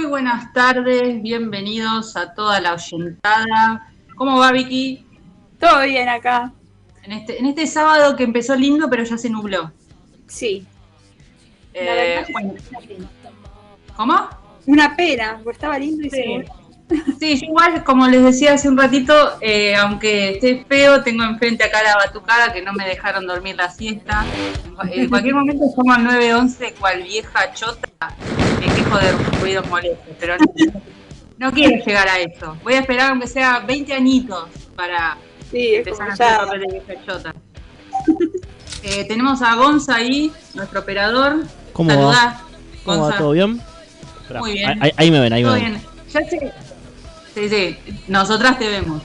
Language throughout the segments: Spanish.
Buenas tardes, bienvenidos a toda la oyentada. ¿Cómo va, Vicky? Todo bien acá. En este sábado que empezó lindo, pero ya se nubló. Sí. Bueno. ¿Cómo? Una pena, porque estaba lindo y sí. se nubló. Sí, yo igual, como les decía hace un ratito, aunque esté feo, tengo enfrente acá la batucada que no me dejaron dormir la siesta. En cualquier momento somos al 911, cual vieja chota, me quejo de ruidos molestos, pero no quiero llegar a eso. Voy a esperar aunque sea 20 añitos para empezar a hacer el papel de vieja chota. Tenemos a Gonza ahí, nuestro operador. ¿Cómo Saludá, va? ¿Cómo Gonza. va? ¿Todo bien? Muy bien. Ahí me ven, ahí me ven. Bien. Ya sé. Sí, nosotras te vemos.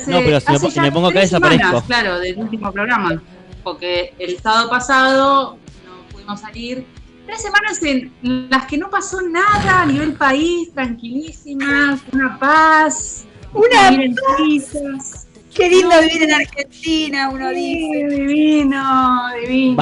No, pero si me pongo acá desaparezco. Claro, del último programa. Porque el sábado pasado no pudimos salir. 3 semanas en las que no pasó nada a nivel país, tranquilísimas, una paz. Qué lindo vivir en Argentina, uno dice. Divino.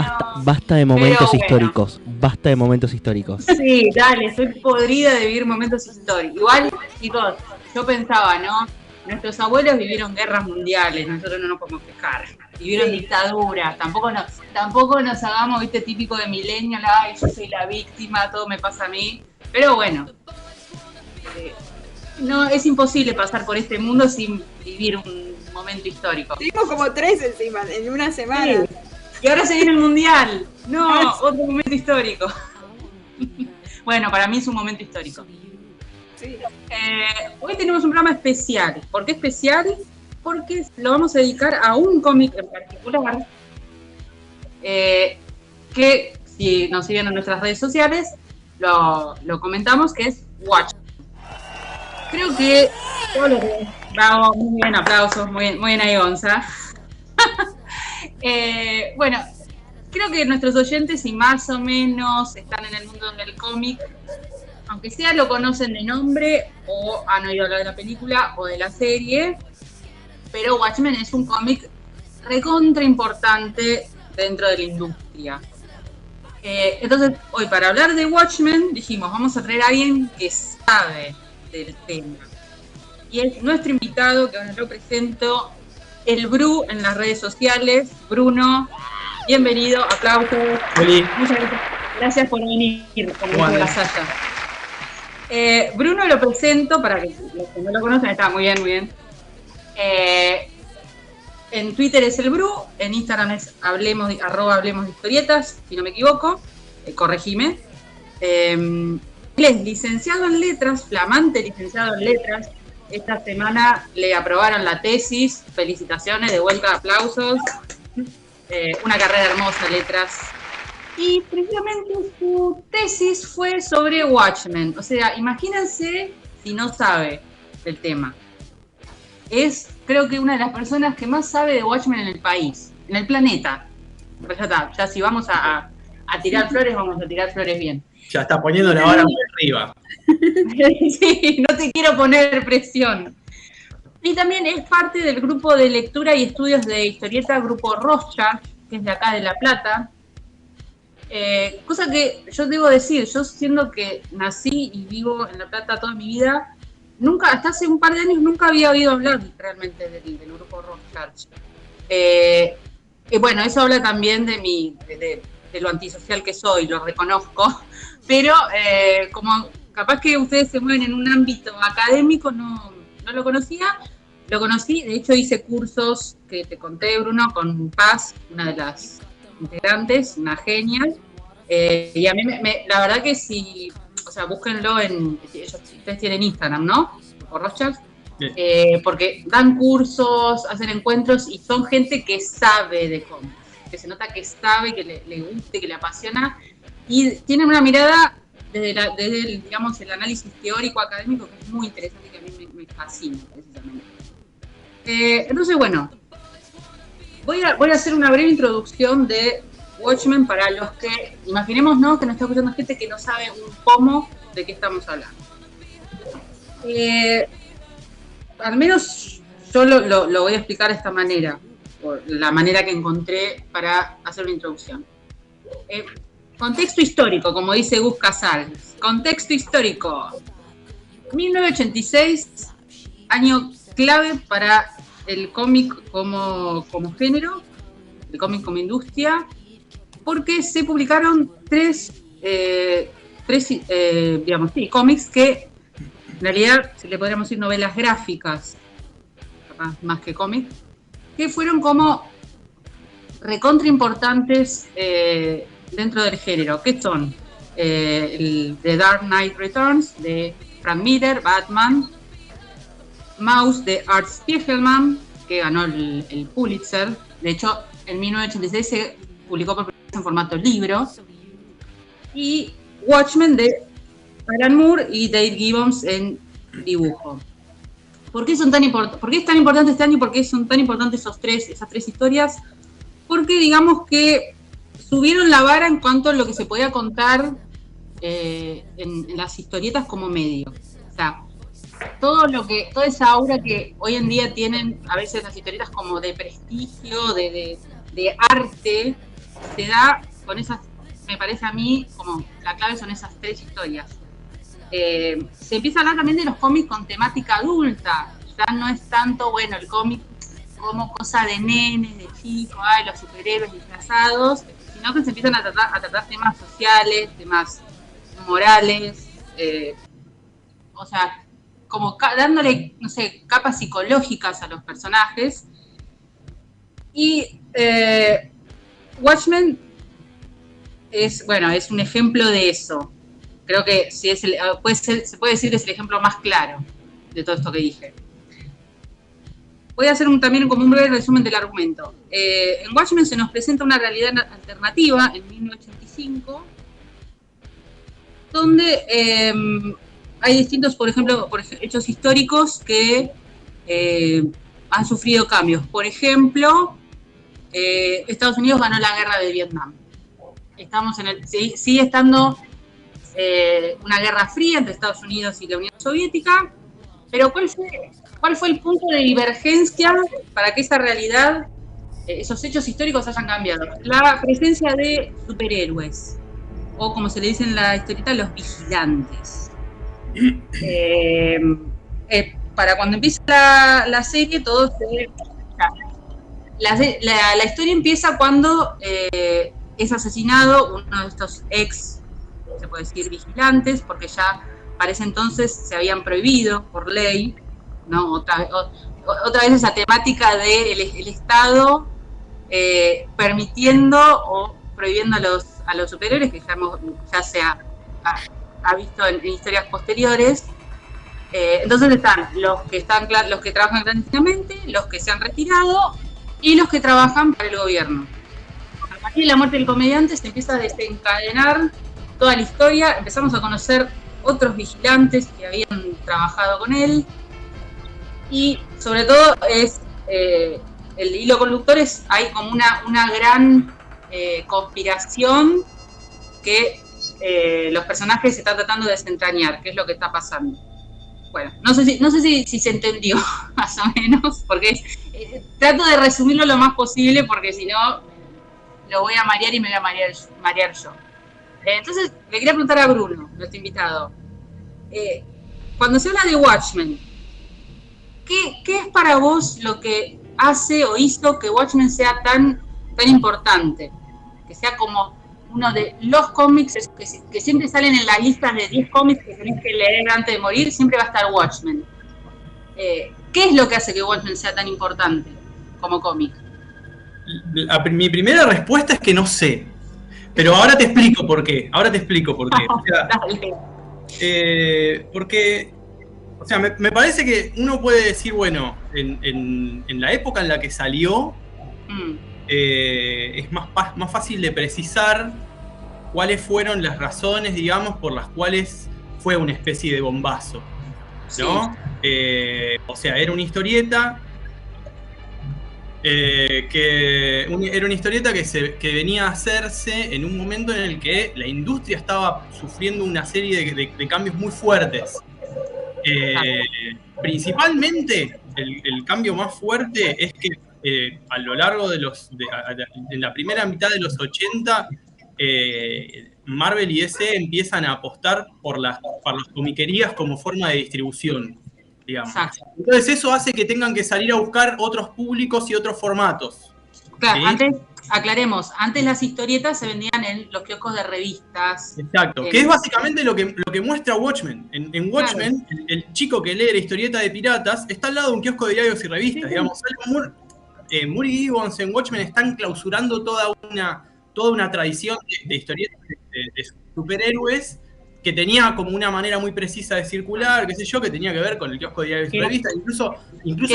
Basta de momentos históricos. Basta de momentos históricos. Sí, dale, estoy podrida de vivir momentos históricos. Igual, chicos, yo pensaba, ¿no? Nuestros abuelos vivieron guerras mundiales, nosotros no nos podemos quejar. Vivieron dictaduras, tampoco nos hagamos, viste, típico de millennial, ay, yo soy la víctima, todo me pasa a mí. Pero bueno, no, es imposible pasar por este mundo sin vivir un momento histórico. Tuvimos como 3 encima, en una semana. Sí. Y ahora se viene el mundial. No, otro momento histórico. Bueno, para mí es un momento histórico. Sí. Hoy tenemos un programa especial. ¿Por qué especial? Porque lo vamos a dedicar a un cómic en particular que, si nos siguen en nuestras redes sociales, lo comentamos, que es Watchmen. Creo que todos los que... Bravo, muy bien, aplausos, muy bien ahí, Gonza. Bueno, creo que nuestros oyentes, si más o menos están en el mundo del cómic, aunque sea lo conocen de nombre o han oído hablar de la película o de la serie, pero Watchmen es un cómic recontra importante dentro de la industria. Entonces, hoy para hablar de Watchmen dijimos, vamos a traer a alguien que sabe del tema. Y es nuestro invitado, que ahora lo presento, el Bru en las redes sociales. Bruno, bienvenido, aplausos. Hola. Muchas gracias por venir, como dice la Sasha. Bruno lo presento, para que los que no lo conocen, está muy bien. En Twitter es el Bru, en Instagram es @hablemos de historietas, si no me equivoco, corregime. Él es licenciado en letras, flamante licenciado en letras. Esta semana le aprobaron la tesis, felicitaciones, de vuelta, aplausos. Una carrera hermosa, letras. Y precisamente su tesis fue sobre Watchmen. O sea, imagínense si no sabe del tema. Es, creo que, una de las personas que más sabe de Watchmen en el país, en el planeta. Pues ya está, ya si vamos a tirar flores, vamos a tirar flores bien. Ya está poniendo la vara muy arriba. Sí, no te quiero poner presión. Y también es parte del grupo de lectura y estudios de historieta, grupo Rothschild, que es de acá de La Plata. Cosa que yo debo decir, yo siendo que nací y vivo en La Plata toda mi vida, nunca, hasta hace un par de años, nunca había oído hablar realmente del grupo Rothschild. Y bueno, eso habla también de lo antisocial que soy, lo reconozco, pero como capaz que ustedes se mueven en un ámbito académico, no lo conocía. Lo conocí, de hecho hice cursos que te conté, Bruno, con Paz, una de las integrantes, una genia. Y a mí, la verdad que si, o sea, búsquenlo ustedes tienen Instagram, ¿no? Por Rothschild. Sí. Porque dan cursos, hacen encuentros y son gente que sabe de cómics, que se nota que sabe, que le guste, que le apasiona. Y tienen una mirada desde digamos, el análisis teórico académico que es muy interesante y que a mí me fascina, precisamente. Entonces, bueno, voy a hacer una breve introducción de Watchmen para los que, imaginémonos que nos está escuchando gente que no sabe un pomo de qué estamos hablando. Al menos yo lo voy a explicar de esta manera, por la manera que encontré para hacer una introducción. Contexto histórico, como dice Gus Casals. Contexto histórico. 1986, año clave para el cómic como género, el cómic como industria, porque se publicaron tres cómics que en realidad se le podríamos decir novelas gráficas, más que cómics, que fueron como recontra importantes dentro del género, que son The Dark Knight Returns de Frank Miller, Batman, Maus de Art Spiegelman, que ganó el Pulitzer. De hecho, en 1986 se publicó por primera vez en formato libro. Y Watchmen de Alan Moore y Dave Gibbons en dibujo. ¿Por qué es tan importante este año y por qué son tan importantes esas tres historias? Porque digamos que subieron la vara en cuanto a lo que se podía contar en las historietas como medio. O sea, toda esa aura que hoy en día tienen a veces las historietas como de prestigio, de arte, se da con esas, me parece a mí, como la clave son esas tres historias. Se empieza a hablar también de los cómics con temática adulta, ya no es tanto, bueno, el cómic como cosa de nenes, de chicos, los superhéroes disfrazados, sino que se empiezan a tratar temas sociales, temas morales, o sea, como dándole, no sé, capas psicológicas a los personajes. Y Watchmen es un ejemplo de eso. Creo que se puede decir que es el ejemplo más claro de todo esto que dije. Voy a hacer también como un breve resumen del argumento. En Watchmen se nos presenta una realidad alternativa en 1985, donde hay distintos, por ejemplo, hechos históricos que han sufrido cambios. Por ejemplo, Estados Unidos ganó la guerra de Vietnam. Sigue estando una guerra fría entre Estados Unidos y la Unión Soviética, pero ¿cuál fue el punto de divergencia para que esa realidad, esos hechos históricos hayan cambiado? La presencia de superhéroes, o como se le dice en la historieta, los vigilantes. Para cuando empieza la serie, la historia empieza cuando es asesinado uno de estos se puede decir, vigilantes, porque ya para ese entonces se habían prohibido por ley, ¿no? Otra vez esa temática del Estado permitiendo o prohibiendo a los superhéroes, que ya se ha visto en historias posteriores. Entonces están los que trabajan clandestinamente, los que se han retirado y los que trabajan para el gobierno. A partir de la muerte del comediante se empieza a desencadenar toda la historia, empezamos a conocer otros vigilantes que habían trabajado con él, y sobre todo el hilo conductor hay como una gran conspiración que los personajes se están tratando de desentrañar, qué es lo que está pasando. Bueno, no sé si se entendió, más o menos, porque trato de resumirlo lo más posible, porque si no lo voy a marear y me voy a marear yo. Entonces, le quería preguntar a Bruno, nuestro invitado. Cuando se habla de Watchmen, ¿qué es para vos lo que hace o hizo que Watchmen sea tan importante? Que sea como uno de los cómics que siempre salen en las listas de 10 cómics que tenés que leer antes de morir, siempre va a estar Watchmen. ¿Qué es lo que hace que Watchmen sea tan importante como cómic? Mi primera respuesta es que no sé. Pero ahora te explico por qué. O sea, porque, o sea, me parece que uno puede decir, bueno, en la época en la que salió, es más fácil de precisar cuáles fueron las razones, digamos, por las cuales fue una especie de bombazo, ¿no? Sí. O sea, era una historieta era una historieta que venía a hacerse en un momento en el que la industria estaba sufriendo una serie de cambios muy fuertes. Principalmente, el cambio más fuerte es que a lo largo de en la primera mitad de los 80, Marvel y DC empiezan a apostar por las comiquerías como forma de distribución, digamos. Exacto. Entonces eso hace que tengan que salir a buscar otros públicos y otros formatos. Claro, ¿sí? Antes, aclaremos, antes las historietas se vendían en los kioscos de revistas. Exacto, que es básicamente lo que muestra Watchmen. En Watchmen, claro, el chico que lee la historieta de piratas está al lado de un kiosco de diarios y revistas, sí, digamos. Moore y Gibbons en Watchmen están clausurando toda una tradición de historietas de superhéroes que tenía como una manera muy precisa de circular, qué sé yo, que tenía que ver con el kiosco de diarios y revistas, incluso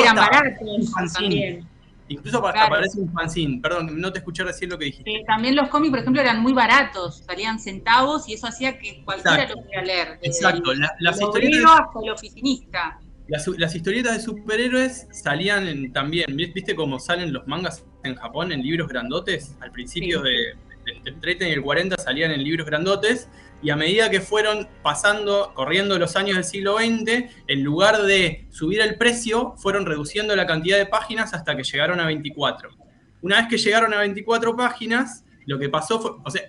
eran hasta baratos un fanzine. También. Incluso claro, aparece un fanzine. Perdón, no te escuché recién lo que dijiste. Sí, también los cómics, por ejemplo, eran muy baratos, salían centavos y eso hacía que cualquiera lo pudiera leer. Exacto. Las historietas hasta el oficinista. Las historietas de superhéroes salían también, ¿viste cómo salen los mangas en Japón en libros grandotes? Al principio del 30 y el 40 salían en libros grandotes, y a medida que fueron corriendo los años del siglo XX, en lugar de subir el precio, fueron reduciendo la cantidad de páginas hasta que llegaron a 24. Una vez que llegaron a 24 páginas, lo que pasó fue, o sea,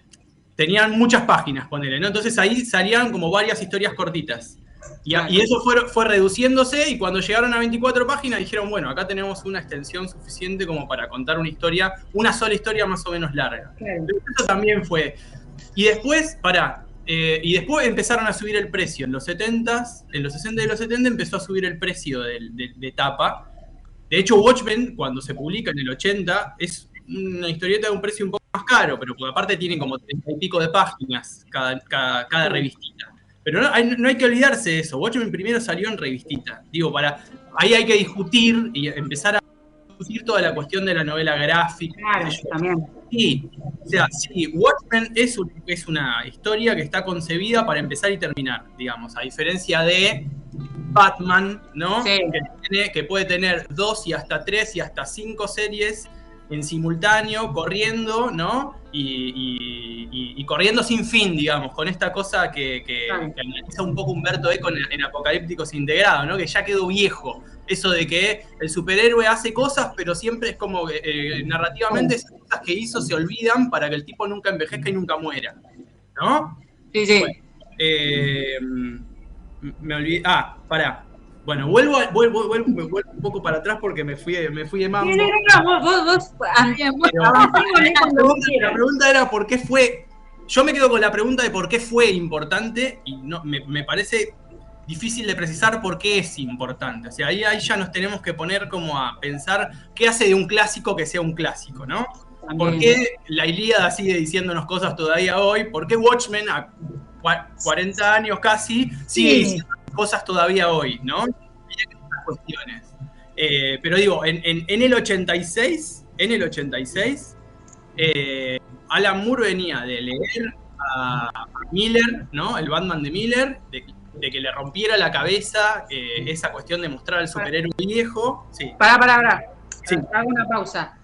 tenían muchas páginas, ponele, ¿no? Entonces ahí salían como varias historias cortitas. Y eso fue reduciéndose, y cuando llegaron a 24 páginas dijeron, bueno, acá tenemos una extensión suficiente como para contar una sola historia más o menos larga. Claro. Eso también fue. Y después, después empezaron a subir el precio. En los 60 y los 70 empezó a subir el precio de tapa. De hecho, Watchmen, cuando se publica en el 80, es una historieta de un precio un poco más caro, pero porque aparte tiene como 30 y pico de páginas cada revistita. Pero no hay que olvidarse de eso. Watchmen primero salió en revistita. Digo, ahí hay que discutir y empezar a discutir toda la cuestión de la novela gráfica. Claro, también. Sí, o sea, sí, Watchmen es una historia que está concebida para empezar y terminar, digamos, a diferencia de Batman, ¿no? Sí. Que puede tener 2 y hasta 3 y hasta 5 series en simultáneo, corriendo, ¿no? Y corriendo sin fin, digamos, con esta cosa que analiza un poco Humberto Eco en Apocalípticos Integrados, ¿no? Que ya quedó viejo. Eso de que el superhéroe hace cosas, pero siempre es como que narrativamente esas cosas que hizo se olvidan para que el tipo nunca envejezca y nunca muera, ¿no? Sí, sí. Bueno, me olvidé. Pará. Bueno, vuelvo un poco para atrás porque me fui de mambo. La pregunta era por qué fue. Yo me quedo con la pregunta de por qué fue importante, y no, me parece difícil de precisar por qué es importante. O sea, ahí ya nos tenemos que poner como a pensar qué hace de un clásico que sea un clásico, ¿no? También. ¿Por qué la Ilíada sigue diciéndonos cosas todavía hoy? ¿Por qué Watchmen a 40 años casi sigue diciendo cosas todavía hoy, ¿no? Hay otras cuestiones. Pero digo, en el 86, Alan Moore venía de leer a Miller, ¿no? El Batman de Miller, de que le rompiera la cabeza esa cuestión de mostrar al superhéroe viejo. Sí. Pará. Sí. Hago una pausa.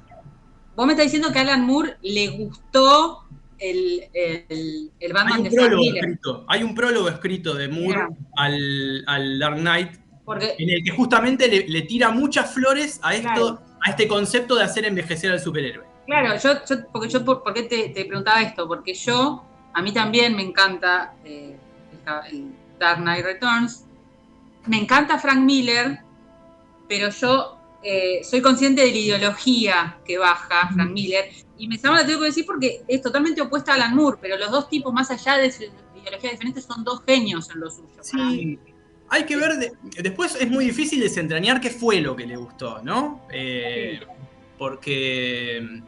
Vos me estás diciendo que a Alan Moore le gustó el Batman de Frank Miller. Hay un prólogo escrito de Moore al Dark Knight, en el que justamente le tira muchas flores a esto, a este concepto de hacer envejecer al superhéroe. Claro, ¿por qué te preguntaba esto? Porque a mí también me encanta el Dark Knight Returns, me encanta Frank Miller, pero yo soy consciente de la ideología que baja Frank Miller, y me llama la atención que decir porque es totalmente opuesta a Alan Moore, pero los dos tipos, más allá de ideologías diferentes, son dos genios en lo suyo. Sí, hay que ver, después es muy difícil desentrañar qué fue lo que le gustó, ¿no? Porque,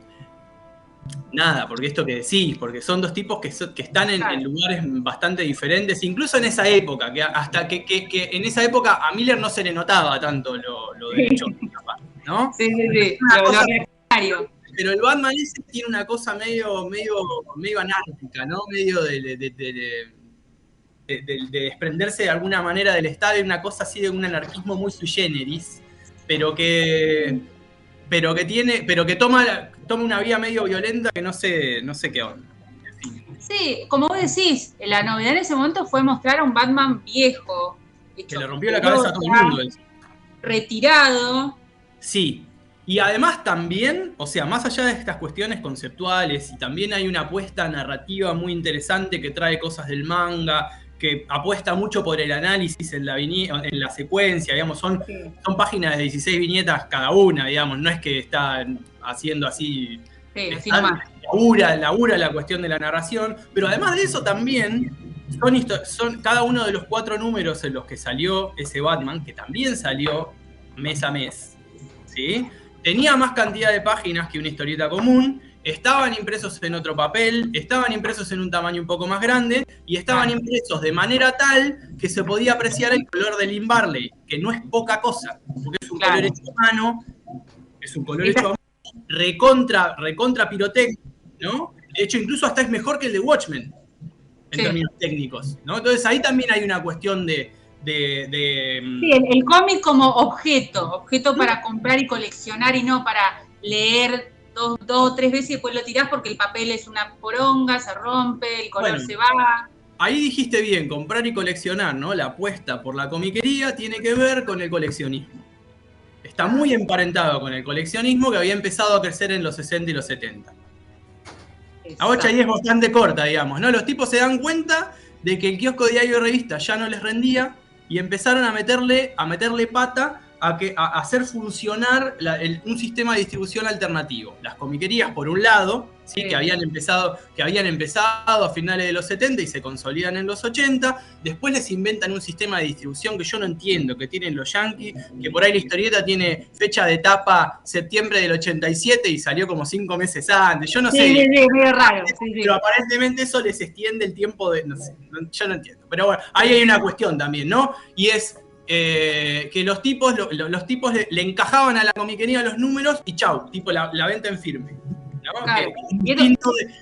nada, porque esto que decís, porque son dos tipos que están en lugares bastante diferentes, incluso en esa época, que hasta que en esa época a Miller no se le notaba tanto lo de hecho, ¿no? Sí. Pero el Batman ese tiene una cosa medio anárquica, ¿no? Medio de desprenderse de alguna manera del Estado, y una cosa así de un anarquismo muy sui generis, pero que toma una vía medio violenta que no sé qué onda. En fin. Sí, como vos decís, la novedad en ese momento fue mostrar a un Batman viejo, que le rompió la cabeza a todo el mundo. Retirado. Sí. Y además también, o sea, más allá de estas cuestiones conceptuales, y también hay una apuesta narrativa muy interesante que trae cosas del manga, que apuesta mucho por el análisis en la secuencia, digamos, son páginas de 16 viñetas cada una, digamos, no es que están haciendo así, labura la cuestión de la narración, pero además de eso también son cada uno de los 4 números en los que salió ese Batman, que también salió mes a mes, ¿sí? Tenía más cantidad de páginas que una historieta común, estaban impresos en otro papel, estaban impresos en un tamaño un poco más grande y estaban impresos de manera tal que se podía apreciar el color del Lynn Barley, que no es poca cosa, porque es un color hecho a mano, recontra pirotécnico, ¿no? De hecho, incluso hasta es mejor que el de Watchmen, en términos técnicos, ¿no? Entonces ahí también hay una cuestión de Sí, el cómic como objeto para comprar y coleccionar y no para leer dos o tres veces y después lo tirás porque el papel es una poronga, se rompe, el color se va. Ahí dijiste bien, comprar y coleccionar, ¿no? La apuesta por la comiquería tiene que ver con el coleccionismo. Está muy emparentado con el coleccionismo que había empezado a crecer en los 60 y los 70. La bocha ahí es bastante corta, digamos, ¿no? Los tipos se dan cuenta de que el kiosco de diario y revista ya no les rendía y empezaron a meterle pata a hacer funcionar un sistema de distribución alternativo. Las comiquerías, por un lado, ¿sí? que habían empezado a finales de los 70 y se consolidan en los 80. Después les inventan un sistema de distribución que yo no entiendo, que tienen los yankees, que por ahí la historieta tiene fecha de tapa septiembre del 87 y salió como 5 meses antes. Yo no sé. Sí, medio raro. Pero aparentemente eso les extiende el tiempo de... No sé, yo no entiendo. Pero bueno, ahí hay una cuestión también, ¿no? Y es... que los tipos le encajaban a la comiquería los números y chau, tipo la venta en firme, ¿no? Claro.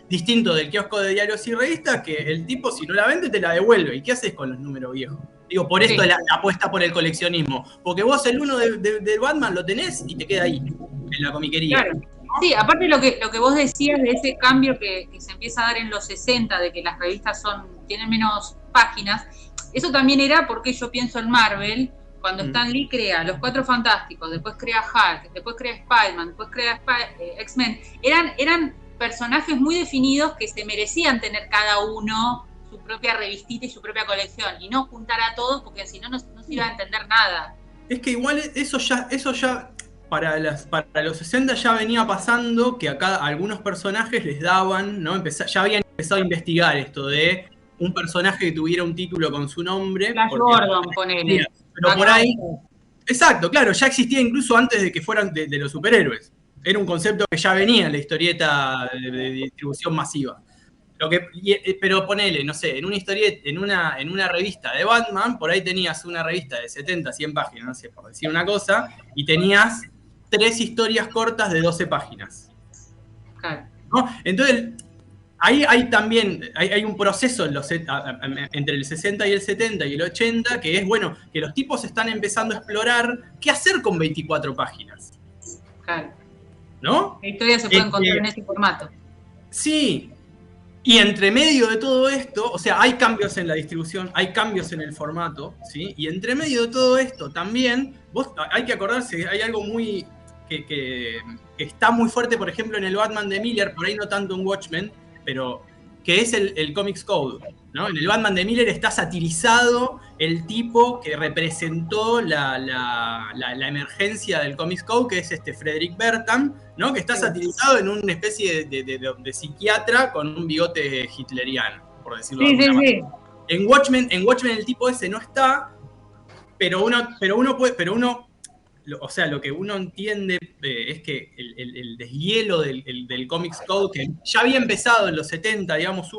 Distinto del kiosco de diarios y revistas, que el tipo si no la vende te la devuelve. ¿Y qué haces con los números viejos? Digo, por esto la apuesta por el coleccionismo, porque vos el uno de Batman lo tenés y te queda ahí, en la comiquería. Claro. Sí, aparte lo que vos decías de ese cambio que se empieza a dar en los 60, de que las revistas tienen menos páginas. Eso también era porque yo pienso en Marvel, cuando Stan Lee crea Los Cuatro Fantásticos, después crea Hulk, después crea Spider-Man, después crea X-Men. Eran personajes muy definidos que se merecían tener cada uno su propia revistita y su propia colección, y no juntar a todos porque si no, no se iba a entender nada. Es que igual eso ya para los 60 ya venía pasando, que acá algunos personajes les daban, ¿no? Ya habían empezado a investigar esto de un personaje que tuviera un título con su nombre. Flash Gordon, ponele. Pero por ahí... Exacto, claro, ya existía incluso antes de que fueran de los superhéroes. Era un concepto que ya venía en la historieta de distribución masiva. Pero ponele, no sé, en una historieta, en una revista de Batman, por ahí tenías una revista de 70, 100 páginas, no sé, por decir una cosa, y tenías 3 historias cortas de 12 páginas. Claro. ¿No? Entonces... Ahí hay también, hay un proceso entre el 60 y el 70 y el 80, que es, bueno, que los tipos están empezando a explorar qué hacer con 24 páginas. Claro. ¿No? La historia se puede encontrar en ese formato. Sí. Y entre medio de todo esto, o sea, hay cambios en la distribución, hay cambios en el formato, ¿sí? Y entre medio de todo esto también, hay que acordarse, hay algo muy... que está muy fuerte, por ejemplo, en el Batman de Miller, por ahí no tanto en Watchmen, pero que es el Comics Code, ¿no? En el Batman de Miller está satirizado el tipo que representó la emergencia del Comics Code, que es Frederick Bertham, ¿no? Que está satirizado en una especie de psiquiatra con un bigote hitleriano, por decirlo de alguna manera. En Watchmen el tipo ese no está, pero uno, o sea, lo que uno entiende es que el deshielo del Comics Code, que ya había empezado en los 70, digamos,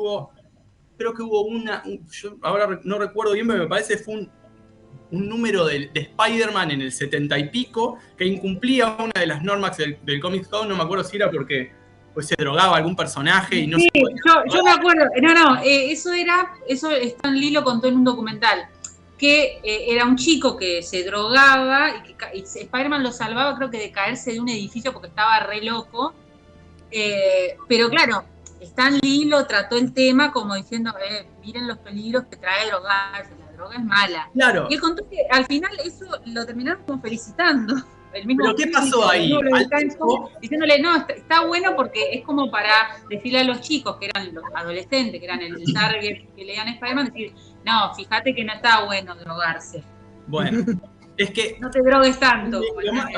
creo que hubo yo ahora no recuerdo bien, pero me parece que fue un número de Spider-Man en el 70 y pico, que incumplía una de las normas del Comics Code, no me acuerdo si era porque pues se drogaba algún personaje y no se podía. Yo me acuerdo, eso Stan Lee lo contó en un documental, que era un chico que se drogaba y Spider-Man lo salvaba, creo que de caerse de un edificio porque estaba re loco, pero claro, Stan Lee lo trató el tema como diciendo, miren los peligros que trae drogarse, la droga es mala. Claro. Y él contó que al final eso lo terminaron como felicitando. El mismo ¿Pero qué pasó ahí? Diciéndole, no, está bueno porque es como para decirle a los chicos, que eran los adolescentes, que eran el target que leían Spider-Man, decir, no, fíjate que no está bueno drogarse. Bueno, es que no te drogues tanto.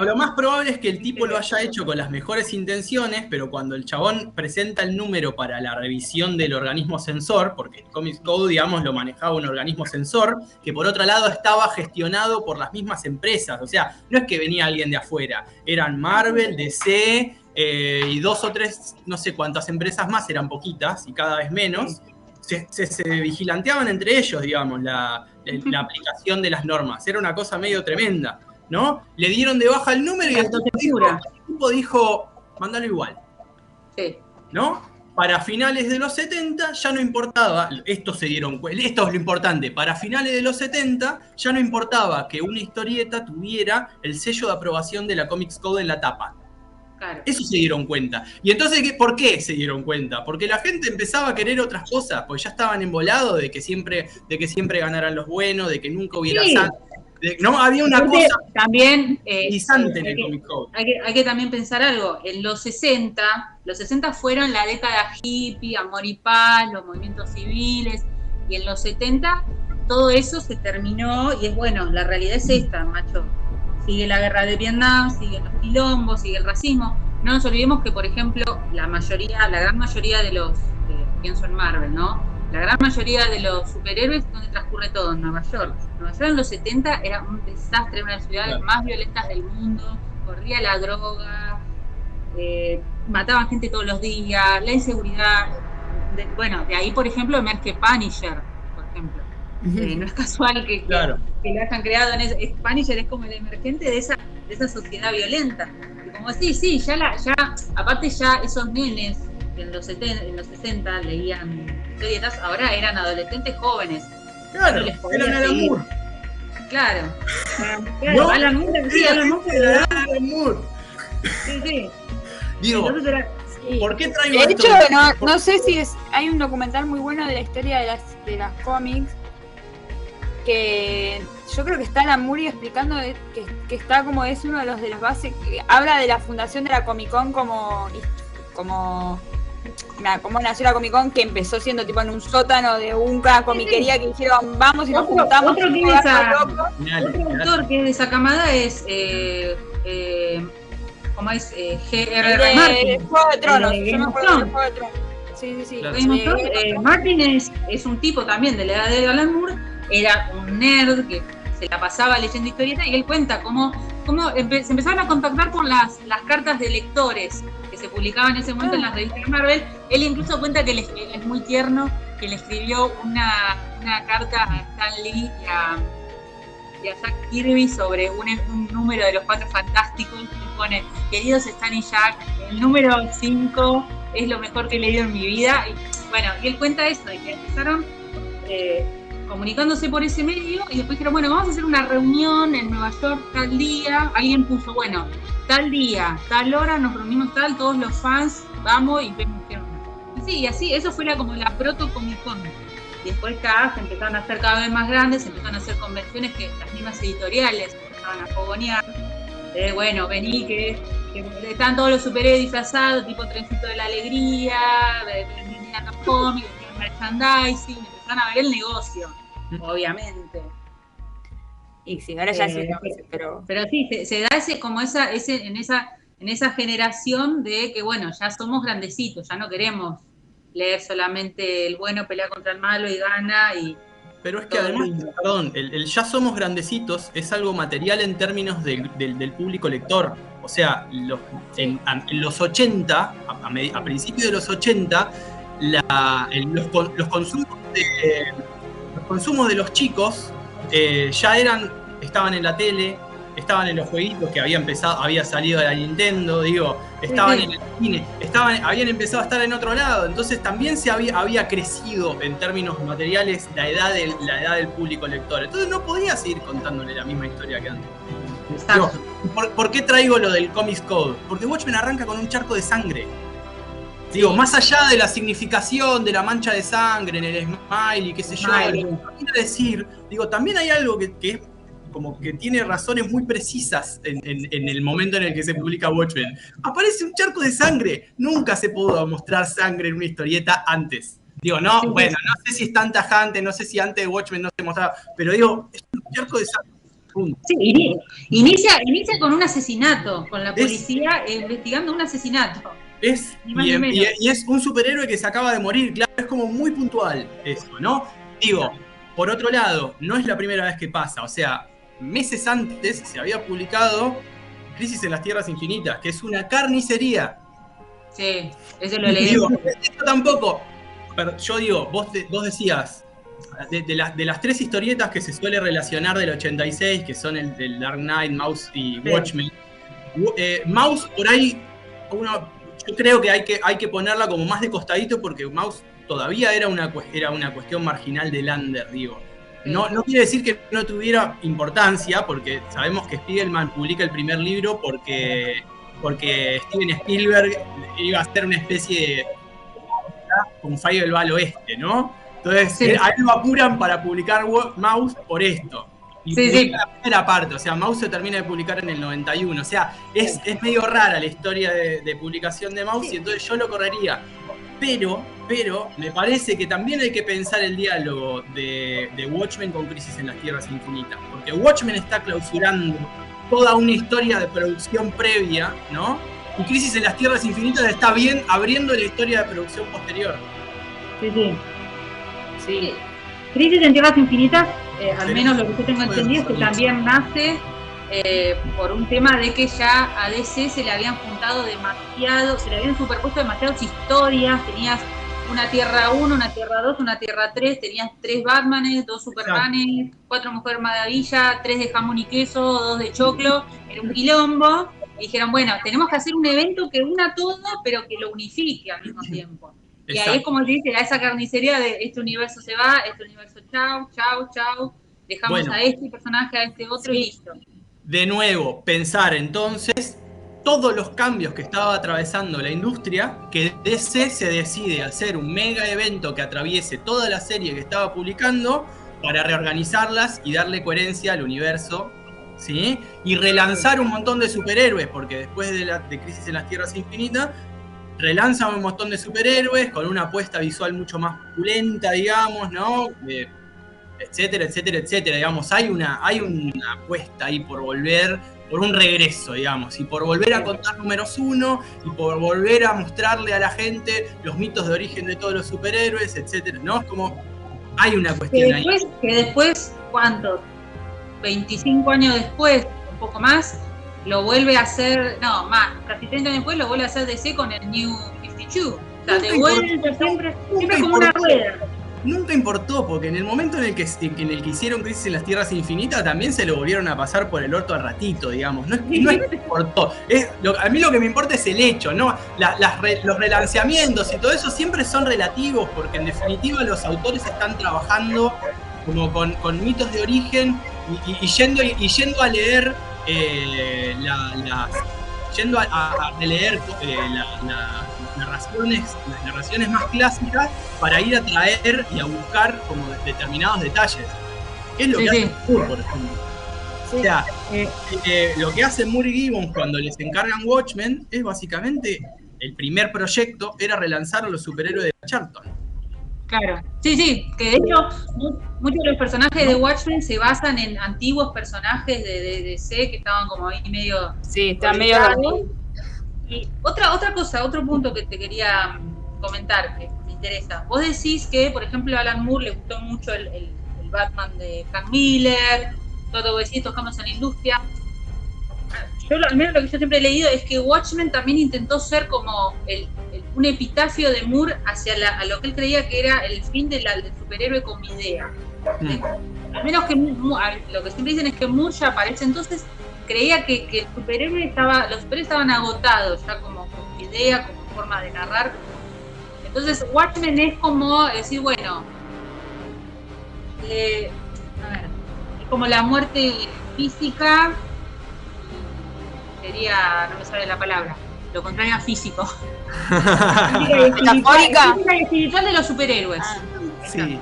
Lo más probable es que el tipo lo haya hecho con las mejores intenciones, pero cuando el chabón presenta el número para la revisión del organismo censor, porque el Comics Code, digamos, lo manejaba un organismo censor, que por otro lado estaba gestionado por las mismas empresas. O sea, no es que venía alguien de afuera, eran Marvel, DC y 2 o 3, no sé cuántas empresas más, eran poquitas y cada vez menos. Se vigilanteaban entre ellos, digamos, la aplicación de las normas. Era una cosa medio tremenda, ¿no? Le dieron de baja el número y el tipo dijo, mándalo igual. Sí. ¿No? Para finales de los 70 ya no importaba, esto es lo importante, para finales de los 70 ya no importaba que una historieta tuviera el sello de aprobación de la Comics Code en la tapa. Claro. Eso se dieron cuenta. Y entonces, ¿por qué se dieron cuenta? Porque la gente empezaba a querer otras cosas, porque ya estaban embolados de que siempre ganaran los buenos, de que nunca hubiera sangre. No, había una cosa también interesante en el Comic Code. Hay que también pensar algo. En los 60 fueron la década hippie, amor y paz, los movimientos civiles, y en los 70 todo eso se terminó, y es bueno, la realidad es esta, macho. Sigue la guerra de Vietnam, siguen los quilombos, sigue el racismo. No nos olvidemos que, por ejemplo, la gran mayoría de los, pienso en Marvel, ¿no? La gran mayoría de los superhéroes, donde transcurre todo, en Nueva York. Nueva York en los 70 era un desastre, una de las ciudades más violentas del mundo, corría la droga, mataban gente todos los días, la inseguridad. De ahí, por ejemplo, emerge Punisher, por ejemplo. No es casual que lo hayan creado en ese. Punisher es como el emergente de esa sociedad violenta. Y como sí, aparte ya esos nenes que en los 60 leían historietas, ahora eran adolescentes jóvenes. Claro, eran Alan Moore. Claro, ¿no? Alan Moore. Sí. Digo, ¿por qué traigo de esto? hecho, no sé si hay un documental muy bueno de la historia de las cómics, que yo creo que está Alan Moore explicando que está como es uno de los bases, que habla de la fundación de la Comic Con como nació la Comic Con, que empezó siendo tipo en un sótano de una comiquería que dijeron vamos y nos juntamos. Otro autor que es de esa camada es ¿cómo es? G.R.R. Martin. Juego de Tronos. Yo me acuerdo del Juego de Tronos. Sí. Claro. Martin es un tipo también de la edad de Alan Moore. Era un nerd que se la pasaba leyendo historietas, y él cuenta cómo se empezaron a contactar con las cartas de lectores que se publicaban en ese momento en las revistas de Marvel. Él incluso cuenta que es muy tierno, que le escribió una carta a Stan Lee y a Jack Kirby sobre un número de los 4 Fantásticos, que pone: queridos Stan y Jack, el número 5 es lo mejor que he leído en mi vida. Y él cuenta eso, de que empezaron comunicándose por ese medio, y después dijeron, bueno, vamos a hacer una reunión en Nueva York tal día. Alguien puso, bueno, tal día, tal hora, nos reunimos todos los fans, vamos y vemos qué onda. Y sí, y así, eso fue como la proto Comic Con. Y después se empezaron a hacer cada vez más grandes, se empezaron a hacer convenciones que las mismas editoriales empezaron a fogonear. Bueno, vení, que están todos los superhéroes disfrazados, tipo Trencito de la Alegría, vendían los cómics, vendían merchandising, empezaron a ver el negocio, obviamente. Y si ahora ya sí, no, pero sí, se da en esa generación de que, bueno, ya somos grandecitos, ya no queremos leer solamente el bueno pelea contra el malo y gana y... Pero es que además, perdón, el ya somos grandecitos es algo material en términos del público lector. O sea, en los 80, a principios de los 80, los consumos de los chicos ya estaban en la tele, estaban en los jueguitos que había salido de la Nintendo, estaban en el cine, habían empezado a estar en otro lado, entonces también había crecido en términos materiales la edad del público lector. Entonces no podía seguir contándole la misma historia que antes. ¿Por qué traigo lo del Comics Code? Porque Watchmen arranca con un charco de sangre. Más allá de la significación de la mancha de sangre en el smiley, qué sé yo, quiero decir, también hay algo que es como que tiene razones muy precisas en el momento en el que se publica Watchmen. Aparece un charco de sangre. Nunca se pudo mostrar sangre en una historieta antes. No sé si es tan tajante, no sé si antes de Watchmen no se mostraba, pero es un charco de sangre. Sí, inicia con un asesinato, con la policía investigando un asesinato. Y es un superhéroe que se acaba de morir, claro, es como muy puntual eso, ¿no? Por otro lado, no es la primera vez que pasa, o sea, meses antes se había publicado Crisis en las Tierras Infinitas, que es una carnicería. Sí, eso lo leí. Esto tampoco, pero yo vos decías, de las tres historietas que se suele relacionar del 86, que son el del Dark Knight, Mouse y Watchmen, Mouse por ahí, yo creo que hay que ponerla como más de costadito porque Mouse todavía era una cuestión marginal del under, No quiere decir que no tuviera importancia, porque sabemos que Spiegelman publica el primer libro porque Steven Spielberg iba a hacer una especie de con Fievel va al oeste, ¿no? Entonces, a él lo apuran para publicar Mouse por esto. Y la primera parte, o sea, Mouse se termina de publicar en el 91. O sea, es medio rara la historia de publicación de Mouse y entonces yo lo correría. Pero me parece que también hay que pensar el diálogo de Watchmen con Crisis en las Tierras Infinitas. Porque Watchmen está clausurando toda una historia de producción previa, ¿no? Y Crisis en las Tierras Infinitas está bien abriendo la historia de producción posterior. Sí. Crisis en Tierras Infinitas, al menos lo que yo tengo entendido, es que también nace por un tema de que ya a DC se le habían juntado se le habían superpuesto demasiadas historias. Tenías una Tierra 1, una Tierra 2, una Tierra 3, tenías 3 Batmanes, 2 Supermanes, 4 Mujer Maravilla, 3 de jamón y queso, 2 de choclo, era un quilombo. Y dijeron, bueno, tenemos que hacer un evento que una todo, pero que lo unifique al mismo tiempo. Y ahí es como se dice, esa carnicería de este universo se va, este universo chau, dejamos a este personaje, a este otro y listo. De nuevo, pensar entonces todos los cambios que estaba atravesando la industria, que DC se decide hacer un mega evento que atraviese toda la serie que estaba publicando para reorganizarlas y darle coherencia al universo, ¿sí? Y relanzar un montón de superhéroes, porque después de Crisis en las Tierras Infinitas relanzan un montón de superhéroes con una apuesta visual mucho más pulenta, digamos, ¿no? Etcétera, digamos, hay una apuesta ahí por volver, por un regreso, digamos, y por volver a contar números 1, y por volver a mostrarle a la gente los mitos de origen de todos los superhéroes, etcétera, ¿no? Es como, hay una cuestión ahí. Que después, ¿cuántos? 25 años después, un poco más, lo vuelve a hacer, no, más, casi 30 años después lo vuelve a hacer DC con el New 52. O sea, de vuelta, siempre como una rueda. Nunca importó, porque en el momento en el que hicieron Crisis en las Tierras Infinitas también se lo volvieron a pasar por el orto al ratito, digamos. No es que importó. A mí lo que me importa es el hecho, ¿no? Los relanceamientos y todo eso siempre son relativos, porque en definitiva los autores están trabajando como con mitos de origen y yendo a leer yendo a releer las narraciones más clásicas para ir a traer y a buscar como determinados detalles. Es lo que hace Moore, por ejemplo. O sea, lo que hace Moore y Gibbons cuando les encargan Watchmen es básicamente el primer proyecto era relanzar a los superhéroes de Charlton. Claro, sí, que de hecho muchos de los personajes de Watchmen se basan en antiguos personajes de DC que estaban como ahí medio... Sí, están medio... Y otra cosa, otro punto que te quería comentar, que me interesa. Vos decís que, por ejemplo, a Alan Moore le gustó mucho el Batman de Frank Miller, todo vos decís, estos cambios en la industria. Yo, al menos lo que yo siempre he leído es que Watchmen también intentó ser como un epitafio de Moore hacia a lo que él creía que era el fin del superhéroe con idea. Al menos que lo que siempre dicen es que Moore ya aparece entonces creía que los superhéroes estaban agotados ya como idea, como forma de narrar. Entonces Watchmen es como decir, bueno, es como la muerte física, sería, no me sale la palabra, lo contrario a físico. Metafórica. La espiritual de los superhéroes. Sí.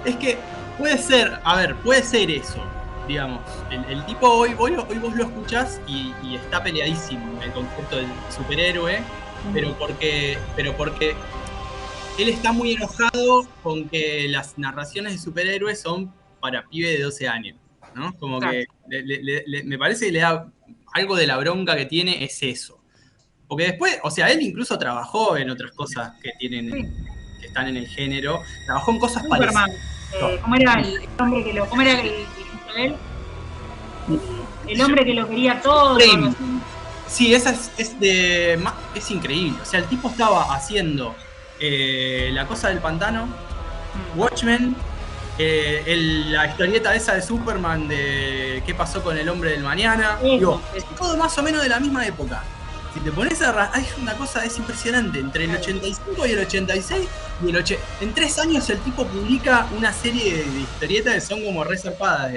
Es que puede ser eso. Digamos, el tipo hoy vos lo escuchás y está peleadísimo en el concepto del superhéroe, pero porque él está muy enojado con que las narraciones de superhéroes son para pibe de 12 años, ¿no? Como que me parece que le da algo de la bronca que tiene es eso. Porque después, o sea, él incluso trabajó en otras cosas que están en el género, trabajó en cosas Superman. parecidas. ¿Cómo era el hombre que cómo era el hombre que lo quería todo? Sí, esa es increíble. O sea, el tipo estaba haciendo La Cosa del Pantano, Watchmen, la historieta esa de Superman de qué pasó con el hombre del mañana. Digo, es todo más o menos de la misma época. Si te pones hay una cosa, es impresionante. Entre el 85 y el 86 y en 3 años el tipo publica una serie de historietas que son como re zarpadas.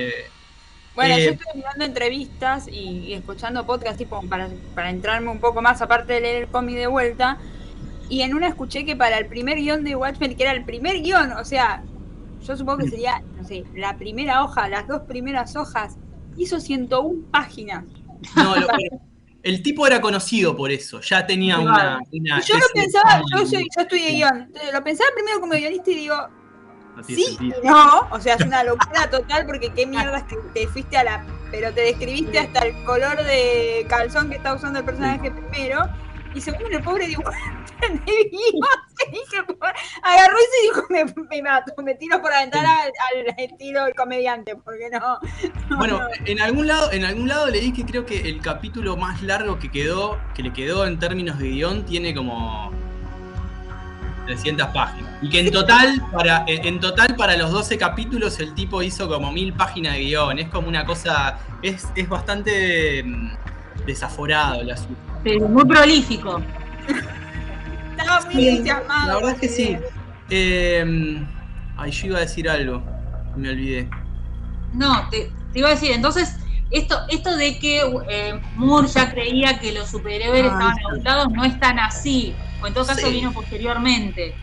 Bueno, yo estoy mirando entrevistas y escuchando podcasts tipo para entrarme un poco más, aparte de leer el cómic de vuelta. Y en una escuché que para el primer guión de Watchmen, que era el primer guión, o sea, yo supongo que sería, no sé, la primera hoja, las 2 primeras hojas, hizo 101 páginas. No, el tipo era conocido por eso, ya tenía una y yo lo pensaba, yo estudié guión, entonces lo pensaba primero como guionista y digo, no tiene sentido. No, o sea, es una locura total porque qué mierda es que te fuiste pero te describiste hasta el color de calzón que está usando el personaje primero, y segundo el pobre dibujante agarró y se dijo, me mato, me tiro por la ventana al estilo del comediante, porque no. Bueno, en algún lado leí que creo que el capítulo más largo que le quedó en términos de guión tiene como 300 páginas. Y que en total para los 12 capítulos el tipo hizo como 1000 páginas de guión. Es como una cosa, es bastante desaforado el asunto. Sí, muy prolífico. Estaba muy entusiasmado. La verdad es que sí. Yo iba a decir algo, me olvidé. No, te iba a decir, entonces, esto de que Moore ya creía que los superhéroes estaban agotados no es tan así, o en todo caso vino posteriormente.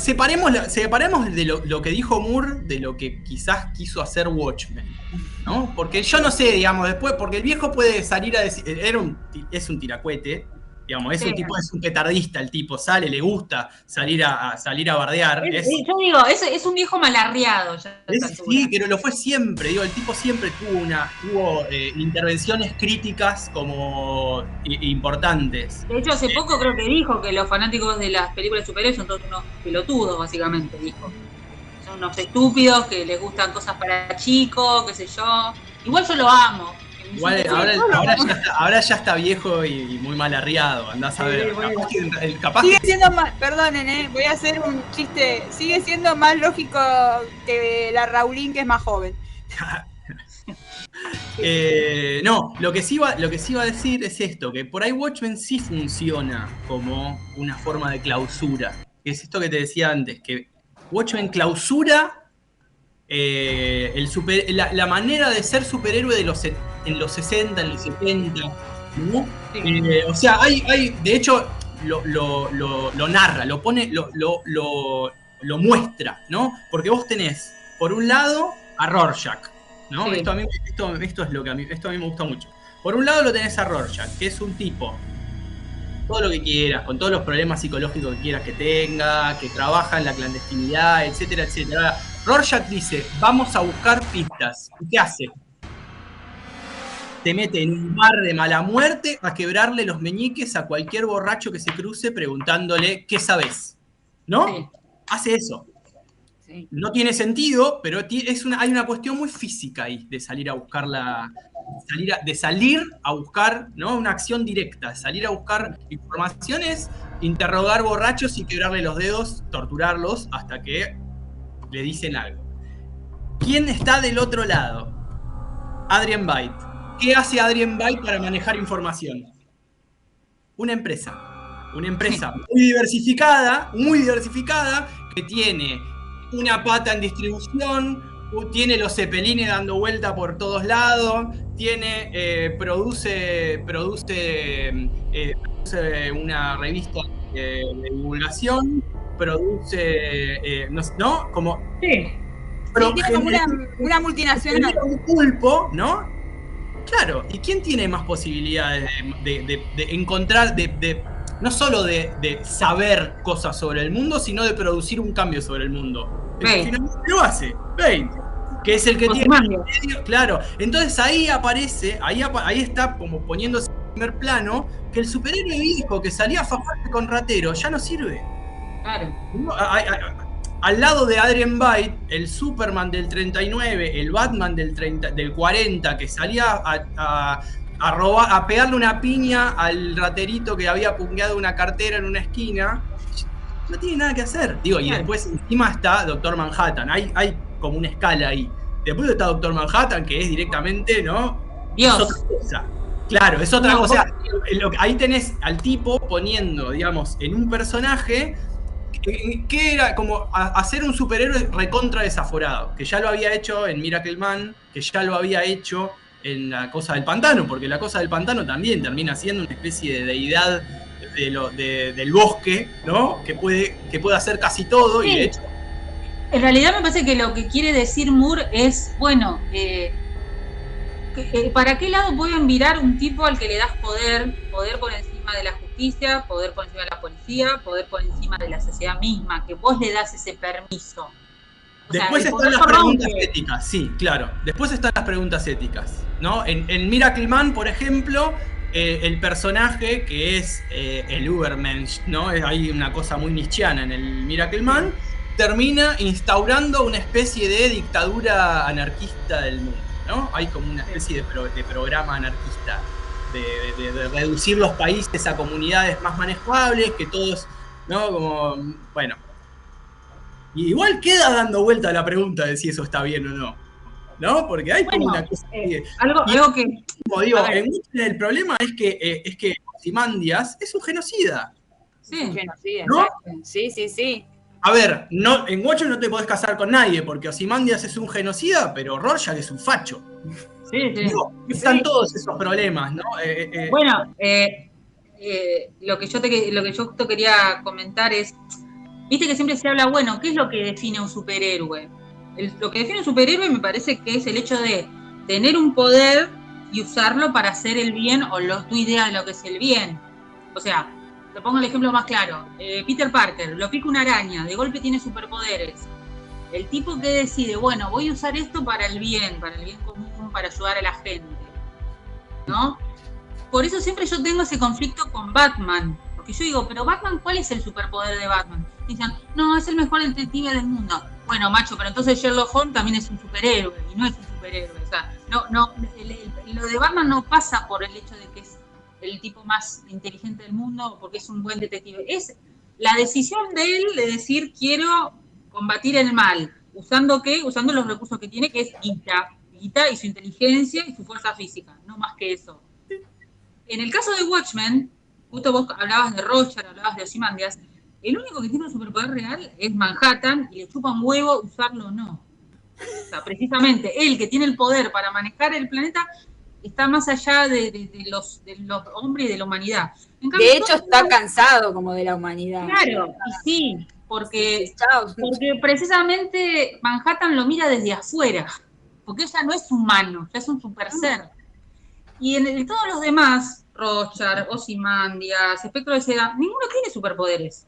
Separemos de lo que dijo Moore de lo que quizás quiso hacer Watchmen, ¿no? Porque yo no sé, digamos, después, porque el viejo puede salir a decir, es un tiracuete, digamos, un tipo, es un petardista, el tipo sale, le gusta salir a bardear. Yo digo, es un viejo malarriado. Sí, pero lo fue siempre, digo, el tipo siempre tuvo intervenciones críticas como importantes. De hecho, hace poco creo que dijo que los fanáticos de las películas de superhéroes son todos unos pelotudos, básicamente, dijo. Son unos estúpidos que les gustan cosas para chicos, qué sé yo. Igual yo lo amo. Igual ahora ya está viejo y muy mal arriado, andás a ver. Capaz sigue siendo más, perdonen, voy a hacer un chiste, sigue siendo más lógico que la Raulín, que es más joven. No, lo que sí iba a decir es esto, que por ahí Watchmen sí funciona como una forma de clausura. Que es esto que te decía antes, que Watchmen clausura la manera de ser superhéroe en los 60, en los 70, ¿no? O sea, hay de hecho lo narra, lo pone, lo muestra, ¿no? Porque vos tenés, por un lado, a Rorschach, ¿no? Sí. Esto es lo que a mí me gusta mucho. Por un lado lo tenés a Rorschach, que es un tipo todo lo que quieras, con todos los problemas psicológicos que quieras que tenga, que trabaja en la clandestinidad, etcétera, etcétera. Rorschach dice, vamos a buscar pistas. ¿Y qué hace? Te mete en un bar de mala muerte a quebrarle los meñiques a cualquier borracho que se cruce preguntándole, ¿qué sabes? ¿No? Sí. Hace eso. Sí. No tiene sentido, pero hay una cuestión muy física ahí de salir a buscar salir a buscar, ¿no? Una acción directa, salir a buscar informaciones, interrogar borrachos y quebrarle los dedos, torturarlos hasta que le dicen algo. ¿Quién está del otro lado? Adrian Veidt. ¿Qué hace Adrian Veidt para manejar información? Una empresa muy diversificada, que tiene una pata en distribución, tiene los Zeppelines dando vuelta por todos lados, produce una revista de divulgación, produce, ¿no? Como... Sí. Tiene como una multinacional. Un pulpo, ¿no? Claro, ¿y quién tiene más posibilidades de encontrar, no solo de saber cosas sobre el mundo, sino de producir un cambio sobre el mundo? Finalmente lo hace, Veidt, que es el que tiene... Claro, entonces ahí aparece, ahí está como poniéndose en primer plano, que el superhéroe viejo que salía a fajarse con ratero ya no sirve. Claro. Al lado de Adrian Veidt, el Superman del 39, el Batman del 40, que salía a pegarle una piña al raterito que había pungueado una cartera en una esquina, no tiene nada que hacer. Digo, y después encima está Doctor Manhattan, hay como una escala ahí. Después está Doctor Manhattan, que es directamente, ¿no? Dios. Es otra cosa. Claro, es otra cosa. Ahí tenés al tipo poniendo, digamos, en un personaje que era como hacer un superhéroe recontra desaforado, que ya lo había hecho en Miracle Man, que ya lo había hecho en La Cosa del Pantano, porque La Cosa del Pantano también termina siendo una especie de deidad del bosque, ¿no? Que puede hacer casi todo, sí. Y de hecho... En realidad me parece que lo que quiere decir Moore es, bueno, ¿para qué lado pueden virar un tipo al que le das poder por encima de la justicia, poder por encima de la policía, poder por encima de la sociedad misma, que vos le das ese permiso? Después están las preguntas éticas, sí, claro. Después están las preguntas éticas, ¿no? En Miracle Man, por ejemplo, el personaje que es el Ubermensch, ¿no? Hay una cosa muy nietzscheana en el Miracle Man, termina instaurando una especie de dictadura anarquista del mundo, ¿no? Hay como una especie de programa anarquista de reducir los países a comunidades más manejables, que todos, ¿no? Como, bueno. Y igual queda dando vuelta a la pregunta de si eso está bien o no, ¿no? Porque hay como una cosa algo que... Como digo, el problema es que Ozymandias es un genocida. Sí, un genocida, ¿no? Sí. A ver, no, en Watchmen no te podés casar con nadie porque Ozymandias es un genocida, pero Rorschach es un facho. Sí. Digo, están todos esos problemas, ¿no? Bueno, lo que yo quería comentar es, viste que siempre se habla, bueno, ¿qué es lo que define a un superhéroe? Lo que define a un superhéroe me parece que es el hecho de tener un poder y usarlo para hacer el bien o tu idea de lo que es el bien. O sea, te pongo el ejemplo más claro. Peter Parker, lo pica una araña, de golpe tiene superpoderes. El tipo que decide, bueno, voy a usar esto para el bien común, para ayudar a la gente, ¿no? Por eso siempre yo tengo ese conflicto con Batman. Porque yo digo, pero Batman, ¿cuál es el superpoder de Batman? Dicen, no, es el mejor detective del mundo. Bueno, macho, pero entonces Sherlock Holmes también es un superhéroe, y no es un superhéroe. O sea, lo de Batman no pasa por el hecho de que es el tipo más inteligente del mundo, porque es un buen detective. Es la decisión de él de decir, quiero combatir el mal. ¿Usando qué? Usando los recursos que tiene, que es guita y su inteligencia y su fuerza física. No más que eso. En el caso de Watchmen, justo vos hablabas de Rorschach, hablabas de Ozymandias, el único que tiene un superpoder real es Manhattan y le chupa un huevo usarlo o no. O sea, precisamente él que tiene el poder para manejar el planeta está más allá de los hombres y de la humanidad. En cambio, de hecho está cansado como de la humanidad. Claro, y sí, porque precisamente Manhattan lo mira desde afuera, porque ella no es humano, ya es un super ser. Y en todos los demás, Rorschach, Ozymandias, Espectro de Seda, ninguno tiene superpoderes.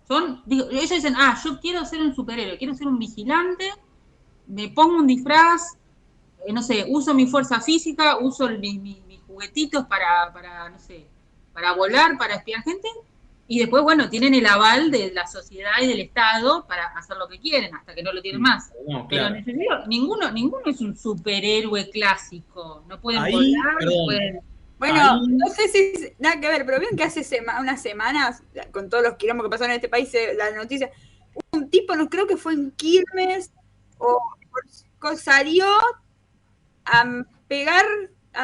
Ellos dicen, yo quiero ser un superhéroe, quiero ser un vigilante, me pongo un disfraz, no sé, uso mi fuerza física, uso mis juguetitos para, no sé, para volar, para espiar gente, y después, bueno, tienen el aval de la sociedad y del Estado para hacer lo que quieren, hasta que no lo tienen más. No, claro. Pero en ese sentido, ninguno es un superhéroe clásico. No pueden volar, no pueden... Bueno, no sé si nada que ver, pero vieron que hace unas semanas, con todos los quilombos que pasaron en este país, la noticia, un tipo, no creo que fue en Quilmes, salió a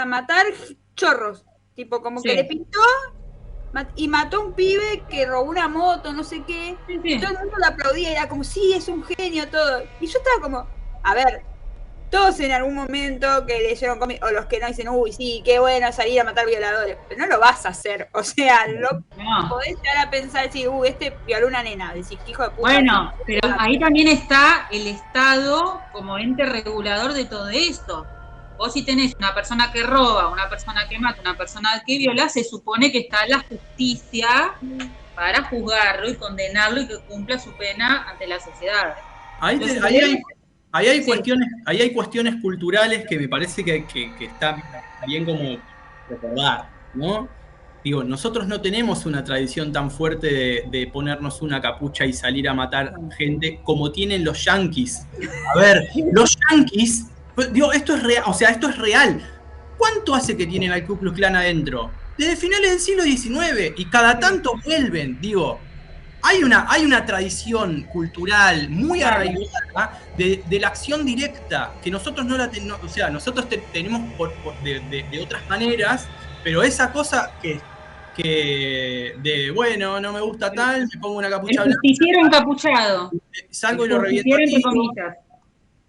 matar chorros, tipo como que le pintó y mató a un pibe que robó una moto, no sé qué, y todo el mundo lo aplaudía, y era como, sí, es un genio, todo, y yo estaba como, a ver, todos en algún momento que leyeron cómics, o los que no dicen, uy, sí, qué bueno salir a matar violadores, pero no lo vas a hacer, o sea, podés llegar a pensar, sí, este violó una nena, decís, hijo de puta. Bueno, pero ahí también está el Estado como ente regulador de todo esto. Vos si tenés una persona que roba, una persona que mata, una persona que viola, se supone que está la justicia para juzgarlo y condenarlo y que cumpla su pena ante la sociedad. Ahí hay cuestiones culturales que me parece que está bien como recordar, ¿no? Digo, nosotros no tenemos una tradición tan fuerte de ponernos una capucha y salir a matar gente como tienen los yanquis. A ver, los yanquis, digo, esto es real, o sea, esto es real. ¿Cuánto hace que tienen al Ku Klux Klan adentro? Desde finales del siglo XIX, y cada tanto vuelven, digo. Hay una tradición cultural muy arraigada de la acción directa, que nosotros no la tenemos, o sea, nosotros tenemos de otras maneras, pero esa cosa bueno, no me gusta tal, me pongo una capucha blanca. El justiciero encapuchado. Salgo y lo reviento.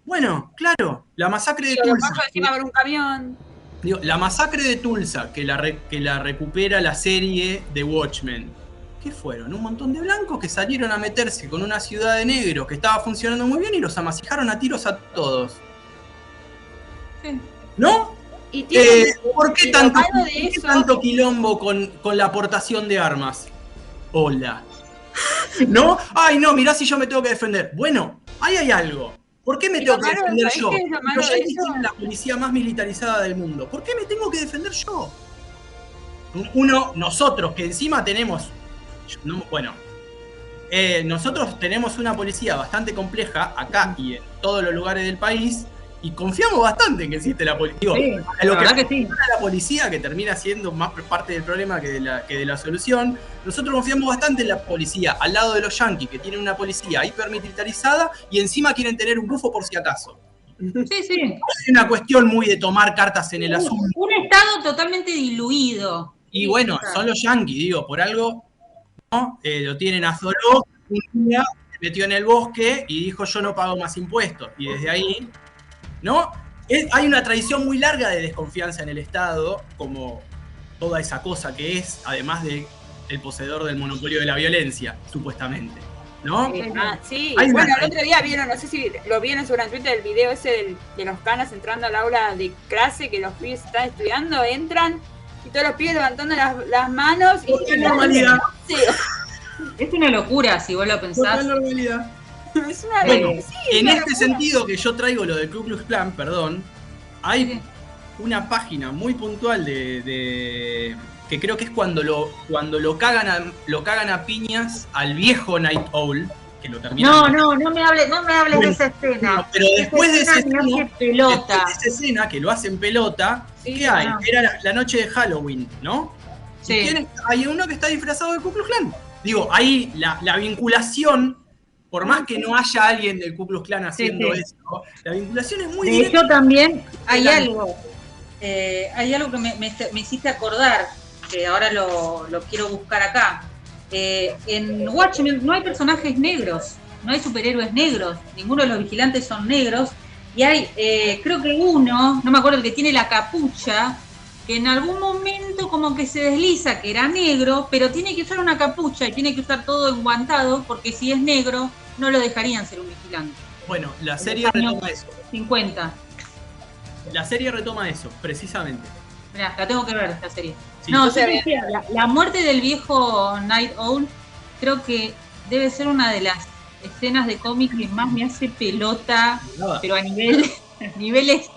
Bueno, claro, la masacre de Tulsa. Lo paso encima por un camión. Digo, la masacre de Tulsa, que la recupera la serie de Watchmen. ¿Qué fueron? Un montón de blancos que salieron a meterse con una ciudad de negros que estaba funcionando muy bien y los amasijaron a tiros a todos. Sí. ¿No? ¿Por qué tanto quilombo con la aportación de armas? Hola. ¿No? Ay, no, mirá si yo me tengo que defender. Bueno, ahí hay algo. ¿Por qué me tengo que defender yo? Los yanquis tienen la policía más militarizada del mundo. ¿Por qué me tengo que defender yo? Nosotros que encima tenemos... nosotros tenemos una policía bastante compleja acá y en todos los lugares del país y confiamos bastante en que existe la policía. Sí, la verdad que sí. La policía, que termina siendo más parte del problema que de la solución, nosotros confiamos bastante en la policía, al lado de los yanquis, que tienen una policía hipermilitarizada y encima quieren tener un bufo por si acaso. Sí. Es una cuestión muy de tomar cartas en el asunto. Un estado totalmente diluido. Y bueno, son los yanquis, digo, por algo... ¿no? Lo tienen a Zoró, un día se metió en el bosque y dijo yo no pago más impuestos. Y desde ahí, ¿no? Hay una tradición muy larga de desconfianza en el Estado, como toda esa cosa que es, además de el poseedor del monopolio de la violencia, supuestamente, ¿no? Sí. Bueno, el otro día vieron, no sé si lo vieron sobre Twitter, el video ese de los canas entrando al aula de clase, que los pibes están estudiando, entran y todos los pibes levantando las manos. ¡Qué normalidad! Sí. Es una locura si vos lo pensás. ¡Qué normalidad! Es una bueno, sí, en este locura. sentido que yo traigo lo del Ku Klux Klan, perdón, hay una página muy puntual de que creo que es cuando lo cagan a piñas al viejo Night Owl, que lo termina. No me hables de esa escena. No, pero después de esa escena que lo hacen pelota, sí, ¿qué hay? Era la noche de Halloween, ¿no? Sí. Hay uno que está disfrazado de Ku Klux Klan. Digo, ahí la vinculación, por más que no haya alguien del Ku Klux Klan haciendo eso, la vinculación es muy directa. De hecho, también hay algo que me hiciste acordar, que ahora lo quiero buscar acá. En Watchmen no hay personajes negros, no hay superhéroes negros, ninguno de los vigilantes son negros, y hay, creo que uno, no me acuerdo, el que tiene la capucha, que en algún momento como que se desliza que era negro, pero tiene que usar una capucha y tiene que usar todo enguantado, porque si es negro no lo dejarían ser un vigilante. Bueno, la serie retoma eso. 50. La serie retoma eso, precisamente. Mirá, la tengo que ver, esta serie. Sí, no, yo yo sé decía, la muerte del viejo Night Owl creo que debe ser una de las escenas de cómic que más me hace pelota, pero a niveles,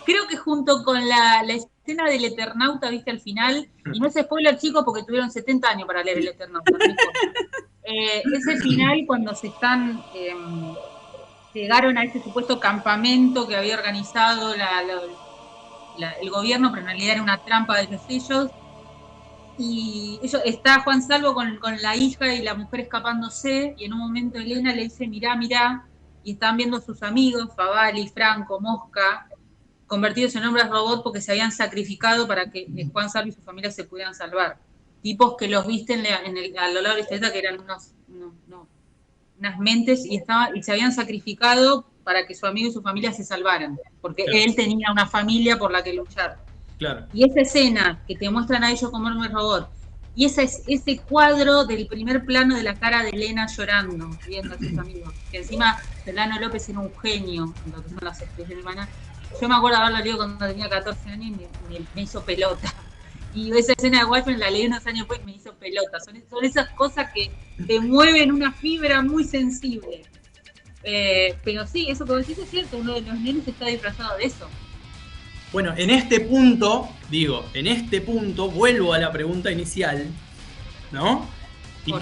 creo que junto con la escena del Eternauta, viste, al final, y no es spoiler, chicos, porque tuvieron 70 años para leer el Eternauta, no me importa. Ese final cuando llegaron a ese supuesto campamento que había organizado el gobierno, pero en realidad era una trampa de ellos. Y está Juan Salvo con la hija y la mujer escapándose, y en un momento Elena le dice, mirá, y están viendo a sus amigos, Favali, Franco, Mosca, convertidos en hombres robot porque se habían sacrificado para que Juan Salvo y su familia se pudieran salvar. Tipos que los viste a lo largo de la historieta que eran unas mentes y se habían sacrificado para que su amigo y su familia se salvaran, porque él tenía una familia por la que luchar. Claro. Y esa escena que te muestran a ellos como hombres robot, y ese cuadro del primer plano de la cara de Elena llorando, viendo a sus amigos, que encima Delano López era un genio en lo que son las expresiones humanas. Yo me acuerdo de haberlo leído cuando tenía 14 años y me hizo pelota. Y esa escena de Watchmen la leí unos años después y me hizo pelota. Son esas cosas que te mueven una fibra muy sensible. Pero sí, eso que decís es cierto, uno de los nenes está disfrazado de eso. Bueno, en este punto, vuelvo a la pregunta inicial, ¿no? Y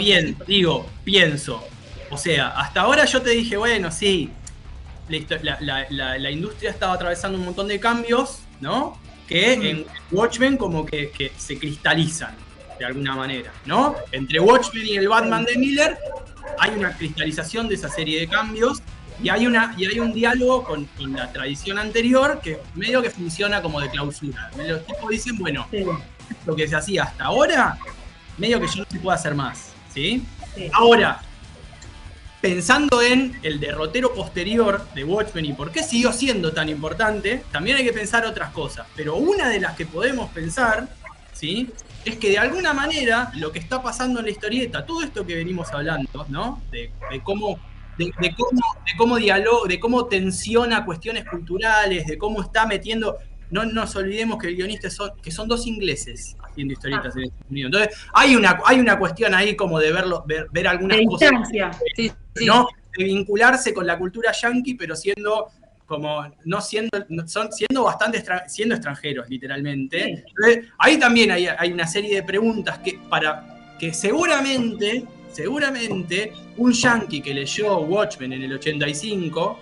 pienso. O sea, hasta ahora yo te dije, bueno, sí, la industria estaba atravesando un montón de cambios, ¿no? Que en Watchmen como que se cristalizan de alguna manera, ¿no? Entre Watchmen y el Batman de Miller hay una cristalización de esa serie de cambios y hay un diálogo con la tradición anterior que medio que funciona como de clausura. Los tipos dicen, bueno, lo que se hacía hasta ahora, medio que ya no se puede hacer más, ¿sí? Ahora, pensando en el derrotero posterior de Watchmen y por qué siguió siendo tan importante, también hay que pensar otras cosas. Pero una de las que podemos pensar, ¿sí?, es que de alguna manera lo que está pasando en la historieta, todo esto que venimos hablando, ¿no?, de cómo dialoga, de cómo tensiona cuestiones culturales, de cómo está metiendo. No nos olvidemos que el guionista son dos ingleses haciendo historietas en Estados Unidos. Entonces, hay una cuestión ahí como de ver algunas cosas. ¿No? De vincularse con la cultura yanqui, pero siendo siendo extranjeros, literalmente. Sí. Entonces, ahí también hay una serie de preguntas que seguramente un yanqui que leyó Watchmen en el 85,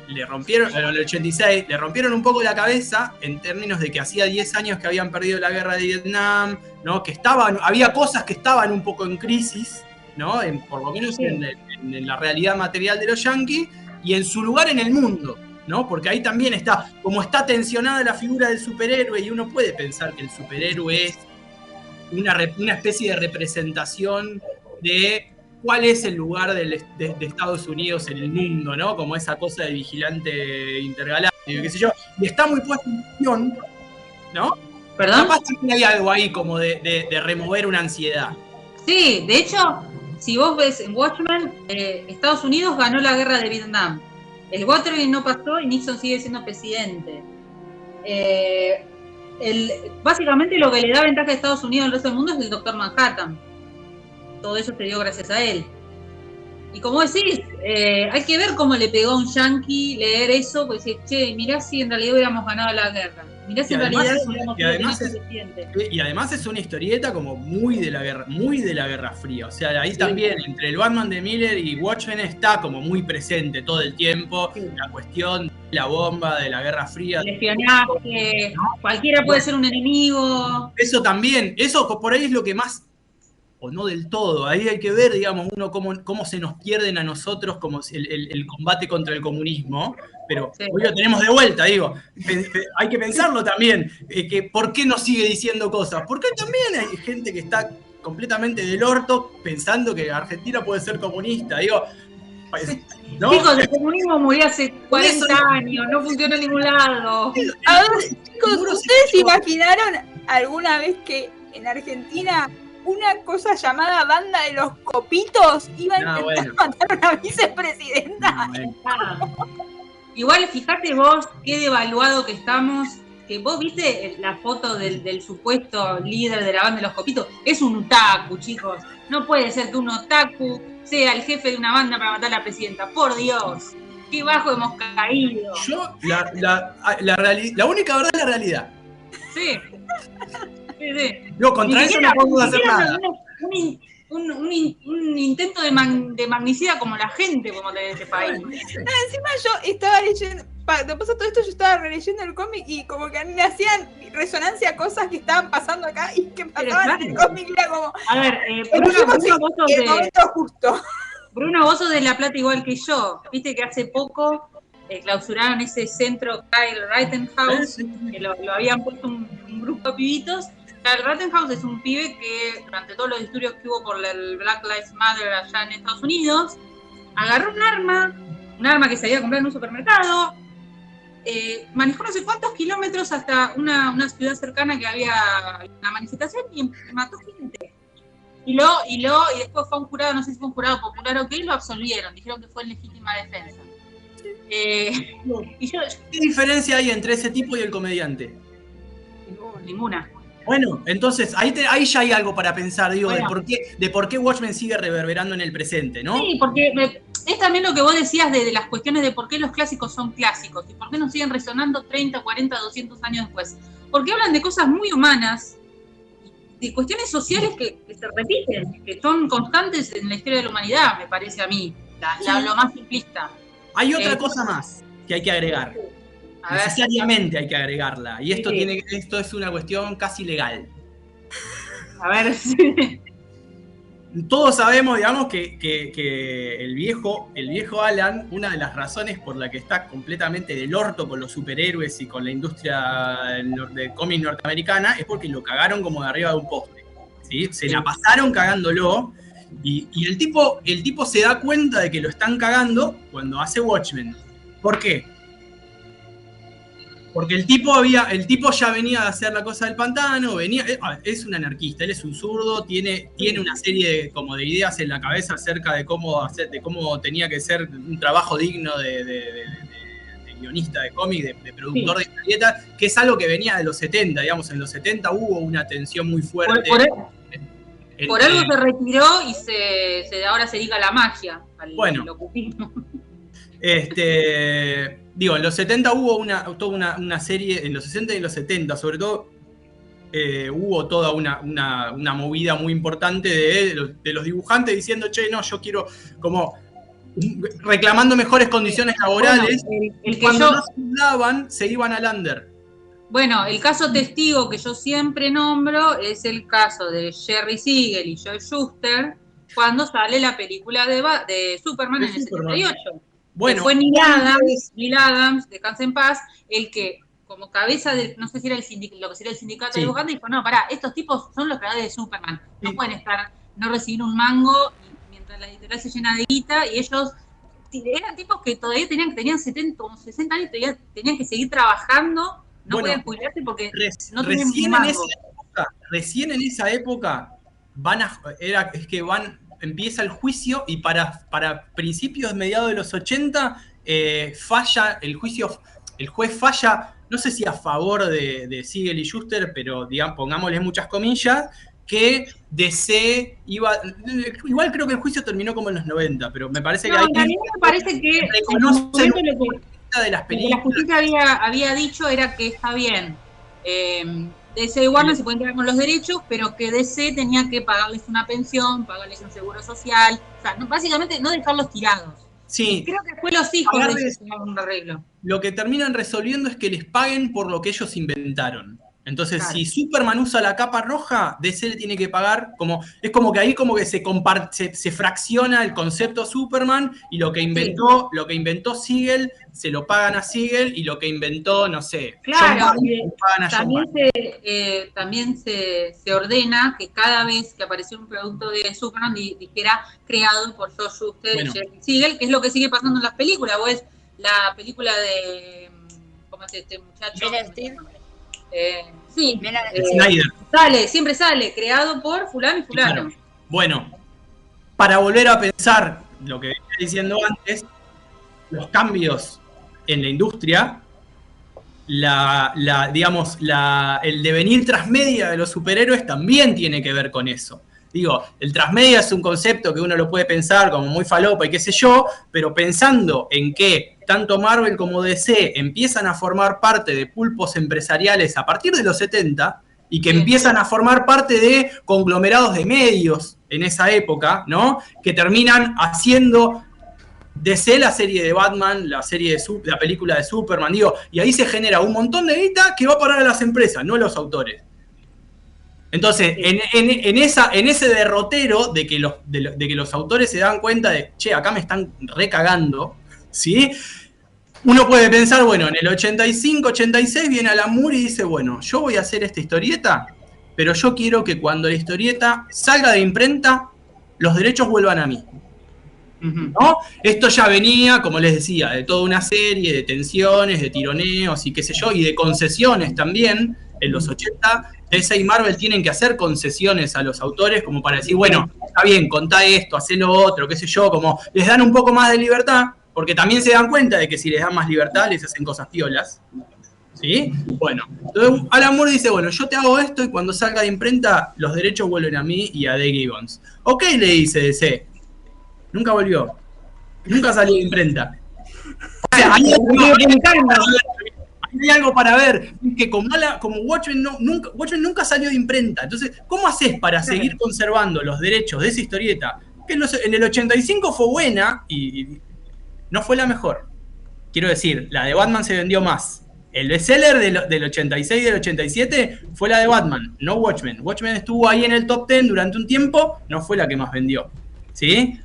en el 86, le rompieron un poco la cabeza en términos de que hacía 10 años que habían perdido la guerra de Vietnam, ¿no? Que había cosas que estaban un poco en crisis, ¿no? Por lo menos en la realidad material de los yanquis y en su lugar en el mundo, ¿no? Porque ahí también está tensionada la figura del superhéroe y uno puede pensar que el superhéroe es una especie de representación de cuál es el lugar de Estados Unidos en el mundo, ¿no? Como esa cosa de vigilante intergaláctico, qué sé yo. Y está muy puesta en cuestión, ¿no? ¿Perdón? Capaz que hay algo ahí como de remover una ansiedad. Sí, de hecho, si vos ves en Watchmen, Estados Unidos ganó la guerra de Vietnam. El Watergate no pasó y Nixon sigue siendo presidente. Básicamente lo que le da ventaja a Estados Unidos al resto del mundo es el Doctor Manhattan. Todo eso se dio gracias a él. Y como decís, hay que ver cómo le pegó a un yanqui leer eso, pues decir, che, mirá si en realidad hubiéramos ganado la guerra. Mirá si en realidad hubiéramos sido presidente. Y además es una historieta como muy de la Guerra Fría. O sea, ahí también entre el Batman de Miller y Watchmen está como muy presente todo el tiempo la cuestión de la bomba, de la Guerra Fría. El espionaje, cualquiera puede ser un enemigo. Eso también, eso por ahí es lo que más, o no del todo, ahí hay que ver, digamos, uno cómo se nos pierden a nosotros como el combate contra el comunismo, pero hoy lo tenemos de vuelta, digo, hay que pensarlo también, que ¿por qué nos sigue diciendo cosas? Porque también hay gente que está completamente del orto pensando que Argentina puede ser comunista, digo, ¿no? Chicos, el comunismo murió hace 40 años, no funcionó en ningún lado. A ver, chicos, ¿ustedes se imaginaron alguna vez que en Argentina una cosa llamada Banda de los Copitos iba a intentar matar a una vicepresidenta? Igual, fíjate vos qué devaluado que estamos que vos viste la foto del supuesto líder de la banda de los Copitos, es un otaku, chicos. No puede ser que un otaku sea el jefe de una banda para matar a la presidenta. Por Dios, qué bajo hemos caído. Yo, la única verdad es la realidad. Sí. Yo contra eso no podemos hacer nada. Un intento de magnicidio como la gente como de este país. Encima yo estaba leyendo, cuando pasó todo esto, yo estaba releyendo el cómic y como que me hacían resonancia a cosas que estaban pasando acá y que pasaban en el cómic. Era como, a ver, Bruno, vos sos de La Plata igual que yo. Viste que hace poco clausuraron ese centro Kyle Rittenhouse, que lo habían puesto un grupo de pibitos. Kyle Rittenhouse es un pibe que durante todos los disturbios que hubo por el Black Lives Matter allá en Estados Unidos, agarró un arma que se había comprado en un supermercado, manejó no sé cuántos kilómetros hasta una ciudad cercana que había una manifestación y mató gente. Y después fue un jurado, no sé si fue un jurado popular o qué, lo absolvieron, dijeron que fue en legítima defensa. ¿Qué diferencia hay entre ese tipo y el comediante? Ninguna. Bueno, entonces ahí ya hay algo para pensar, digo, bueno, de por qué Watchmen sigue reverberando en el presente, ¿no? Sí, porque es también lo que vos decías de las cuestiones de por qué los clásicos son clásicos y por qué nos siguen resonando 30, 40, 200 años después. Porque hablan de cosas muy humanas, de cuestiones sociales que se repiten, que son constantes en la historia de la humanidad, me parece a mí, lo más simplista. Hay otra cosa más que hay que agregar. Necesariamente hay que agregarla. Y esto es una cuestión casi legal. A ver. Todos sabemos, digamos, que el viejo Alan, una de las razones por la que está completamente del orto con los superhéroes y con la industria de cómic norteamericana es porque lo cagaron como de arriba de un poste. ¿Sí? Se la pasaron cagándolo. Y el tipo se da cuenta de que lo están cagando cuando hace Watchmen. ¿Por qué? Porque el tipo ya venía a hacer la cosa del pantano, es un anarquista, él es un zurdo, tiene una serie de ideas en la cabeza acerca de cómo tenía que ser un trabajo digno de guionista de cómic, de productor de historietas, que es algo que venía de los 70, digamos, en los 70 hubo una tensión muy fuerte. Por algo se retiró y ahora se dedica a la magia, al ocultismo. En los 70 hubo toda una serie, en los 60 y en los 70 sobre todo, hubo toda una movida muy importante de los dibujantes diciendo, che, no, yo quiero como reclamando mejores condiciones laborales. Cuando no se daban, se iban al under. Bueno, el caso testigo que yo siempre nombro es el caso de Jerry Siegel y Joe Shuster cuando sale la película de Superman en el 78. Bueno, fue Neil Adams, descansa en paz, el que como cabeza de, no sé si era lo que sería el sindicato de dibujantes, dijo, no, pará, estos tipos son los creadores de Superman, no pueden no recibir un mango mientras la editorial se llena de guita, y ellos eran tipos que todavía tenían 70, como 60 años, todavía tenían que seguir trabajando, no podían jubilarse porque no tenían un mango. Recién en esa época empieza el juicio y para principios, mediados de los 80, falla el juicio, el juez falla, no sé si a favor de Siegel y Shuster, pero digamos, pongámosle muchas comillas, que DC igual creo que el juicio terminó como en los 90, pero me parece que me parece que reconocen de las películas. La justicia había dicho era que está bien. DC y Warner se pueden quedar con los derechos, pero que DC tenía que pagarles una pensión, pagarles un seguro social, o sea, básicamente no dejarlos tirados. Sí. Y creo que después los hijos de ellos tenían un arreglo. Lo que terminan resolviendo es que les paguen por lo que ellos inventaron. Entonces, si Superman usa la capa roja, DC le tiene que pagar, es como que ahí como que se fracciona el concepto Superman, y lo que inventó Siegel se lo pagan a Siegel, y lo que inventó, no sé, claro, también se ordena que cada vez que apareció un producto de Superman dijera creado por Joe Shuster y Jerry Siegel, que es lo que sigue pasando en las películas. O es la película de ¿cómo es este muchacho? Snyder. Siempre sale, creado por fulano y fulano. Claro. Bueno, para volver a pensar lo que venía diciendo antes, los cambios en la industria el devenir transmedia de los superhéroes también tiene que ver con eso. Digo, el transmedia es un concepto que uno lo puede pensar como muy falopa y qué sé yo, pero pensando en que tanto Marvel como DC empiezan a formar parte de pulpos empresariales a partir de los 70 y que empiezan a formar parte de conglomerados de medios en esa época, ¿no? Que terminan haciendo DC la serie de Batman, la película de Superman, digo, y ahí se genera un montón de guita que va a parar a las empresas, no a los autores. Entonces, en ese derrotero de que los autores se dan cuenta de, che, acá me están recagando, ¿sí? Uno puede pensar, bueno, en el 85, 86 viene Alan Moore y dice, bueno, yo voy a hacer esta historieta, pero yo quiero que cuando la historieta salga de imprenta, los derechos vuelvan a mí. ¿No? Esto ya venía, como les decía, de toda una serie de tensiones, de tironeos y qué sé yo, y de concesiones también. En los 80, DC y Marvel tienen que hacer concesiones a los autores como para decir, bueno, está bien, contá esto, hacé lo otro, qué sé yo, como les dan un poco más de libertad, porque también se dan cuenta de que si les dan más libertad les hacen cosas piolas. ¿Sí? Bueno, entonces Alan Moore dice, bueno, yo te hago esto y cuando salga de imprenta los derechos vuelven a mí y a Dave Gibbons. Ok, le dice DC. Nunca volvió. Nunca salió de imprenta. O sea, hay algo para ver. Que como Watchmen, Watchmen nunca salió de imprenta. Entonces, ¿cómo haces para seguir conservando los derechos de esa historieta? Que en el 85 fue buena y no fue la mejor. Quiero decir, la de Batman se vendió más. El bestseller del 86 y del 87 fue la de Batman, no Watchmen. Watchmen estuvo ahí en el top 10 durante un tiempo, no fue la que más vendió. ¿Sí?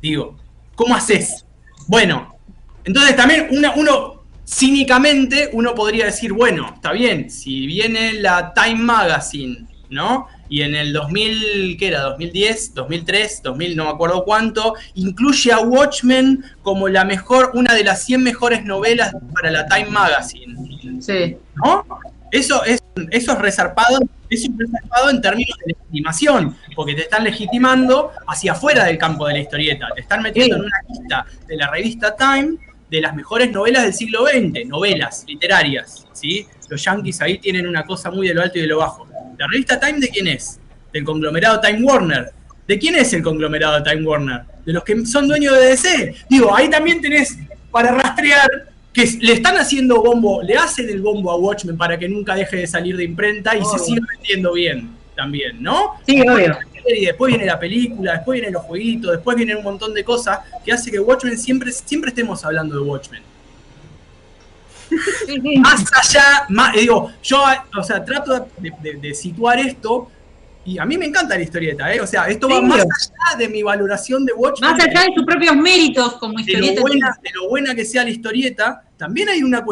Digo, ¿cómo haces? Bueno, entonces también uno cínicamente, uno podría decir, bueno, está bien, si viene la Time Magazine, ¿no? Y en el 2000, ¿qué era? 2010, 2003, 2000, no me acuerdo cuánto, incluye a Watchmen como una de las 100 mejores novelas para la Time Magazine. Sí. ¿No? Eso es resarpado. Eso es resarpado en términos de legitimación, porque te están legitimando hacia afuera del campo de la historieta. Te están metiendo en una lista de la revista Time de las mejores novelas del siglo XX, novelas literarias, ¿sí? Los yankees ahí tienen una cosa muy de lo alto y de lo bajo. ¿La revista Time de quién es? Del conglomerado Time Warner. ¿De quién es el conglomerado Time Warner? De los que son dueños de DC. Digo, ahí también tenés para rastrear que le están haciendo bombo, le hacen el bombo a Watchmen para que nunca deje de salir de imprenta y se siga vendiendo bien también, ¿no? Sí, obvio. Y después viene la película, después vienen los jueguitos, después vienen un montón de cosas que hace que Watchmen siempre estemos hablando de Watchmen. Sí. Más allá, yo, o sea, trato de situar esto. Y a mí me encanta la historieta, ¿eh? O sea, esto va más allá de mi valoración de Watchmen. Más allá de sus propios méritos como historieta. De lo buena que sea la historieta, también hay una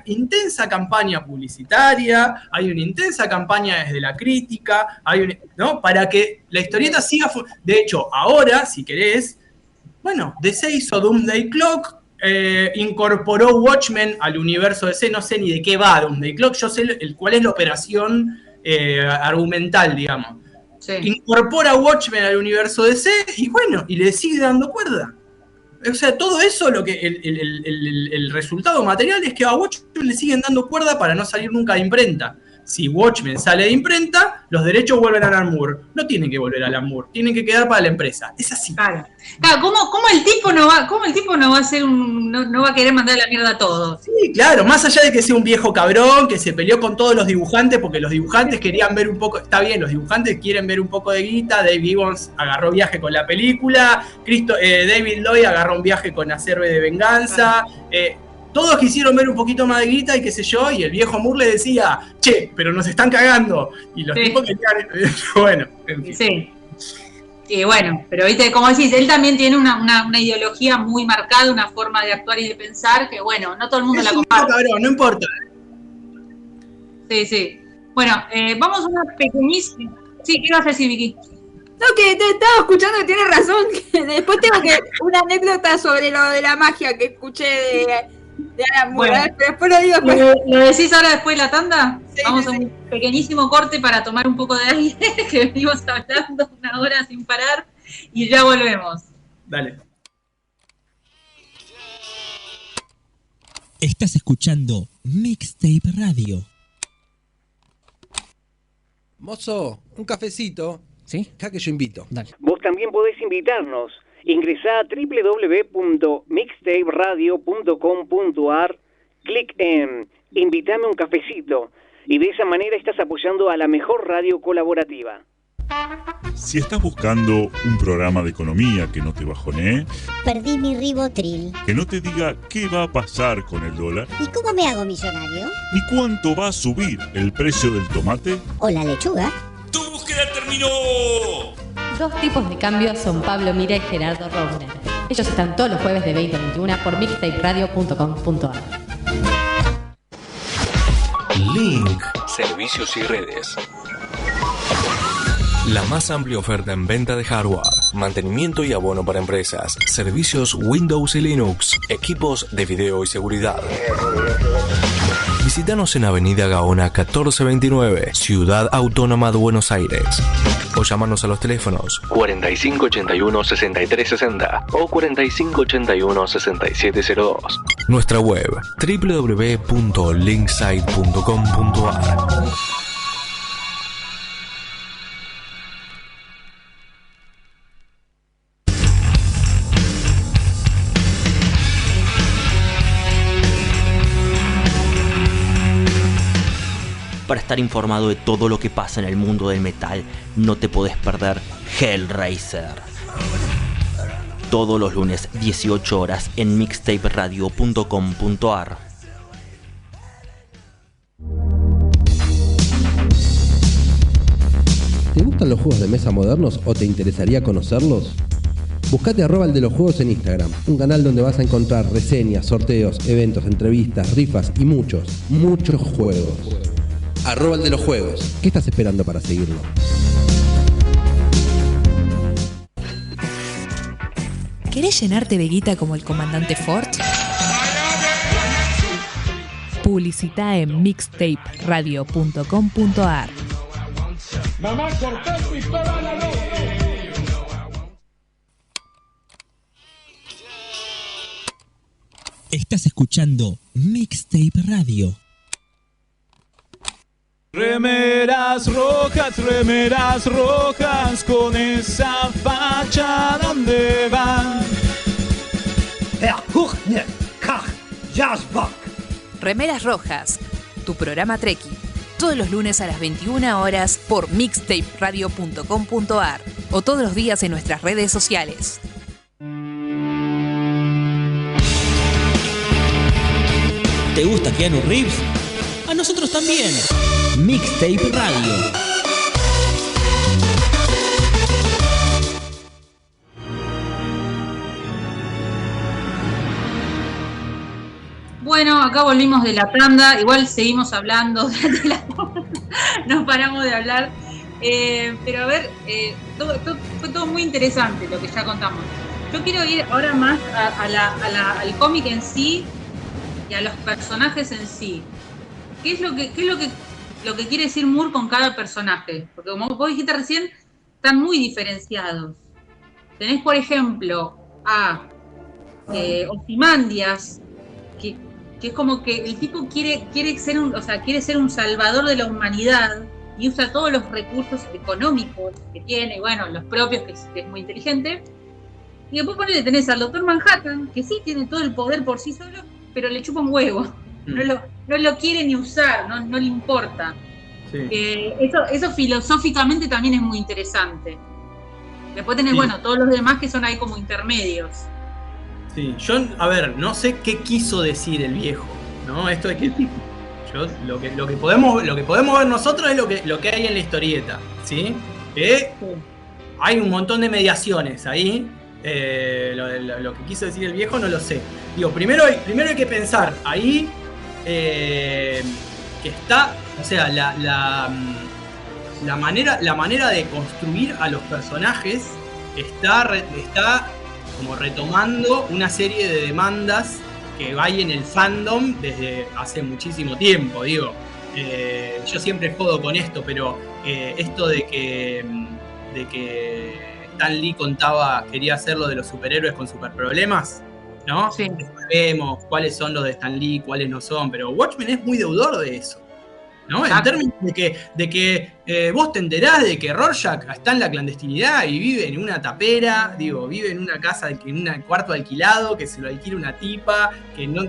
intensa campaña publicitaria, hay una intensa campaña desde la crítica, ¿no? Para que la historieta siga. De hecho, ahora, si querés, bueno, DC hizo Doomsday Clock, incorporó Watchmen al universo DC, no sé ni de qué va Doomsday Clock, yo sé cuál es la operación argumental, digamos. Sí. Incorpora Watchmen al universo DC y bueno, y le sigue dando cuerda. O sea, todo eso, lo que el resultado material es que a Watchmen le siguen dando cuerda para no salir nunca de imprenta. Si Watchmen sale de imprenta, los derechos vuelven a Alan Moore. No tienen que volver a Alan Moore, tienen que quedar para la empresa. Es así. Claro. ¿Cómo el tipo no va a ser no va a querer mandar a la mierda a todos? Sí, claro, más allá de que sea un viejo cabrón que se peleó con todos los dibujantes, porque los dibujantes querían ver un poco, está bien, los dibujantes quieren ver un poco de guita, Dave Gibbons agarró viaje con la película, David Lloyd agarró un viaje con Acerbe de Venganza, todos quisieron ver un poquito más de guita y qué sé yo, y el viejo Moore le decía, che, pero nos están cagando. Y los tipos querían, bueno, en fin. Sí. Y bueno, pero viste, como decís, él también tiene una ideología muy marcada, una forma de actuar y de pensar, que bueno, no todo el mundo la comparte. Cabrón, no importa. Sí. Bueno, vamos a una pequeñísima. Sí, ¿qué ibas a decir, Vicky? No, que te estaba escuchando que tienes razón. Que después tengo una anécdota sobre lo de la magia que escuché de Alan Moore. Bueno, pero después lo digo. ¿Lo decís ahora después de la tanda? Sí, vamos a un pequeñísimo corte para tomar un poco de aire, que venimos hablando 1 hora sin parar, y ya volvemos. Dale. Estás escuchando Mixtape Radio. Mozo, un cafecito. ¿Sí? Ya que yo invito. Dale. Vos también podés invitarnos. Ingresá a www.mixtaperadio.com.ar, clic en Invítame un cafecito y de esa manera estás apoyando a la mejor radio colaborativa. Si estás buscando un programa de economía que no te bajonee, perdí mi Ribotril. que no te diga qué va a pasar con el dólar, ¿Y cómo me hago millonario? ni cuánto va a subir el precio del tomate, ¿O la lechuga? ¡tu búsqueda terminó! Dos tipos de cambios son Pablo Mira y Gerardo Rovner. Ellos están todos los jueves de 20 a 21 por mixtaperadio.com.ar. Link. Servicios y redes. La más amplia oferta en venta de hardware, mantenimiento y abono para empresas, servicios Windows y Linux, equipos de video y seguridad. Visítanos en Avenida Gaona 1429, Ciudad Autónoma de Buenos Aires. O llámanos a los teléfonos 4581-6360 o 4581-6702. Nuestra web www.linksite.com.ar. Para estar informado de todo lo que pasa en el mundo del metal, no te podés perder Hellraiser. Todos los lunes, 18 horas, en mixtaperadio.com.ar. ¿Te gustan los juegos de mesa modernos o te interesaría conocerlos? Buscate @el de los juegos en Instagram, un canal donde vas a encontrar reseñas, sorteos, eventos, entrevistas, rifas y muchos juegos. @el de los juegos. ¿Qué estás esperando para seguirlo? ¿Querés llenarte de guita como el comandante Ford? Publicita en mixtaperadio.com.ar. Mamá, cortá el pistola a la noche. Estás escuchando Mixtape Radio. Remeras rojas, con esa facha, ¿dónde van? Remeras Rojas, tu programa Treki, todos los lunes a las 21 horas por mixtaperadio.com.ar o todos los días en nuestras redes sociales. ¿Te gusta Keanu Reeves? A nosotros también. Mixtape Radio. Bueno, acá volvimos de la tanda, igual seguimos hablando de la tanda, no paramos de hablar, pero a ver, fue todo muy interesante lo que ya contamos. Yo quiero ir ahora más al cómic en sí y a los personajes en sí. ¿Qué es lo que quiere decir Moore con cada personaje? Porque como vos dijiste recién, están muy diferenciados. Tenés, por ejemplo, a Ozymandias, que es como que el tipo quiere ser un salvador de la humanidad y usa todos los recursos económicos que tiene, bueno, los propios, que es muy inteligente. Y después tenés al Dr. Manhattan, que sí tiene todo el poder por sí solo, pero le chupa un huevo. No lo quiere ni usar, no le importa. Sí. Eso filosóficamente también es muy interesante. Después tenés, todos los demás que son ahí como intermedios. Sí, yo, a ver, no sé qué quiso decir el viejo, ¿no? Esto de que lo que podemos ver nosotros es lo que hay en la historieta, ¿sí? Hay un montón de mediaciones ahí. Lo que quiso decir el viejo no lo sé. Digo, primero hay que pensar ahí que está, o sea, la manera de construir a los personajes está como retomando una serie de demandas que hay en el fandom desde hace muchísimo tiempo. Digo, yo siempre jodo con esto, pero esto de que Stan Lee quería hacer lo de los superhéroes con superproblemas, ¿no? Sí. Sabemos cuáles son los de Stan Lee, cuáles no son, pero Watchmen es muy deudor de eso, ¿no? En términos de que vos te enterás de que Rorschach está en la clandestinidad y vive en una tapera, vive en una casa, en un cuarto alquilado, que se lo alquila una tipa, que no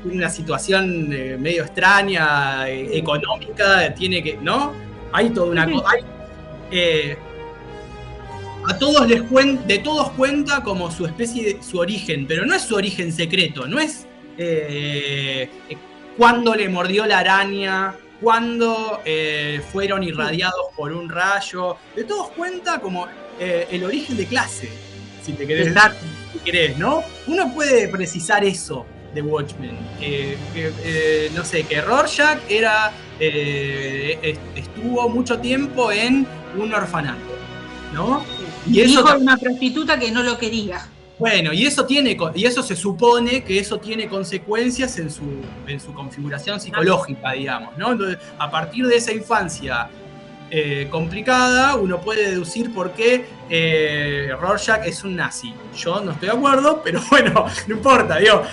tiene una situación medio extraña, económica, tiene que, ¿no? Hay toda una cosa. A todos de todos cuenta como su especie, su origen, pero no es su origen secreto, no es cuándo le mordió la araña, cuándo fueron irradiados por un rayo. De todos cuenta como el origen de clase, si te querés, ¿no? Uno puede precisar eso de Watchmen, no sé, que Rorschach estuvo mucho tiempo en un orfanato, ¿no? Y eso hijo de una prostituta que no lo quería. Bueno, y eso se supone que eso tiene consecuencias en su configuración psicológica, digamos, ¿no? Entonces, a partir de esa infancia complicada, uno puede deducir por qué Rorschach es un nazi. Yo no estoy de acuerdo, pero bueno, no importa, digo,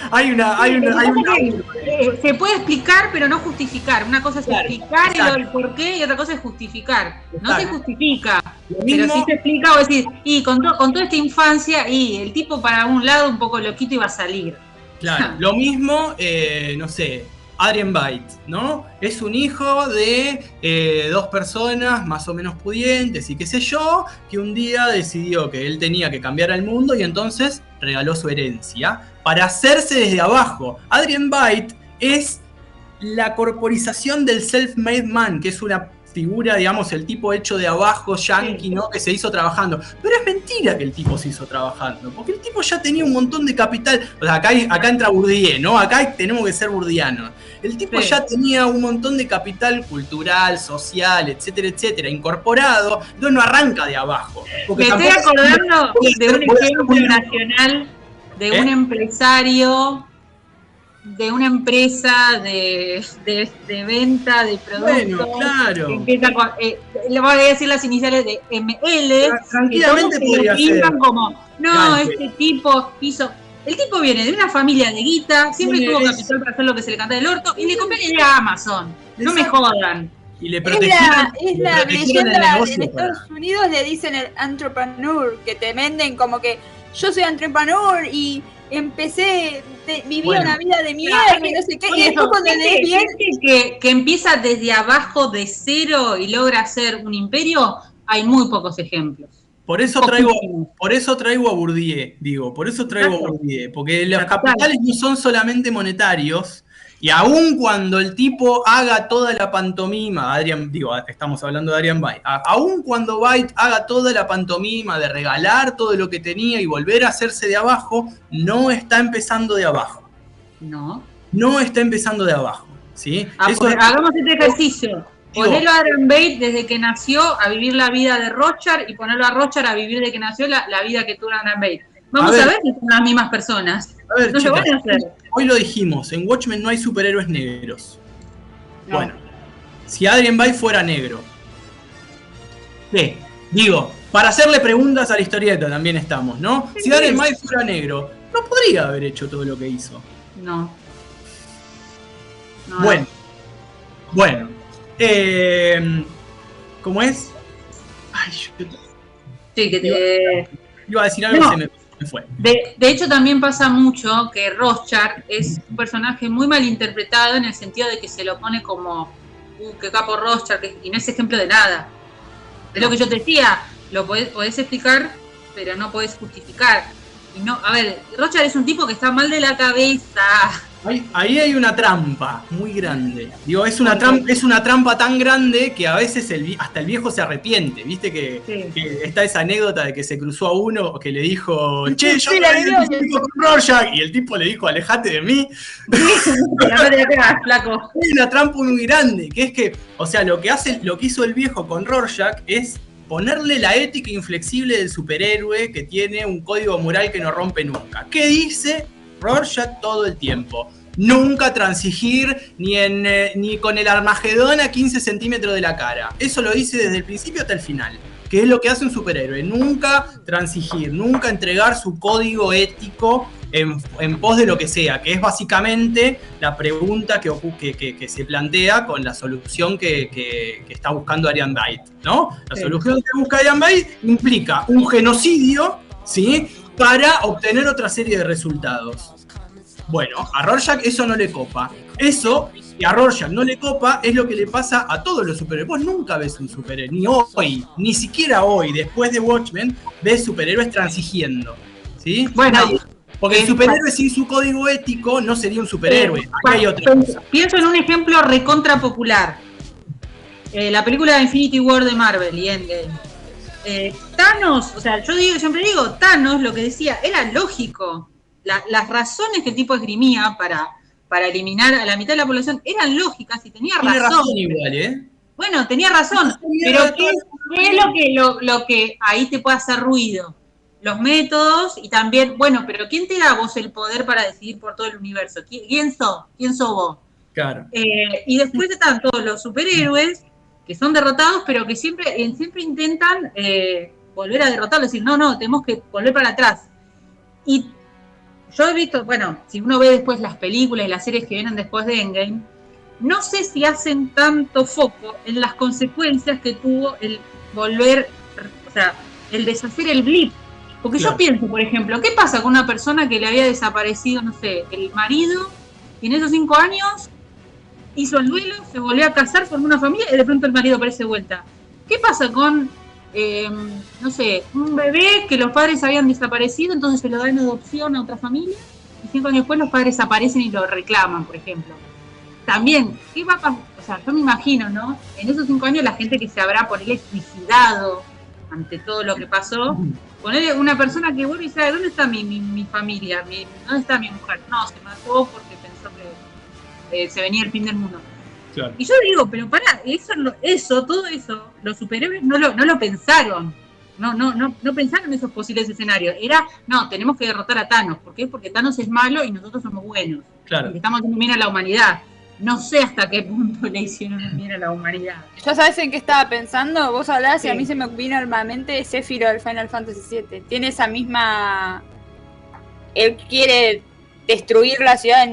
se puede explicar, pero no justificar. Una cosa es explicar el por qué y otra cosa es justificar. No se justifica, pero sí se explica. O decir, y con toda esta infancia, y el tipo para un lado un poco loquito iba a salir. Claro, lo mismo, no sé, Adrian Veidt, ¿no? Es un hijo de dos personas más o menos pudientes y qué sé yo, que un día decidió que él tenía que cambiar al mundo y entonces regaló su herencia para hacerse desde abajo. Adrian Veidt es la corporización del self-made man, que es una figura, digamos, el tipo hecho de abajo, yankee, ¿no? Que se hizo trabajando. Pero es mentira que el tipo se hizo trabajando, porque el tipo ya tenía un montón de capital. O sea, acá entra Bourdieu, ¿no? Acá tenemos que ser bourdianos. El tipo ya tenía un montón de capital cultural, social, etcétera, etcétera, incorporado. Entonces no arranca de abajo. Me estoy acordando de un ejemplo nacional de un empresario de una empresa de venta de productos. Bueno, claro. Que empieza con, le voy a decir las iniciales de ML. Tranquilamente podría ser. Como, no, este tipo hizo. El tipo viene de una familia de guita, siempre tuvo capital para hacer lo que se le canta del orto, y le compré la idea a Amazon. No me jodan. Y le protegieron. Es la leyenda en Estados Unidos, le dicen el entrepreneur, que te venden como que yo soy entrepreneur y empecé, viví una vida de mierda y no sé qué, y después cuando le bien que empieza desde abajo de cero y logra hacer un imperio, hay muy pocos ejemplos. Por eso traigo a Bourdieu, porque los capitales no son solamente monetarios, y aun cuando el tipo haga toda la pantomima, estamos hablando de Adrian Veidt, aun cuando Veidt haga toda la pantomima de regalar todo lo que tenía y volver a hacerse de abajo, no está empezando de abajo. No está empezando de abajo, ¿sí? Hagamos este ejercicio. Ponerlo a Adrian Veidt desde que nació a vivir la vida de Rorschach y ponerlo a Rorschach a vivir desde que nació la vida que tuvo Adrian Veidt. Vamos a ver si son las mismas personas. A ver, no se van a hacer. Hoy lo dijimos, en Watchmen no hay superhéroes negros. No. Bueno, si Adrian Veidt fuera negro, ¿qué? Digo, para hacerle preguntas a la historieta también estamos, ¿no? Sí, si Adrian Veidt fuera negro, no podría haber hecho todo lo que hizo. No. Bueno. ¿Cómo es? Ay, sí, que te... Iba a decir algo y se me fue. De hecho, también pasa mucho que Rorschach es un personaje muy mal interpretado en el sentido de que se lo pone como qué capo Rorschach, y no es ejemplo de nada. Es lo que yo te decía, lo podés explicar, pero no podés justificar. Y no, a ver, Rorschach es un tipo que está mal de la cabeza. Ahí hay una trampa muy grande. Digo, es una trampa tan grande que a veces hasta el viejo se arrepiente. ¿Viste que está esa anécdota de que se cruzó a uno que le dijo, che, yo me con Rorschach, y el tipo le dijo, alejate de mí? Flaco. Hay una trampa muy grande, que es que, o sea, lo que hizo el viejo con Rorschach es ponerle la ética inflexible del superhéroe que tiene un código moral que no rompe nunca. ¿Qué dice Rorschach todo el tiempo? Nunca transigir ni con el Armagedón a 15 centímetros de la cara. Eso lo dice desde el principio hasta el final, que es lo que hace un superhéroe. Nunca transigir, nunca entregar su código ético en pos de lo que sea, que es básicamente la pregunta que se plantea con la solución que está buscando Ariane Byte, ¿no? La solución que busca Ariane Byte implica un genocidio, ¿sí? Para obtener otra serie de resultados. Bueno, a Rorschach eso no le copa. Eso, que a Rorschach no le copa, es lo que le pasa a todos los superhéroes. Vos nunca ves un superhéroe, ni hoy, ni siquiera hoy, después de Watchmen, ves superhéroes transigiendo, ¿sí? Bueno, porque el superhéroe sin su código ético no sería un superhéroe. Aquí hay otra cosa. Pienso en un ejemplo recontra popular. La película de Infinity War de Marvel y Endgame. Thanos, o sea, siempre digo, Thanos lo que decía era lógico. Las razones que el tipo esgrimía para eliminar a la mitad de la población eran lógicas y tenía razón. Tiene razón igual, ¿eh? Bueno, tenía razón, pero ¿qué es lo que ahí te puede hacer ruido? Los métodos y también, bueno, pero ¿quién te da a vos el poder para decidir por todo el universo? ¿Quién sos? ¿Quién sos vos? Claro. Y después están todos los superhéroes que son derrotados, pero que siempre intentan volver a derrotarlos, decir, no, tenemos que volver para atrás. Y yo he visto, bueno, si uno ve después las películas y las series que vienen después de Endgame, no sé si hacen tanto foco en las consecuencias que tuvo el volver, o sea, el deshacer el blip. Porque yo pienso, por ejemplo, ¿qué pasa con una persona que le había desaparecido, no sé, el marido, y en esos 5 años hizo el duelo, se volvió a casar, formó una familia y de pronto el marido aparece de vuelta? ¿Qué pasa con, no sé, un bebé que los padres habían desaparecido, entonces se lo da en adopción a otra familia, y 5 años después los padres aparecen y lo reclaman, por ejemplo? También, ¿qué va a pasar? O sea, yo me imagino, ¿no? En esos 5 años la gente que se habrá por él suicidado ante todo lo que pasó, ponerle una persona que vuelve y sabe, ¿dónde está mi familia? ¿Dónde está mi mujer? No, se mató porque pensó que se venía el fin del mundo. Claro. Y yo digo, pero pará, todo eso, los superhéroes no lo pensaron. No pensaron esos posibles escenarios. Era, no, tenemos que derrotar a Thanos. ¿Por qué? Porque Thanos es malo y nosotros somos buenos. Claro. Porque estamos haciendo bien a la humanidad. No sé hasta qué punto le hicieron bien a la humanidad. ¿Ya sabes en qué estaba pensando? Vos hablás sí. Y a mí se me vino al mente Sephiroth del Final Fantasy VII. Tiene esa misma... Él quiere destruir la ciudad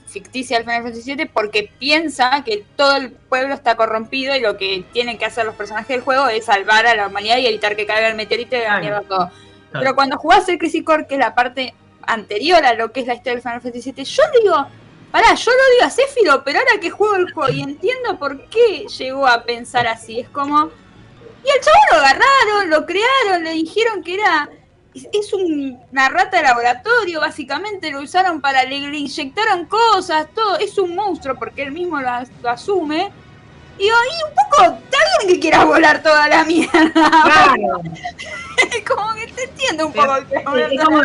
ficticia del Final Fantasy VII porque piensa que todo el pueblo está corrompido y lo que tienen que hacer los personajes del juego es salvar a la humanidad y evitar que caiga el meteorito y dañar todo. Claro. Pero cuando jugás el Crisis Core, que es la parte anterior a lo que es la historia del Final Fantasy VII, yo digo... Pará, yo lo digo a Sephiroth, pero ahora que juego el juego y entiendo por qué llegó a pensar así, es como... Y al chavo lo agarraron, lo crearon, le dijeron que era... Es una rata de laboratorio, básicamente, lo usaron le inyectaron cosas, todo, es un monstruo porque él mismo lo asume. Y un poco, está bien que quieras volar toda la mierda. Claro. Como que te entiendo un poco.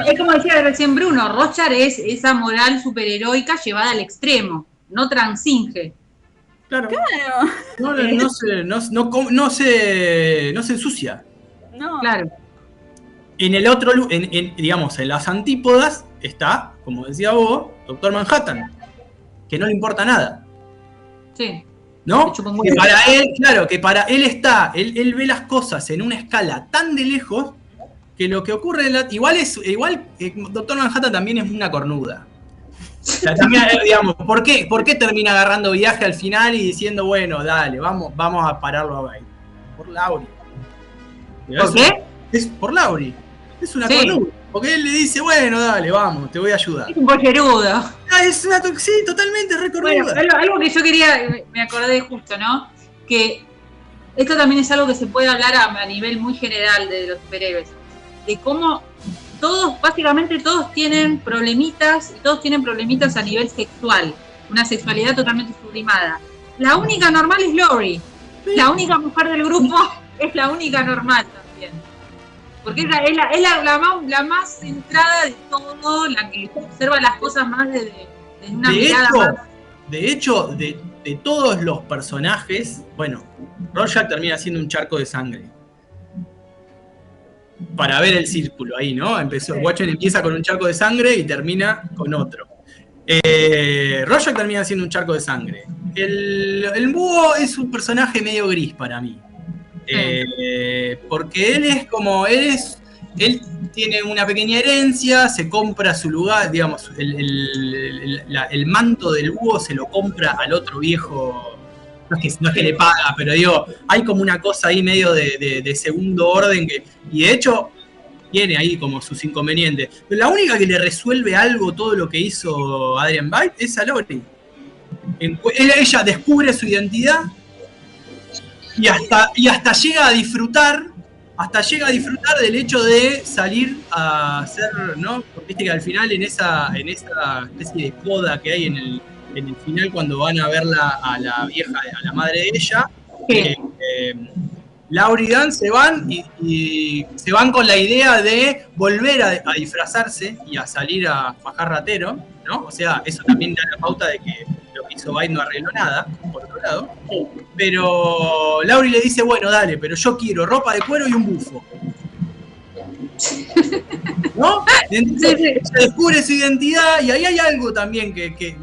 Es como decía recién Bruno, Rorschach es esa moral superheroica llevada al extremo, no transinge. Claro. No se ensucia. No. Claro. En el otro, digamos, en las antípodas está, como decía vos, Doctor Manhattan, que no le importa nada. Sí. ¿No? Que para él, claro, que para él él ve las cosas en una escala tan de lejos que lo que ocurre igual Doctor Manhattan también es una cornuda. O sea, también, digamos, ¿por qué termina agarrando viaje al final y diciendo, bueno, dale, vamos a pararlo a Byte? Por Laurie. ¿Por qué? Es por Laurie. Es una cornuda. Porque él le dice, bueno, dale, vamos, te voy a ayudar. Es un pollerudo. Sí, totalmente recornuda. Bueno, algo que yo quería, me acordé justo, ¿no? Que esto también es algo que se puede hablar a nivel muy general de los superhéroes. De cómo básicamente todos tienen problemitas, y todos tienen problemitas a nivel sexual. Una sexualidad totalmente sublimada. La única normal es Laurie. La única mujer del grupo es la única normal también. Porque es la más centrada de todo, la que observa las cosas más de una mirada más. De hecho, de todos los personajes, bueno, Rorschach termina siendo un charco de sangre. Para ver el círculo ahí, ¿no? Watchmen empieza con un charco de sangre y termina con otro. Rorschach termina siendo un charco de sangre. El búho es un personaje medio gris para mí. Porque él tiene una pequeña herencia, se compra su lugar, digamos, el manto del búho se lo compra al otro viejo. No es que le paga, pero digo, hay como una cosa ahí medio de segundo orden y de hecho tiene ahí como sus inconvenientes. Pero la única que le resuelve algo todo lo que hizo Adrian Veidt es a Laurie. Ella descubre su identidad y hasta llega a disfrutar del hecho de salir a hacer, ¿no? Porque viste que al final en esa especie de coda que hay en el final cuando van a verla a la vieja, a la madre de ella, Laurie y Dan se van y se van con la idea de volver a disfrazarse y a salir a fajar ratero, ¿no? O sea, eso también da la pauta de que lo que hizo Veidt no arregló nada, por otro lado. Pero Laurie le dice, bueno, dale, pero yo quiero ropa de cuero y un bufo. ¿No? Entonces ella descubre su identidad y ahí hay algo también que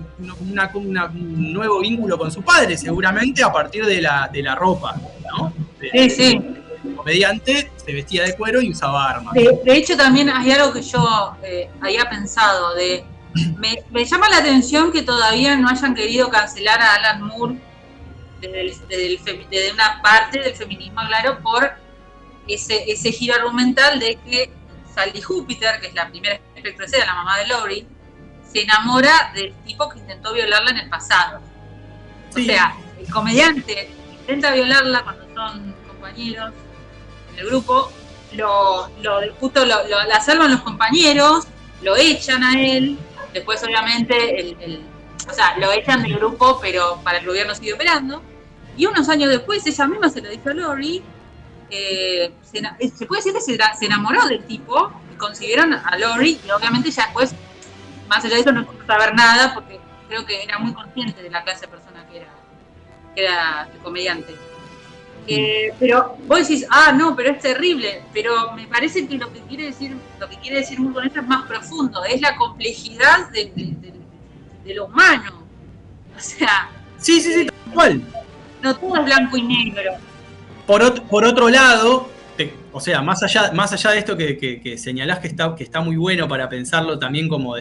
un nuevo vínculo con su padre, seguramente a partir de la ropa, ¿no? El comediante se vestía de cuero y usaba armas. De hecho, también hay algo que yo había pensado. Me llama la atención que todavía no hayan querido cancelar a Alan Moore desde una parte del feminismo, claro, por ese giro argumental de que Sally Júpiter, que es la primera espectro de la mamá de Laurie, se enamora del tipo que intentó violarla en el pasado. Sí. O sea, el comediante intenta violarla cuando son compañeros en el grupo, la salvan los compañeros, lo echan a él, después obviamente lo echan del grupo, pero para el gobierno sigue operando, y unos años después ella misma se lo dijo a Laurie. Se puede decir que se enamoró del tipo y consiguieron a Laurie, y obviamente ya después, más allá de eso, no pudo saber nada porque creo que era muy consciente de la clase de persona que era el comediante. Pero vos decís, no, pero es terrible, pero me parece que lo que quiere decir muy con esto es más profundo, es la complejidad de lo humano. O sea, sí, tal cual. No todo es blanco y negro. Por otro lado, o sea, más allá de esto que señalás que está muy bueno para pensarlo también como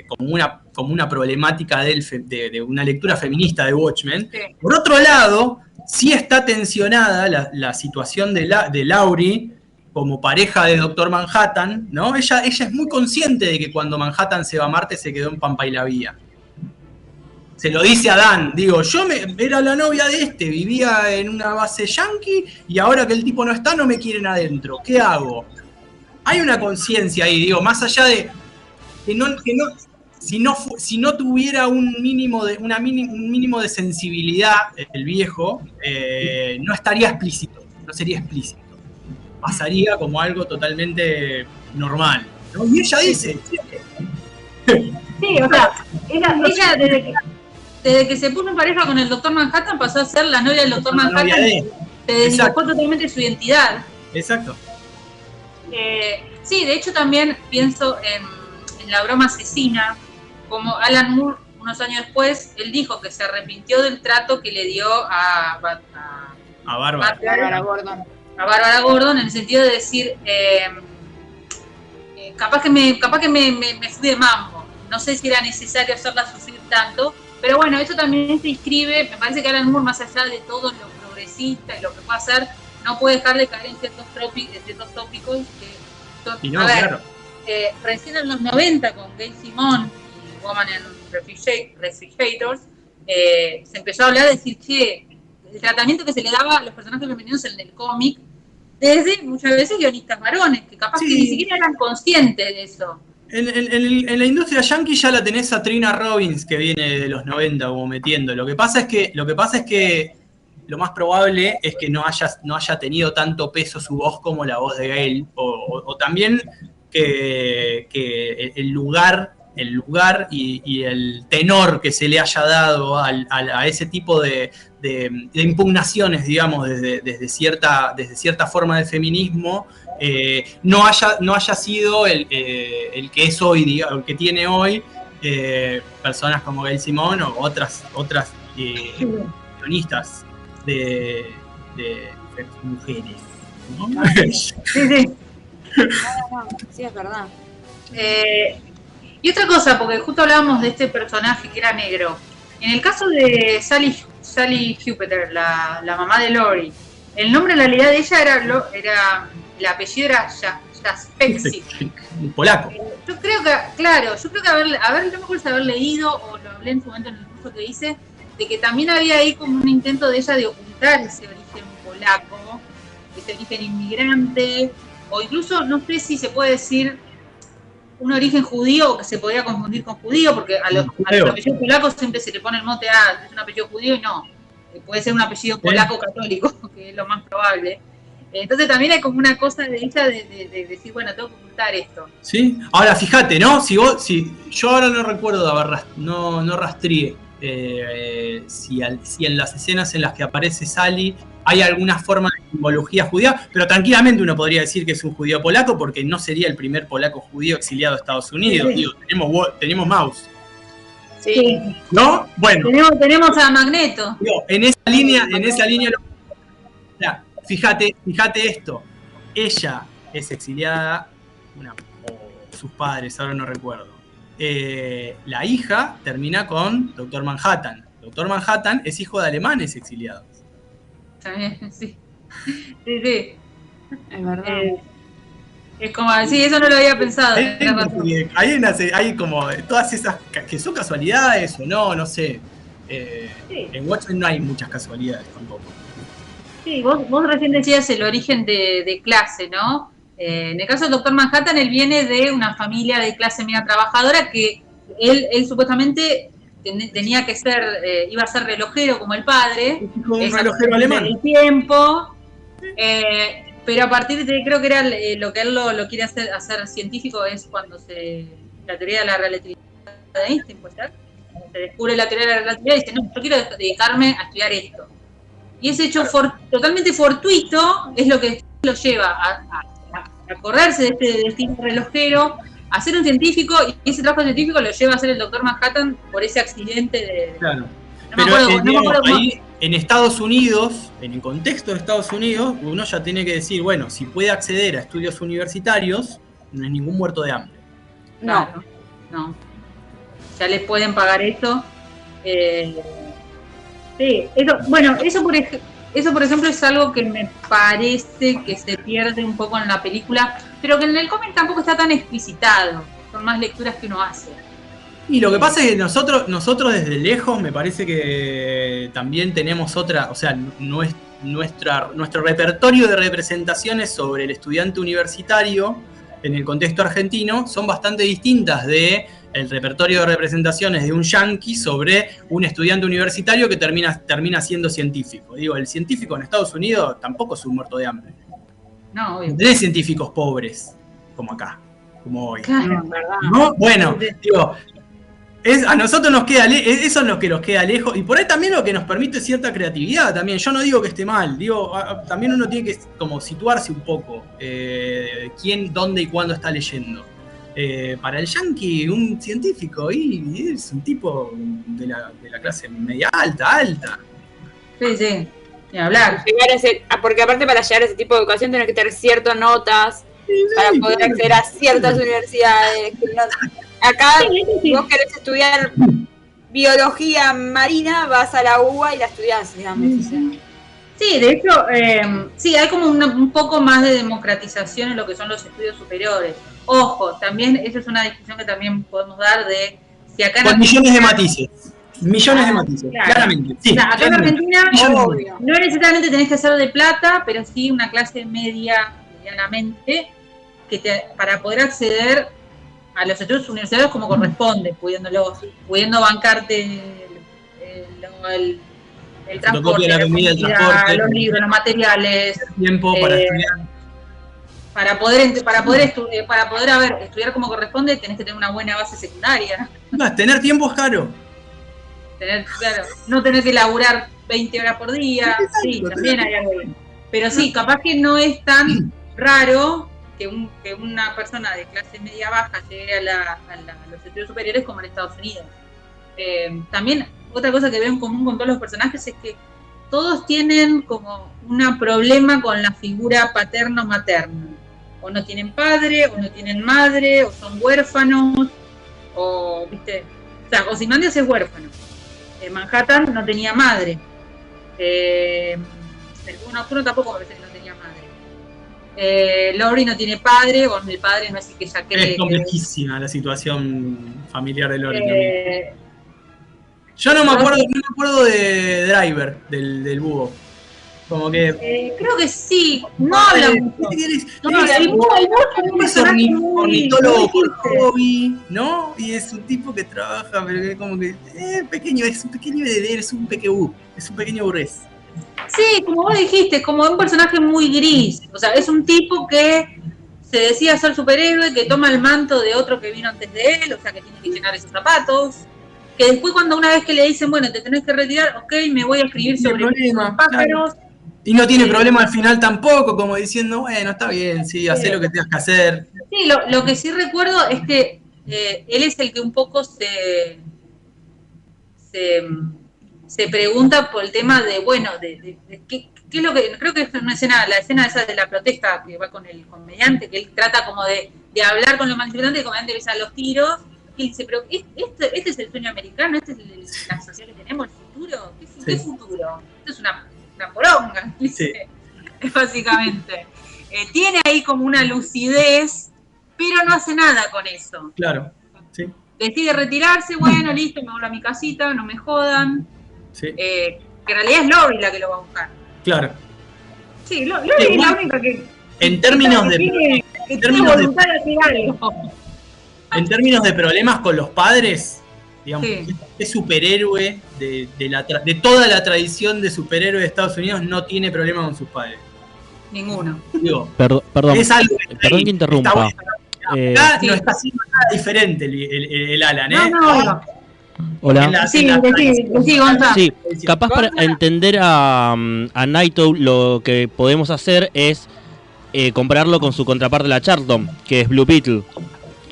como una problemática de una lectura feminista de Watchmen. Sí. Por otro lado, sí está tensionada la situación de Laurie como pareja de Doctor Manhattan, ¿no? Ella es muy consciente de que cuando Manhattan se va a Marte se quedó en Pampa y la Vía. Se lo dice a Dan, digo, era la novia de vivía en una base yankee y ahora que el tipo no está, no me quieren adentro. ¿Qué hago? Hay una conciencia ahí, digo, más allá de si no tuviera un mínimo de sensibilidad el viejo, no estaría explícito, no sería explícito. Pasaría como algo totalmente normal, ¿no? Y ella dice. Sí, o sea, ella desde que se puso en pareja con el Doctor Manhattan pasó a ser la novia del Doctor Manhattan. Se desdibujó totalmente su identidad. Exacto. Sí, de hecho también pienso en La broma asesina, como Alan Moore, unos años después, él dijo que se arrepintió del trato que le dio a Bárbara Gordon. A Bárbara Gordon, en el sentido de decir, capaz que me fui de mambo. No sé si era necesario hacerla sufrir tanto, pero bueno, eso también se inscribe. Me parece que Alan Moore, más allá de todo lo progresista y lo que puede hacer, no puede dejar de caer en ciertos tópicos que son, claro. Recién en los 90 con Gail Simone y Woman in Refrigerators, se empezó a hablar de decir que el tratamiento que se le daba a los personajes femeninos en el cómic, desde muchas veces guionistas varones, que capaz que ni siquiera eran conscientes de eso. En la industria yankee ya la tenés a Trina Robbins, que viene de los 90 como metiendo. Lo que pasa es que lo más probable es que no haya tenido tanto peso su voz como la voz de Gail, o también que el lugar y el tenor que se le haya dado a ese tipo de impugnaciones, digamos, desde cierta forma de feminismo, no haya sido el que es hoy, digamos, el que tiene hoy personas como Gail Simone o otras guionistas de mujeres. ¿no? Sí. Sí, es verdad. Y otra cosa, porque justo hablábamos de este personaje que era negro. En el caso de Sally Jupiter, la mamá de Lori, el nombre en realidad de ella era el apellido era Jaspexik. Polaco. Yo creo que no me acuerdo si haber leído o lo hablé en su momento en el curso que hice, de que también había ahí como un intento de ella de ocultar ese origen polaco, ese origen inmigrante, o incluso no sé si se puede decir un origen judío o que se podría confundir con judío, porque a los apellidos polacos siempre se le pone el mote es un apellido judío y no, puede ser un apellido polaco católico, que es lo más probable. Entonces también hay como una cosa de ella de decir, bueno, tengo que ocultar esto. Sí, ahora fíjate, ¿no? Si yo ahora no recuerdo de haber no rastreé si en las escenas en las que aparece Sally hay alguna forma de simbología judía, pero tranquilamente uno podría decir que es un judío polaco porque no sería el primer polaco judío exiliado a Estados Unidos. Sí. Digo, tenemos Maus. Sí. ¿No? Bueno. Tenemos a Magneto. Digo, en esa línea fíjate esto. Ella es exiliada, o sus padres, ahora no recuerdo. La hija termina con Dr. Manhattan. Dr. Manhattan es hijo de alemanes exiliados. También, sí. Sí. Es verdad. Es como, sí, eso no lo había pensado. Hay como todas esas que son casualidades o no sé. Sí. En Watchmen no hay muchas casualidades tampoco. Sí, vos recién decías el origen de clase, ¿no? En el caso del Dr. Manhattan, él viene de una familia de clase media trabajadora que él supuestamente tenía que ser, iba a ser relojero como el padre. Un relojero alemán. El tiempo, pero a partir de, creo que era lo que él lo quiere hacer científico es cuando la teoría de la relatividad de Einstein, ¿puede ser? Se descubre la teoría de la relatividad y dice, no, yo quiero dedicarme a estudiar esto. Y ese hecho totalmente fortuito es lo que lo lleva a correrse de este destino relojero, a ser un científico, y ese trabajo científico lo lleva a ser el Dr. Manhattan por ese accidente de... Claro. Pero ahí, en Estados Unidos, en el contexto de Estados Unidos, uno ya tiene que decir, bueno, si puede acceder a estudios universitarios, no es ningún muerto de hambre. No. Ya les pueden pagar eso. Sí, eso por ejemplo es algo que me parece que se pierde un poco en la película, pero que en el cómic tampoco está tan explicitado. Son más lecturas que uno hace. Y lo que pasa es que nosotros desde lejos me parece que también tenemos otra, o sea, nuestro repertorio de representaciones sobre el estudiante universitario en el contexto argentino son bastante distintas de el repertorio de representaciones de un yanqui sobre un estudiante universitario que termina siendo científico. Digo, el científico en Estados Unidos tampoco es un muerto de hambre. No, obvio. No tenés científicos pobres, como acá, como hoy. Claro, ¿verdad? ¿No? Bueno, digo, a nosotros nos queda eso es lo que nos queda lejos, y por ahí también lo que nos permite cierta creatividad también. Yo no digo que esté mal, digo, también uno tiene que como situarse un poco quién, dónde y cuándo está leyendo. Para el yanqui, un científico y es un tipo de la clase media alta. Sí, ni hablar. Porque aparte para llegar a ese tipo de educación tenés que tener ciertas notas para poder acceder a ciertas universidades. Acá, si vos querés estudiar biología marina, vas a la UBA y la estudiás, digamos. Sí, de hecho, sí, hay como un poco más de democratización en lo que son los estudios superiores. Ojo, también esa es una discusión que también podemos dar de si acá... Con millones de matices. Millones de matices, claro. Claramente. Sí, o sea, acá claramente. en Argentina, obvio, no necesariamente tenés que ser de plata, pero sí una clase medianamente, para poder acceder a los estudios universitarios como corresponde, pudiendo bancarte el transporte, la comida, el transporte, los libros, los materiales, tiempo para estudiar. Para poder estudiar como corresponde, tenés que tener una buena base secundaria. No, tener tiempo es caro. No tener que laburar 20 horas por día, sí, también hay algo bien. Pero sí, capaz que no es tan raro que una persona de clase media baja llegue a los estudios superiores como en Estados Unidos. También, otra cosa que veo en común con todos los personajes es que todos tienen como un problema con la figura paterno-materna. O no tienen padre, o no tienen madre, o son huérfanos, o, ¿viste? O sea, Ozymandias es huérfano. Manhattan no tenía madre. El Búho Nocturno tampoco parece que no tenía madre. Laurie no tiene padre, o el padre no es el que ella cree. Es complejísima la situación familiar de Laurie. Yo no me acuerdo de Driver, del búho. Como que. Creo que sí. No habla mucho. El búho es un personaje ornitólogo por hobby, ¿no? Y es un tipo que trabaja, pero que como que. Pequeño, es un pequeño heredero, es un pequeño burgués. Sí, como vos dijiste, como un personaje muy gris. O sea, es un tipo que se decía ser superhéroe, que toma el manto de otro que vino antes de él, o sea, que tiene que llenar esos zapatos. Que después, cuando una vez que le dicen, bueno, te tenés que retirar, ok, me voy a escribir sobre los pájaros. Claro. Y no tiene problema al final tampoco, como diciendo, bueno, está bien, sí, hacé lo que tengas que hacer. Sí, lo que sí recuerdo es que él es el que un poco se pregunta por el tema de, bueno, de qué es lo que, creo que es una escena, la escena esa de la protesta que va con el comediante, que él trata como de hablar con los manifestantes, y el comediante empieza a los tiros, y él dice, pero este es el sueño americano, este es la sociedad que tenemos, el futuro, ¿qué futuro? Esto es una poronga, sí. Básicamente. Tiene ahí como una lucidez, pero no hace nada con eso. Claro, sí. Decide retirarse, bueno, listo, me voy a mi casita, no me jodan. Sí. Que en realidad es Laurie la que lo va a buscar. Claro. Sí, Laurie es la única que... En términos de... tiene voluntad de hacer algo. En términos de problemas con los padres, digamos, este superhéroe de toda la tradición de superhéroe de Estados Unidos no tiene problema con sus padres. Ninguno. Digo, perdón, es algo perdón que interrumpa. Acá no está haciendo nada diferente el Alan, ¿eh? No. Hola. Sí, Gonzalo. Sí, capaz para entender a Night Owl lo que podemos hacer es compararlo con su contraparte la Charlton, que es Blue Beetle,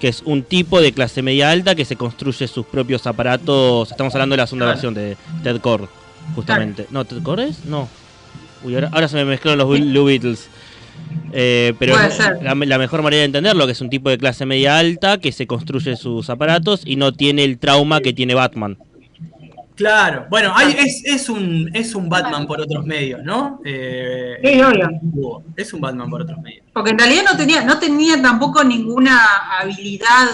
que es un tipo de clase media alta que se construye sus propios aparatos. Estamos hablando de la segunda versión de Ted Cord, justamente. ¿No, Ted Cord es? No. Uy, ahora se me mezclaron los Blue Beetles. Pero la mejor manera de entenderlo, que es un tipo de clase media alta que se construye sus aparatos y no tiene el trauma que tiene Batman. Claro, bueno, es un Batman por otros medios, ¿no? Sí, obvio. Es un Batman por otros medios. Porque en realidad no tenía tampoco ninguna habilidad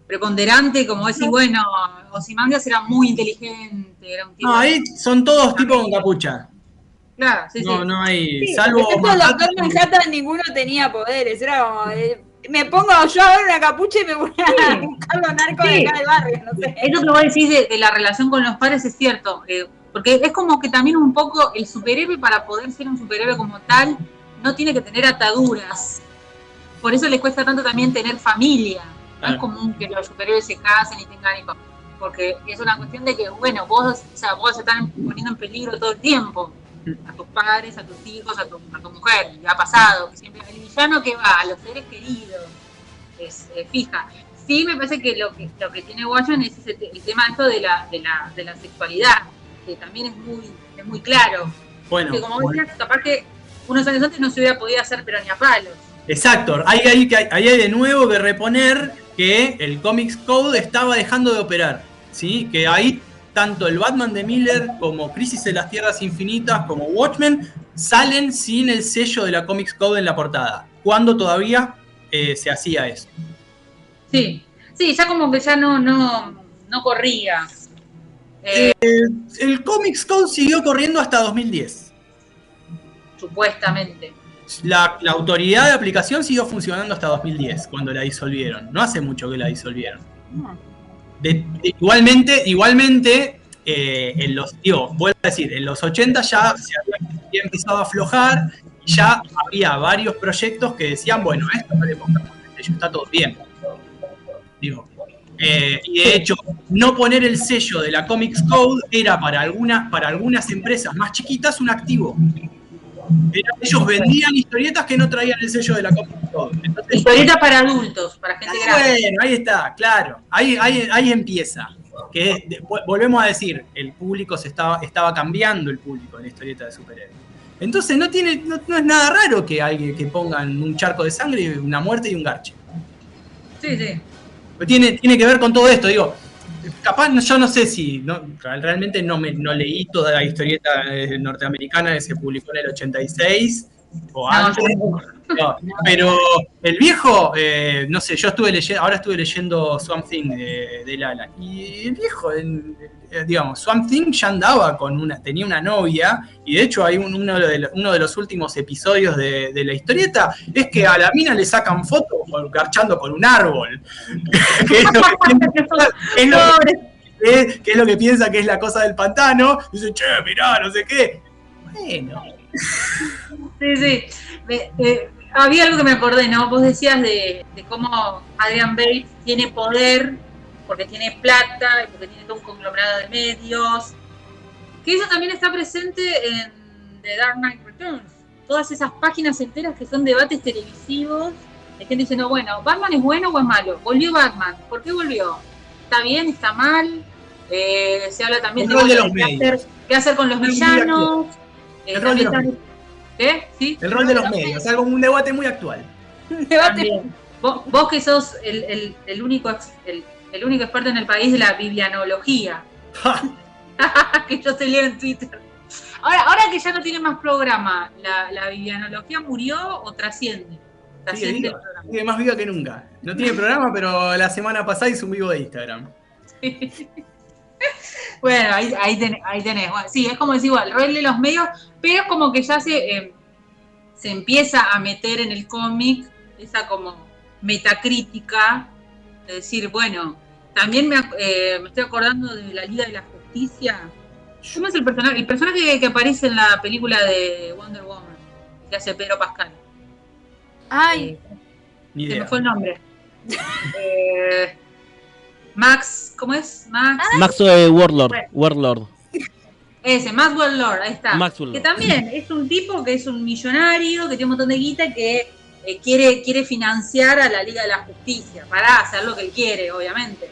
preponderante, como decir, bueno, Ozymandias era muy inteligente, era un tipo... No, ahí son todos tipos con capucha. Claro, sí. No hay, sí, salvo Manhattan, ninguno tenía poderes, era como... me pongo yo a ver una capucha y me voy a buscar los narcos de acá del barrio, no sé. Eso que vos decís de la relación con los padres es cierto, porque es como que también un poco el superhéroe, para poder ser un superhéroe como tal, no tiene que tener ataduras. Por eso les cuesta tanto también tener familia. No es común que los superhéroes se casen y tengan hijos, porque es una cuestión de que, bueno, vos se están poniendo en peligro todo el tiempo. A tus padres, a tus hijos, a tu mujer, y ha pasado, que siempre el villano que va a los seres queridos, es fija. Sí, me parece que lo que tiene Watchmen es el tema esto de la sexualidad, que también es muy claro. Bueno, que como decías, capaz que unos años antes no se hubiera podido hacer, pero ni a palos. Exacto, hay de nuevo que reponer que el Comics Code estaba dejando de operar, ¿sí? Que ahí tanto el Batman de Miller como Crisis en las Tierras Infinitas como Watchmen salen sin el sello de la Comics Code en la portada, cuando todavía se hacía eso. Sí, ya como que ya no corría. El Comics Code siguió corriendo hasta 2010. Supuestamente. La autoridad de aplicación siguió funcionando hasta 2010, cuando la disolvieron. No hace mucho que la disolvieron. Igualmente vuelvo a decir, en los 80 ya se había empezado a aflojar y ya había varios proyectos que decían, bueno, esto no le pongamos el sello, está todo bien. Y de hecho, no poner el sello de la Comics Code era para algunas empresas más chiquitas un activo. Ellos vendían historietas que no traían el sello de la Comics Code. Historietas para adultos, para gente grande. Bueno, ahí está, claro. Ahí empieza. que volvemos a decir, el público estaba cambiando el público en la historieta de superhéroes. Entonces no es nada raro que alguien que pongan un charco de sangre, una muerte y un garche. Sí, sí. Tiene que ver con todo esto, digo. Capaz, yo no sé si, realmente no leí toda la historieta norteamericana que se publicó en el 86 o antes. No, pero el viejo, no sé, ahora estuve leyendo Swamp Thing de Lala. Y el viejo, digamos, Swamp Thing ya andaba tenía una novia, y de hecho hay uno de los últimos episodios de la historieta, es que a la mina le sacan fotos garchando con un árbol. Que es lo que piensa que es la cosa del pantano. Dice, che, mirá, no sé qué. Bueno. Sí, sí. Había algo que me acordé, ¿no? Vos decías de cómo Adrian Bates tiene poder porque tiene plata y porque tiene todo un conglomerado de medios. Que eso también está presente en The Dark Knight Returns. Todas esas páginas enteras que son debates televisivos de gente diciendo, bueno, ¿Batman es bueno o es malo? Volvió Batman. ¿Por qué volvió? ¿Está bien? ¿Está mal? Se habla también de qué hacer con los villanos. El rol de los medios. ¿Qué? ¿Sí? El rol de los medios, algo, un debate muy actual. Vos que sos el único experto en el país de la vivianología. Que yo te leo en Twitter. Ahora que ya no tiene más programa, ¿la vivianología murió o trasciende? Sigue más viva que nunca. No tiene programa, pero la semana pasada hizo un vivo de Instagram. Bueno, ahí tenés. Bueno, sí, es como decir, igual, el rol de los medios, pero es como que ya se empieza a meter en el cómic esa como metacrítica, de decir, bueno, también me estoy acordando de la Liga de la Justicia. ¿Cómo es el personaje? El personaje que aparece en la película de Wonder Woman, que hace Pedro Pascal. Ay, se me fue el nombre. Max, ¿cómo es? Max Warlord. Bueno. Warlord. Ese, Max Warlord, ahí está. Maxwell. Que también es un tipo que es un millonario, que tiene un montón de guita, que quiere financiar a la Liga de la Justicia para hacer lo que él quiere, obviamente.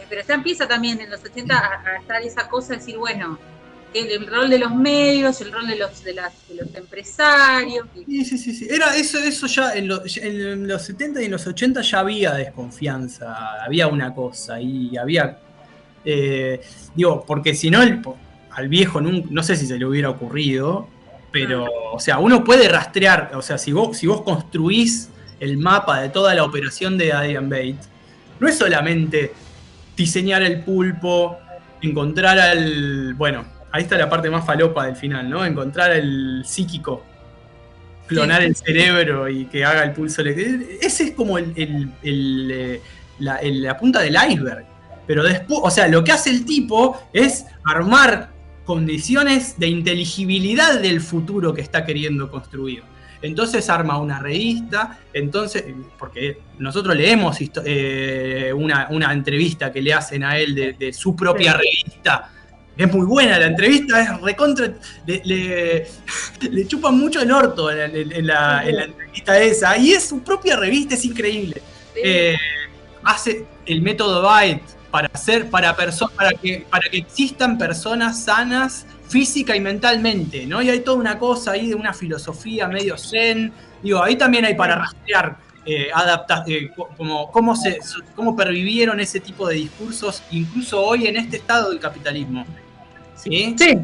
Pero ya empieza también en los 80 a estar esa cosa de decir, bueno, el rol de los medios, el rol de los empresarios. Sí. Era eso ya en los 70 y en los 80 ya había desconfianza, había una cosa y había, porque si no, al viejo no sé si se le hubiera ocurrido, pero, o sea, uno puede rastrear, o sea, si vos construís el mapa de toda la operación de Adrian Bates, no es solamente diseñar el pulpo, encontrar ahí está la parte más falopa del final, ¿no? Encontrar el psíquico, clonar el cerebro y que haga el pulso. Ese es como la punta del iceberg. Pero después, o sea, lo que hace el tipo es armar condiciones de inteligibilidad del futuro que está queriendo construir. Entonces arma una revista, porque nosotros leemos una entrevista que le hacen a él de su propia revista. Es muy buena la entrevista, es recontra. Le chupan mucho el orto en la entrevista esa. Y es su propia revista, es increíble. Sí. Hace el método Byte para que existan personas sanas física y mentalmente, ¿no? Y hay toda una cosa ahí de una filosofía medio zen. Ahí también hay para rastrear cómo pervivieron ese tipo de discursos, incluso hoy en este estado del capitalismo. ¿Sí? Sí.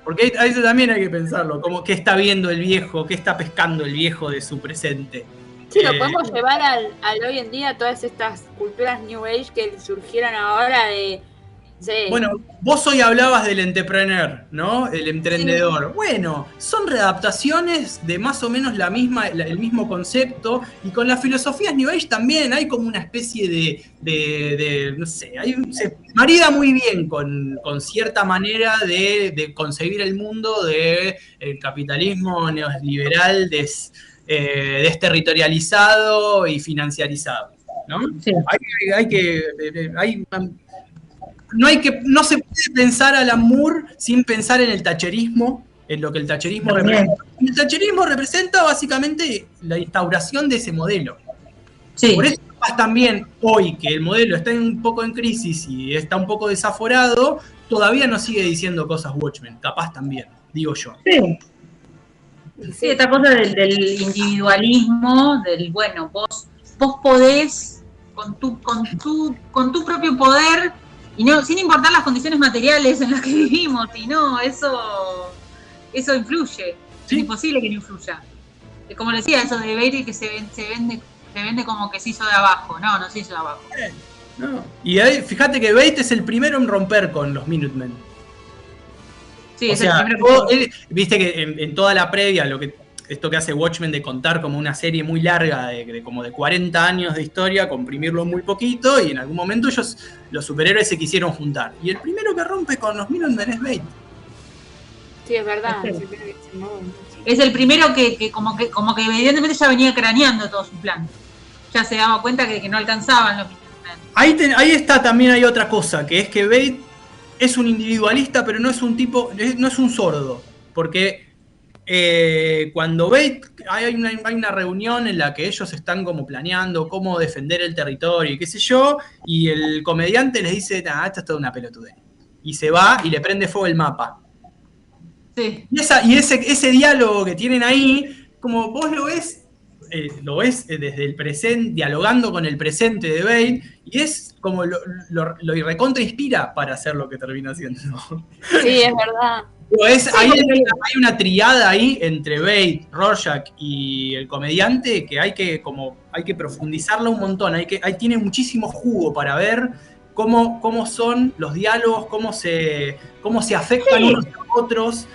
Porque a eso también hay que pensarlo, como qué está viendo el viejo, qué está pescando el viejo de su presente. Sí, lo podemos llevar al hoy en día, todas estas culturas New Age que surgieron ahora de... Sí. Bueno, vos hoy hablabas del entrepreneur, ¿no? El emprendedor. Sí. Bueno, son readaptaciones de más o menos el mismo concepto, y con las filosofías New Age también hay como una especie de no sé, se marida muy bien con cierta manera de concebir el mundo del capitalismo neoliberal desterritorializado y financiarizado, ¿no? Sí. No se puede pensar a Alan Moore sin pensar en el thatcherismo, en lo que el thatcherismo representa. El thatcherismo representa básicamente la instauración de ese modelo. Sí. Por eso capaz también hoy que el modelo está un poco en crisis y está un poco desaforado, todavía no sigue diciendo cosas Watchmen, capaz también, digo yo. Sí, esta cosa del individualismo, del bueno, vos podés con tu propio poder y no sin importar las condiciones materiales en las que vivimos, y no, eso influye. ¿Sí? Es imposible que no influya. Como decía, eso de Bate que se vende como que se hizo de abajo. No se hizo de abajo. No. Y ahí, fíjate que Bate es el primero en romper con los Minutemen. Sí, o es sea, el primero viste que en toda la previa, esto que hace Watchmen de contar como una serie muy larga de como de 40 años de historia, comprimirlo muy poquito, y en algún momento los superhéroes se quisieron juntar. Y el primero que rompe con los Minutemen es Bate. Sí, es verdad. Es el primero que como que evidentemente ya venía craneando todo su plan. Ya se daba cuenta que no alcanzaban los Minutemen. Ahí está también, hay otra cosa, que es que Bate es un individualista, pero no es un tipo, no es un sordo. Porque cuando Bate, hay una reunión en la que ellos están como planeando cómo defender el territorio y qué sé yo, y el comediante les dice, esto es toda una pelotudez. Y se va y le prende fuego el mapa. Sí. Y ese diálogo que tienen ahí, como vos lo ves desde el presente, dialogando con el presente de Bate, y es como lo recontra inspira para hacer lo que termina haciendo. Sí, es verdad. Hay una triada ahí entre Bate, Rorschach y el comediante que hay que profundizarla un montón. Tiene muchísimo jugo para ver cómo son los diálogos, cómo se afectan unos a otros.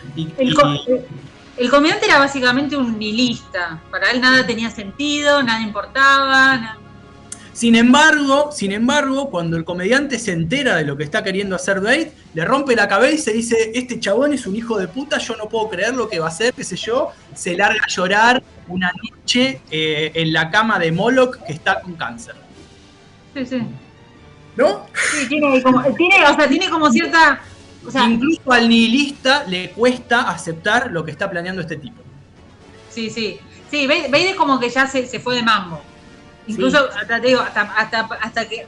El comediante era básicamente un nihilista. Para él nada tenía sentido, nada importaba. Sin embargo, cuando el comediante se entera de lo que está queriendo hacer Bate, le rompe la cabeza y dice, este chabón es un hijo de puta, yo no puedo creer lo que va a hacer, qué sé yo. Se larga a llorar una noche en la cama de Moloch, que está con cáncer. Sí. ¿No? Sí, tiene como cierta... O sea, incluso al nihilista le cuesta aceptar lo que está planeando este tipo. Sí, Bate es como que ya se fue de mambo. Incluso, hasta que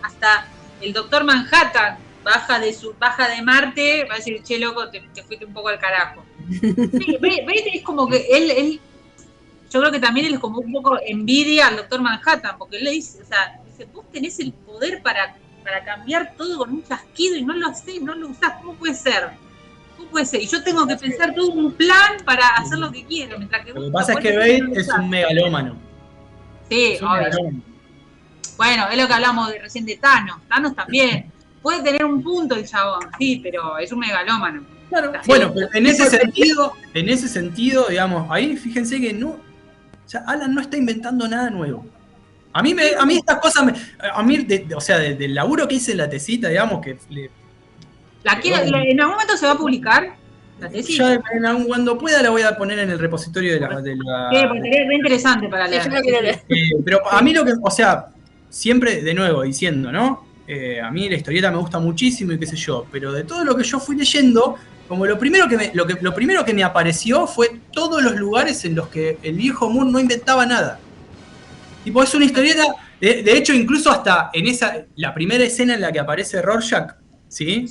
el Doctor Manhattan baja de Marte, va a decir, che, loco, te fuiste un poco al carajo. Sí, Bate es como que él, yo creo que también él es como un poco envidia al Doctor Manhattan, porque él le dice, vos tenés el poder para cambiar todo con un chasquido y no lo hacés, no lo usás, ¿cómo puede ser? Y yo tengo que pensar todo un plan para hacer lo que quiero. Mientras que lo que pasa es que Bate es un megalómano. Sí, obvio. Bueno, es lo que hablamos recién de Thanos. Thanos también. Puede tener un punto el chabón, sí, pero es un megalómano. Claro. Bueno, pero en ese sentido, digamos, ahí fíjense que Alan no está inventando nada nuevo. A mí estas cosas, del laburo que hice en la tesita, digamos, que... ¿En algún momento se va a publicar la tesita? Ya cuando pueda la voy a poner en el repositorio de la... porque sería re interesante para leer. Pero a mí siempre, de nuevo, diciendo, ¿no? A mí la historieta me gusta muchísimo y qué sé yo, pero de todo lo que yo fui leyendo, como lo primero que me apareció fue todos los lugares en los que el viejo Moore no inventaba nada. Tipo, es una historieta, de hecho, incluso hasta en la primera escena en la que aparece Rorschach, ¿sí?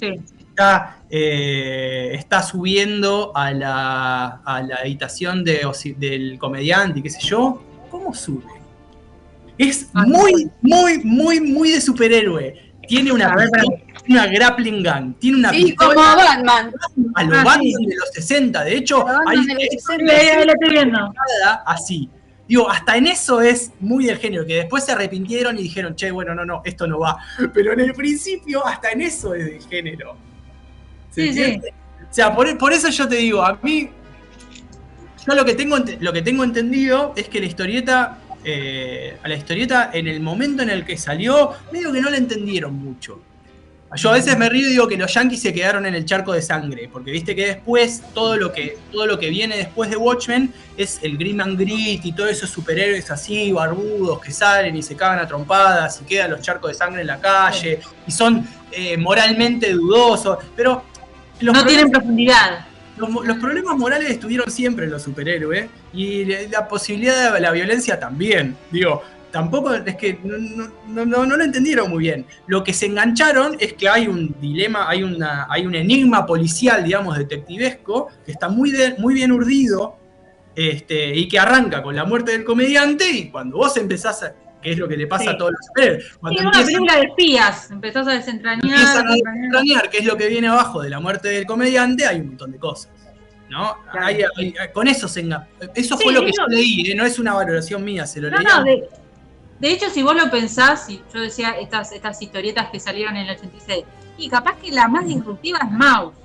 Está subiendo a la habitación del comediante y qué sé yo. ¿Cómo sube? Es muy, muy, muy, muy de superhéroe. Tiene una grappling gun, tiene una pistola como Batman. A los Batman de los 60. De hecho, hay así. Digo, hasta en eso es muy del género, que después se arrepintieron y dijeron, che, bueno, no, esto no va. Pero en el principio, hasta en eso es del género. ¿Se entiende? O sea, por eso yo te digo, a mí, yo lo que tengo entendido es que la historieta en el momento en el que salió, medio que no la entendieron mucho. Yo a veces me río y digo que los yankees se quedaron en el charco de sangre, porque viste que después, todo lo que viene después de Watchmen es el grim and grit y todos esos superhéroes así, barbudos, que salen y se cagan a trompadas y quedan los charcos de sangre en la calle, y son moralmente dudosos, pero... no tienen profundidad. Los problemas morales estuvieron siempre en los superhéroes, y la posibilidad de la violencia también. Digo, tampoco es que no lo entendieron muy bien. Lo que se engancharon es que hay un dilema, hay un enigma policial, digamos, detectivesco, que está muy bien urdido, y que arranca con la muerte del comediante, y cuando vos empezás a... que es lo que le pasa a todos los superhéroes. Cuando una película de espías, empezás a desentrañar. Qué es lo que viene abajo de la muerte del comediante, hay un montón de cosas, ¿no? Claro. Con eso se engancha. Eso fue lo que yo leí, no es una valoración mía, se lo leí. De hecho, si vos lo pensás, y yo decía estas historietas que salieron en el 86, y capaz que la más disruptiva es Maus,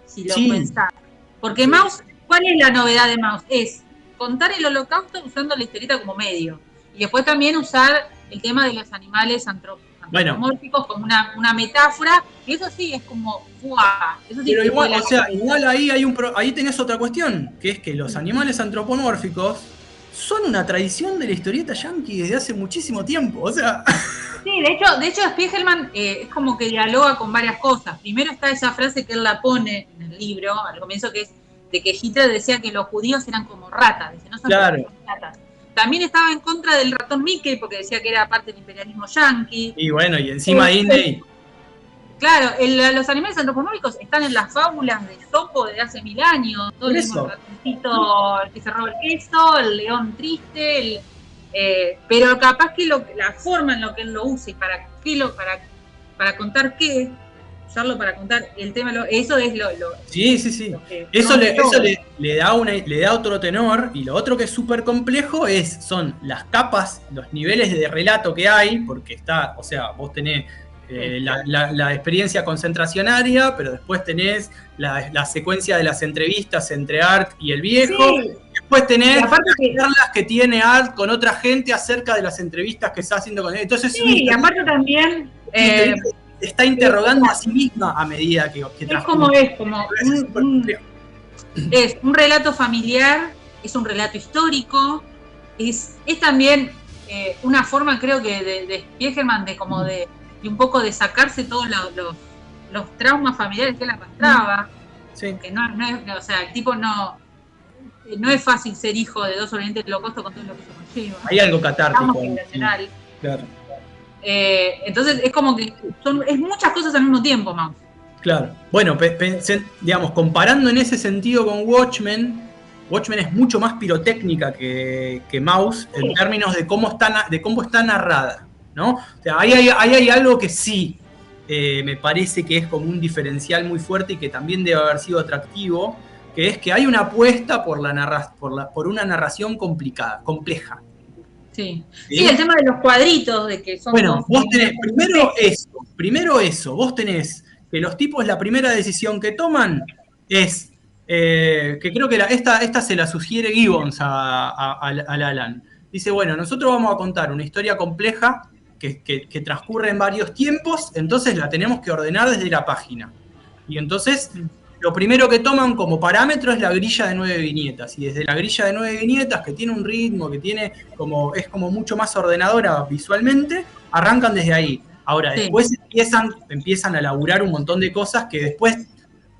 si lo pensás. Porque Maus, ¿cuál es la novedad de Maus? Es contar el Holocausto usando la historieta como medio. Y después también usar el tema de los animales antropomórficos como una metáfora, y eso sí es como ¡fua! Eso sí. Pero igual ahí ahí tenés otra cuestión, que es que los animales antropomórficos son una tradición de la historieta yankee desde hace muchísimo tiempo, o sea... Sí, de hecho Spiegelman es como que dialoga con varias cosas. Primero está esa frase que él la pone en el libro, al comienzo, que es de que Hitler decía que los judíos eran como ratas, dice, no son ratas. También estaba en contra del ratón Mickey porque decía que era parte del imperialismo yanqui. Y bueno, y encima Disney. Claro, los animales antropomórficos están en las fábulas de Sopo desde hace 1000 años. Todo el ratoncito que se roba el queso, el león triste, pero capaz que la forma en la que él lo use, para contar qué, usarlo para contar el tema, eso es lo Sí. Eso le da otro tenor, y lo otro que es súper complejo son las capas, los niveles de relato que hay, porque está, o sea, vos tenés la experiencia concentracionaria, pero después tenés la secuencia de las entrevistas entre Art y el viejo, después tenés las charlas que tiene Art con otra gente acerca de las entrevistas que está haciendo con él. Entonces, y aparte también... está interrogando a sí misma a medida que transcurre. Es un relato familiar, es un relato histórico, es también una forma, creo que de Spiegelman de un poco de sacarse todos los traumas familiares que él arrastraba. Sí. Que no es, o sea, el tipo no es fácil ser hijo de dos sobrevivientes del Holocausto con todo lo que se conlleva. Hay algo catártico. Claro. Entonces es como que es muchas cosas al mismo tiempo, Maus. Claro. Bueno, digamos, comparando en ese sentido con Watchmen es mucho más pirotécnica que Maus en términos de cómo está narrada, ¿no? O sea, ahí hay algo que sí me parece que es como un diferencial muy fuerte y que también debe haber sido atractivo, que es que hay una apuesta por una narración compleja. Sí, el tema de los cuadritos, de que son... Vos tenés, primero eso, vos tenés que los tipos, la primera decisión que toman es, que creo que esta se la sugiere Gibbons al Alan. Dice, bueno, nosotros vamos a contar una historia compleja que transcurre en varios tiempos, entonces la tenemos que ordenar desde la página. Y entonces... Lo primero que toman como parámetro es la grilla de 9 viñetas, y desde la grilla de 9 viñetas, que tiene un ritmo, que es como mucho más ordenadora visualmente, arrancan desde ahí. Ahora, después empiezan a laburar un montón de cosas que después,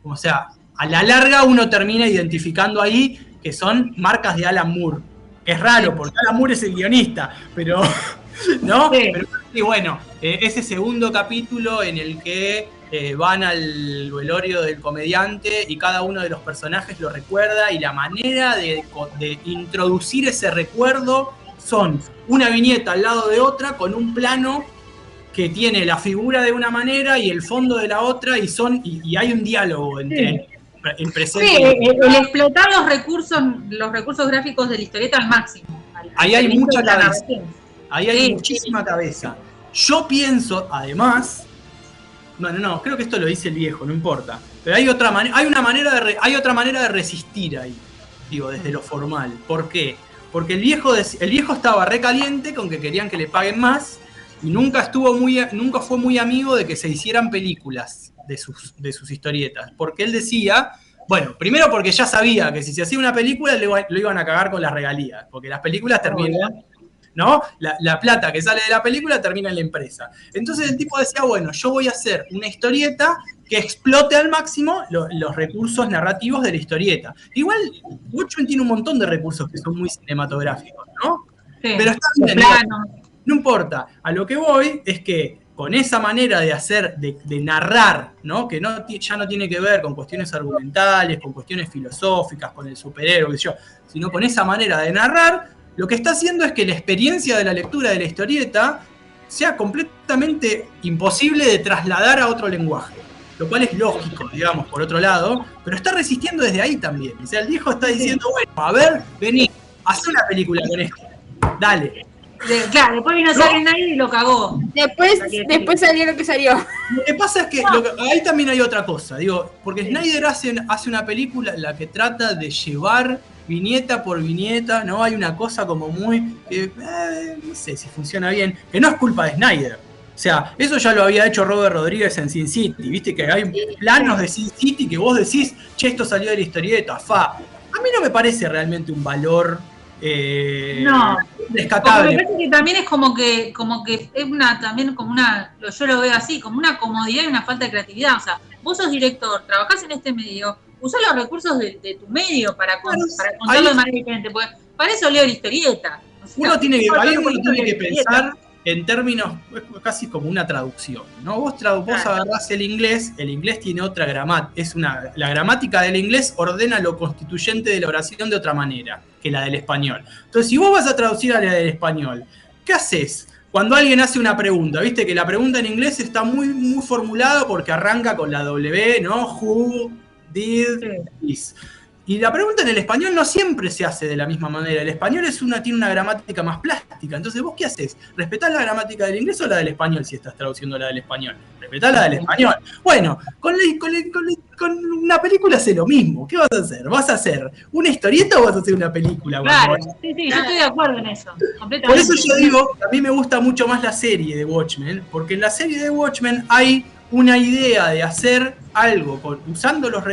o sea, a la larga uno termina identificando ahí que son marcas de Alan Moore, que es raro, porque Alan Moore es el guionista, pero, ¿no? Sí. Pero, y bueno, ese segundo capítulo en el que van al velorio del comediante y cada uno de los personajes lo recuerda, y la manera de introducir ese recuerdo son una viñeta al lado de otra con un plano que tiene la figura de una manera y el fondo de la otra, y hay un diálogo entre el presente. Sí, el explotar los recursos gráficos de la historieta al máximo. Ahí hay mucha cabeza. Ahí hay muchísima cabeza. Yo pienso, además... No, creo que esto lo dice el viejo, no importa. Pero hay otra manera de resistir ahí, digo, desde lo formal. ¿Por qué? Porque el viejo estaba recaliente con que querían que le paguen más, y nunca fue muy amigo de que se hicieran películas de sus historietas. Porque él decía, bueno, primero porque ya sabía que si se hacía una película lo iban a cagar con las regalías, porque las películas terminan... ¿no? La plata que sale de la película termina en la empresa. Entonces el tipo decía, bueno, yo voy a hacer una historieta que explote al máximo los recursos narrativos de la historieta. Igual, Watchmen tiene un montón de recursos que son muy cinematográficos, ¿no? Pero está bien, no importa. A lo que voy es que con esa manera de hacer, de narrar, ¿no? Que ya no tiene que ver con cuestiones argumentales, con cuestiones filosóficas, con el superhéroe, qué sé yo, sino con esa manera de narrar, lo que está haciendo es que la experiencia de la lectura de la historieta sea completamente imposible de trasladar a otro lenguaje. Lo cual es lógico, digamos, por otro lado, pero está resistiendo desde ahí también. O sea, el viejo está diciendo, bueno, a ver, vení, haz una película con esto. Dale. Claro, después vino Snyder y lo cagó. Después salió lo que salió. Lo que pasa es que ahí también hay otra cosa, digo, porque Snyder hace una película en la que trata de llevar viñeta por viñeta, ¿no? Hay una cosa como muy, no sé si funciona bien, que no es culpa de Snyder. O sea, eso ya lo había hecho Robert Rodríguez en Sin City, viste que hay planos de Sin City que vos decís, che, esto salió de la historieta, A mí no me parece realmente un valor rescatable. Me parece que también es como que es yo lo veo así, como una comodidad y una falta de creatividad. O sea, vos sos director, trabajás en este medio, usá los recursos de tu medio para contarlo de manera diferente, porque para eso leo la historieta. O sea, uno tiene que pensar en términos casi como una traducción, ¿no? Vos agarrás el inglés tiene otra gramática, la gramática del inglés ordena lo constituyente de la oración de otra manera que la del español. Entonces, si vos vas a traducir a la del español, ¿qué haces? Cuando alguien hace una pregunta, viste que la pregunta en inglés está muy, muy formulada porque arranca con la W, ¿no? Who did this? Y la pregunta en el español no siempre se hace de la misma manera. El español tiene una gramática más plástica. Entonces, ¿vos qué haces? ¿Respetás la gramática del inglés o la del español si estás traduciendo la del español? Respetás la del español. Bueno, con una película hace lo mismo. ¿Qué vas a hacer? ¿Vas a hacer una historieta o vas a hacer una película? Claro, sí, yo estoy de acuerdo en eso. Completamente. Por eso yo digo, a mí me gusta mucho más la serie de Watchmen, porque en la serie de Watchmen hay una idea de hacer algo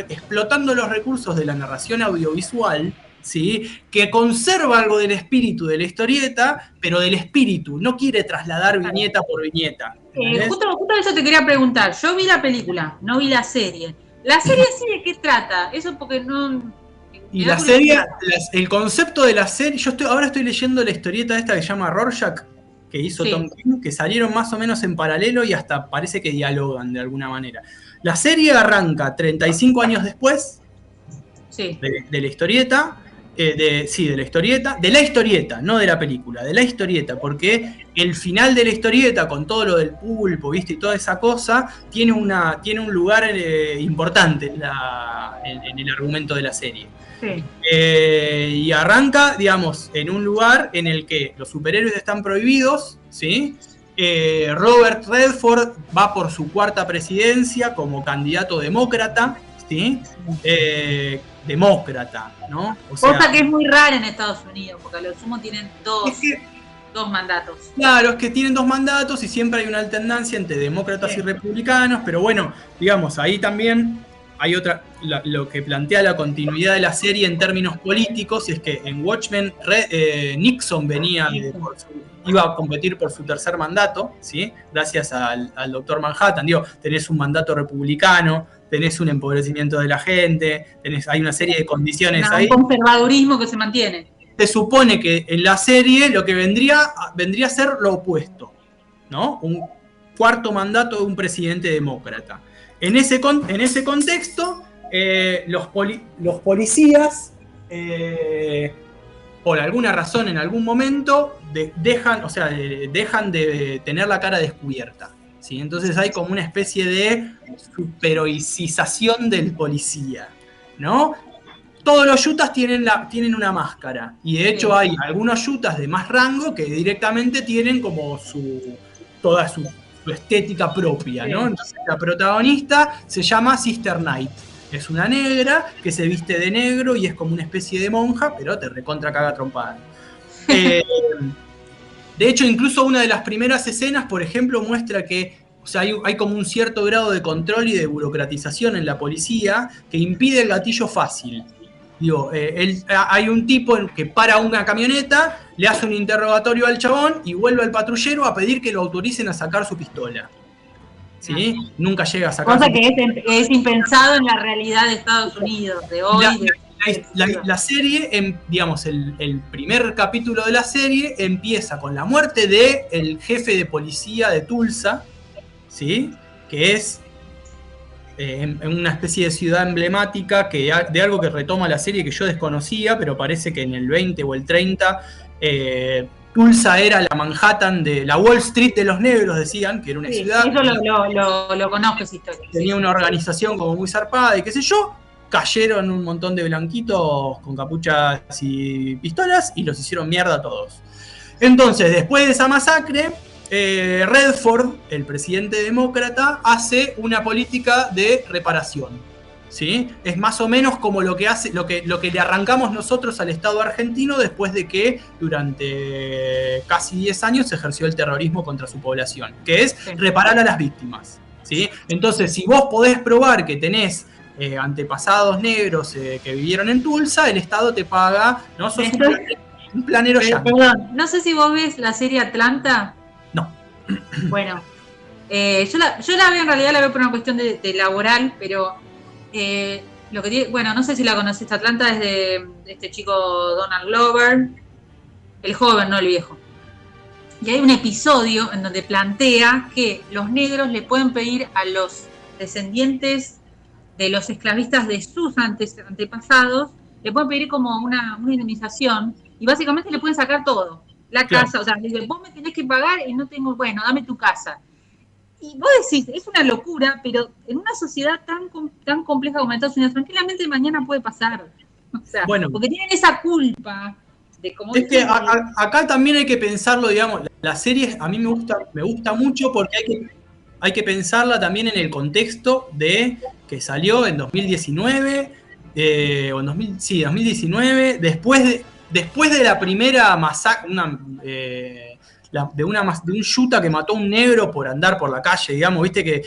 explotando los recursos de la narración audiovisual, ¿sí? Que conserva algo del espíritu de la historieta, pero del espíritu, no quiere trasladar viñeta por viñeta. Justo eso te quería preguntar. Yo vi la película, no vi la serie. ¿La serie sí de qué trata? Eso porque no... Y la serie, el concepto de la serie, ahora estoy leyendo la historieta esta que se llama Rorschach, que hizo Tom King, que salieron más o menos en paralelo y hasta parece que dialogan de alguna manera. La serie arranca 35 años después de la historieta, de la historieta, no de la película, de la historieta, porque el final de la historieta, con todo lo del pulpo, ¿viste? Y toda esa cosa, tiene un lugar importante en el argumento de la serie. Sí. Y arranca, digamos, en un lugar en el que los superhéroes están prohibidos, ¿sí? Robert Redford va por su 4ª presidencia como candidato demócrata, ¿sí? Demócrata, ¿no? Cosa que es muy rara en Estados Unidos, porque a lo sumo tienen dos mandatos. Claro, es que tienen 2 mandatos y siempre hay una alternancia entre demócratas y republicanos, pero bueno, digamos, ahí también hay lo que plantea la continuidad de la serie en términos políticos, es que en Watchmen Nixon iba a competir por su 3er mandato, ¿sí? Gracias al Dr. Manhattan. Tenés un mandato republicano, tenés un empobrecimiento de la gente, hay una serie de condiciones ahí. Un conservadurismo que se mantiene. Se supone que en la serie lo que vendría a ser lo opuesto, ¿no? Un 4º mandato de un presidente demócrata. En ese contexto, los policías, por alguna razón, en algún momento, dejan de tener la cara descubierta, ¿sí? Entonces hay como una especie de superheroicización del policía, ¿no? Todos los yutas tienen una máscara, y de hecho hay algunos yutas de más rango que directamente tienen como toda su estética propia, ¿no? Entonces la protagonista se llama Sister Night. Es una negra que se viste de negro y es como una especie de monja, pero te recontra caga trompada. De hecho, incluso una de las primeras escenas, por ejemplo, muestra que hay como un cierto grado de control y de burocratización en la policía que impide el gatillo fácil. Hay un tipo que para una camioneta, le hace un interrogatorio al chabón y vuelve al patrullero a pedir que lo autoricen a sacar su pistola. ¿Sí? Nunca llega a sacar. Cosa que es impensado en la realidad de Estados Unidos, de hoy. La serie, digamos, el primer capítulo de la serie empieza con la muerte del jefe de policía de Tulsa, ¿sí? Que es en una especie de ciudad emblemática de algo que retoma la serie que yo desconocía, pero parece que en el 20 o el 30 Tulsa era la Manhattan de la Wall Street de los negros, decían, que era una ciudad. Eso lo conozco, esa historia. Tenía una organización como muy zarpada y qué sé yo. Cayeron un montón de blanquitos con capuchas y pistolas y los hicieron mierda a todos. Entonces, después de esa masacre, Redford, el presidente demócrata, hace una política de reparación, ¿sí? Es más o menos como lo que le arrancamos nosotros al Estado argentino después de que durante casi 10 años se ejerció el terrorismo contra su población, que es reparar a las víctimas, ¿sí? Entonces, si vos podés probar que tenés antepasados negros que vivieron en Tulsa, el Estado te paga, ¿no? Sos un planero ya. Perdón, no sé si vos ves la serie Atlanta. No. Bueno, yo la veo, en realidad la veo por una cuestión de laboral, pero lo que tiene, bueno, no sé si la conoces, Atlanta es de este chico Donald Glover, el joven, no el viejo. Y hay un episodio en donde plantea que los negros le pueden pedir a los descendientes de los esclavistas de sus antepasados, le pueden pedir como una indemnización y básicamente le pueden sacar todo. La casa, o sea, le dicen, vos me tenés que pagar y no tengo, bueno, dame tu casa. Y vos decís, es una locura, pero en una sociedad tan compleja como Estados Unidos, tranquilamente mañana puede pasar. O sea, bueno, porque tienen esa culpa de cómo... Es que acá también hay que pensarlo, digamos, la serie a mí me gusta mucho porque hay que pensarla también en el contexto de que salió en 2019, o en 2019, después de la primera masacre, de un yuta que mató a un negro por andar por la calle, digamos, viste que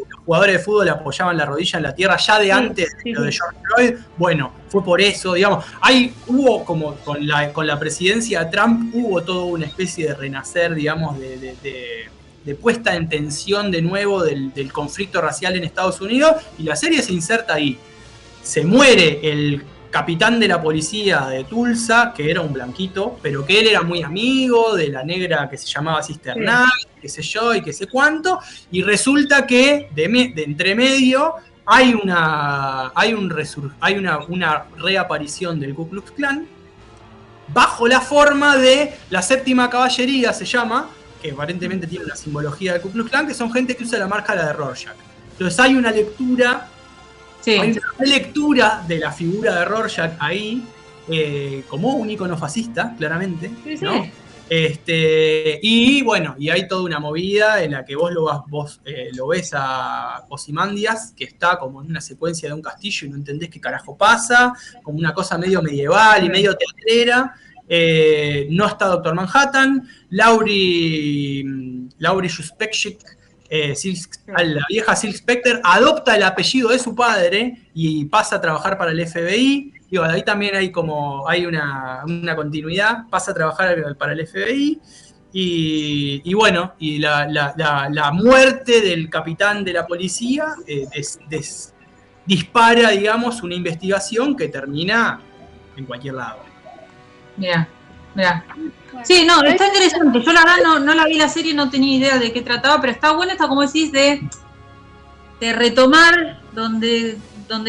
los jugadores de fútbol le apoyaban la rodilla en la tierra ya de antes de lo de George Floyd. Bueno, fue por eso, digamos. Hubo como con la presidencia de Trump, hubo toda una especie de renacer, digamos, de puesta en tensión de nuevo del conflicto racial en Estados Unidos, y la serie se inserta ahí. Se muere el capitán de la policía de Tulsa, que era un blanquito, pero que él era muy amigo de la negra que se llamaba Sister Night, qué sé yo, y qué sé cuánto, y resulta que de entre medio hay una reaparición del Ku Klux Klan, bajo la forma de la séptima caballería, se llama, que aparentemente tiene una simbología del Ku Klux Klan, que son gente que usa la máscara de Rorschach. Entonces hay una lectura... Hay una lectura de la figura de Rorschach ahí, como un ícono fascista, claramente, ¿no? Y bueno, y hay toda una movida en la que vos lo ves a Ozymandias, que está como en una secuencia de un castillo y no entendés qué carajo pasa, como una cosa medio medieval y medio teatrera. No está Doctor Manhattan, Laurie Shuspeczyk, la vieja Silk Spectre, adopta el apellido de su padre y pasa a trabajar para el FBI. Digo, ahí también hay una continuidad, pasa a trabajar para el FBI. Y bueno, y la muerte del capitán de la policía dispara, digamos, una investigación que termina en cualquier lado. Mira. Sí, no, está interesante. Yo la verdad no la vi la serie, no tenía idea de qué trataba, pero está buena, está como decís, de retomar donde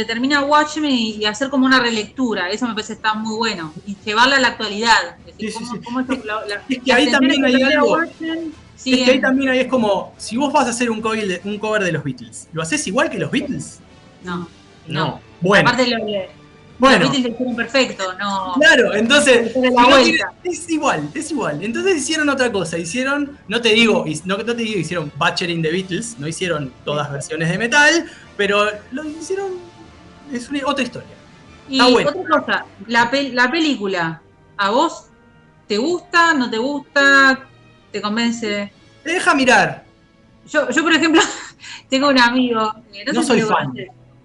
termina Watchmen y hacer como una relectura. Eso me parece está muy bueno. Y llevarla a la actualidad. Es decir, es que ahí también hay algo. Es que ahí también es como, si vos vas a hacer un cover de los Beatles, ¿lo haces igual que los Beatles? No. Bueno. Aparte los Beatles lo hicieron perfecto, no. Claro, entonces es igual. Entonces hicieron otra cosa, no te digo hicieron Butchering the Beatles, no hicieron todas versiones de metal, pero lo hicieron, es otra historia. Y otra cosa, la película, ¿a vos te gusta, no te gusta, te convence? Te deja mirar. Yo por ejemplo, tengo un amigo, no soy fan,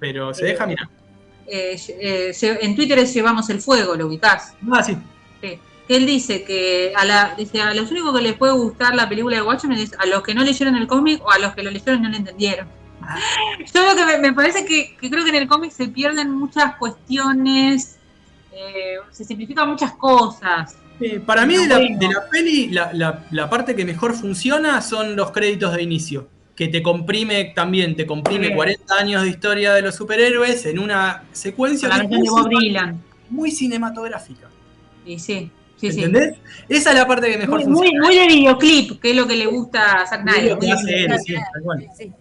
pero se deja mirar. En Twitter Llevamos el Fuego, ¿lo ubicás? Sí. Él dice que a los únicos que les puede gustar la película de Watchmen es a los que no leyeron el cómic o a los que lo leyeron y no lo entendieron. Yo lo que me parece que creo que en el cómic se pierden muchas cuestiones se simplifican muchas cosas. Para mí de la peli, la parte que mejor funciona son los créditos de inicio, que te comprime 40 años de historia de los superhéroes en una secuencia muy cinematográfica. Y sí. ¿Entendés? Sí. Esa es la parte que mejor funciona. Muy de videoclip, que es lo que le gusta a Zack Snyder. Sí.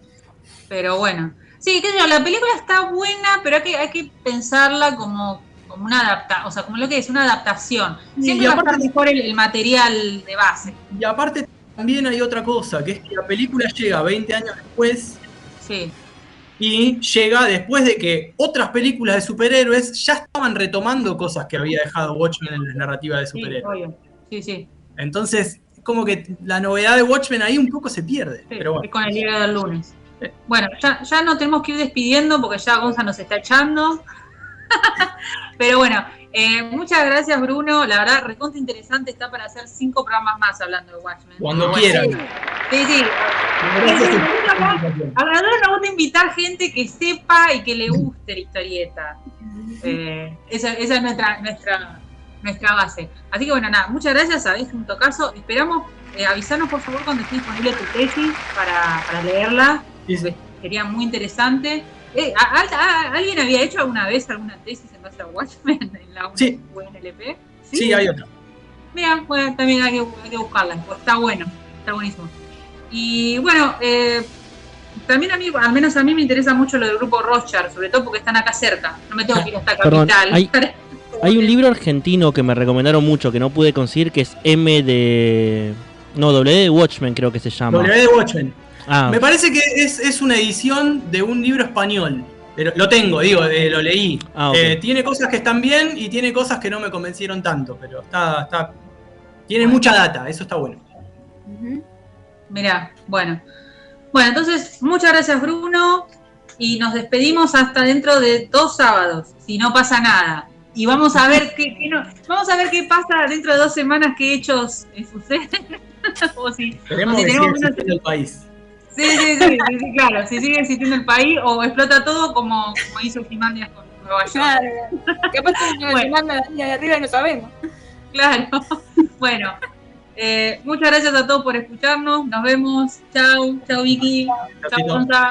Pero bueno. Sí, qué sé yo, la película está buena, pero hay que pensarla como una adaptación, o sea, como lo que es una adaptación. Siempre va a estar mejor el material de base. Y aparte también hay otra cosa, que es que la película llega 20 años después. Sí. Y llega después de que otras películas de superhéroes ya estaban retomando cosas que había dejado Watchmen en la narrativa de superhéroes. Sí. Entonces, como que la novedad de Watchmen ahí un poco se pierde. Sí, pero bueno. Con el libro del lunes. Bueno, ya nos tenemos que ir despidiendo porque ya Gonza nos está echando. Pero bueno, muchas gracias, Bruno. La verdad, recontra interesante. Está para hacer 5 programas más hablando de Watchmen. Cuando quieran. Sí. A nosotros nos gusta invitar gente que sepa y que le guste la historieta. Esa es nuestra base. Así que bueno, nada, muchas gracias, sabés, un tocazo. Esperamos, avisarnos por favor cuando esté disponible tu tesis para leerla. Sí. Sería muy interesante. ¿Alguien había hecho alguna vez alguna tesis en base a Watchmen en la UNLP? Sí, hay otra. Mira, bueno, también hay que buscarla, pues está bueno, está buenísimo. Y bueno, también a mí, al menos a mí me interesa mucho lo del grupo Rothschild, sobre todo porque están acá cerca, no me tengo que ir hasta Capital. Hay un libro argentino que me recomendaron mucho, que no pude conseguir, que es W de Watchmen, creo que se llama. W de Watchmen. Me parece que es una edición de un libro español. Pero lo tengo, lo leí. Okay. Tiene cosas que están bien y tiene cosas que no me convencieron tanto, pero tiene mucha data, eso está bueno. Mirá, bueno, entonces muchas gracias, Bruno, y nos despedimos hasta dentro de 2 sábados, si no pasa nada. Y vamos a ver qué pasa dentro de 2 semanas, qué hechos suceden. o si tenemos en el país. Sí, claro, si sigue existiendo el país o explota todo como hizo Ozymandias con Nueva York. Claro, capaz que Nueva Zelanda de arriba y no sabemos. Claro, bueno, muchas gracias a todos por escucharnos, nos vemos, chau Vicky, chau Gonza.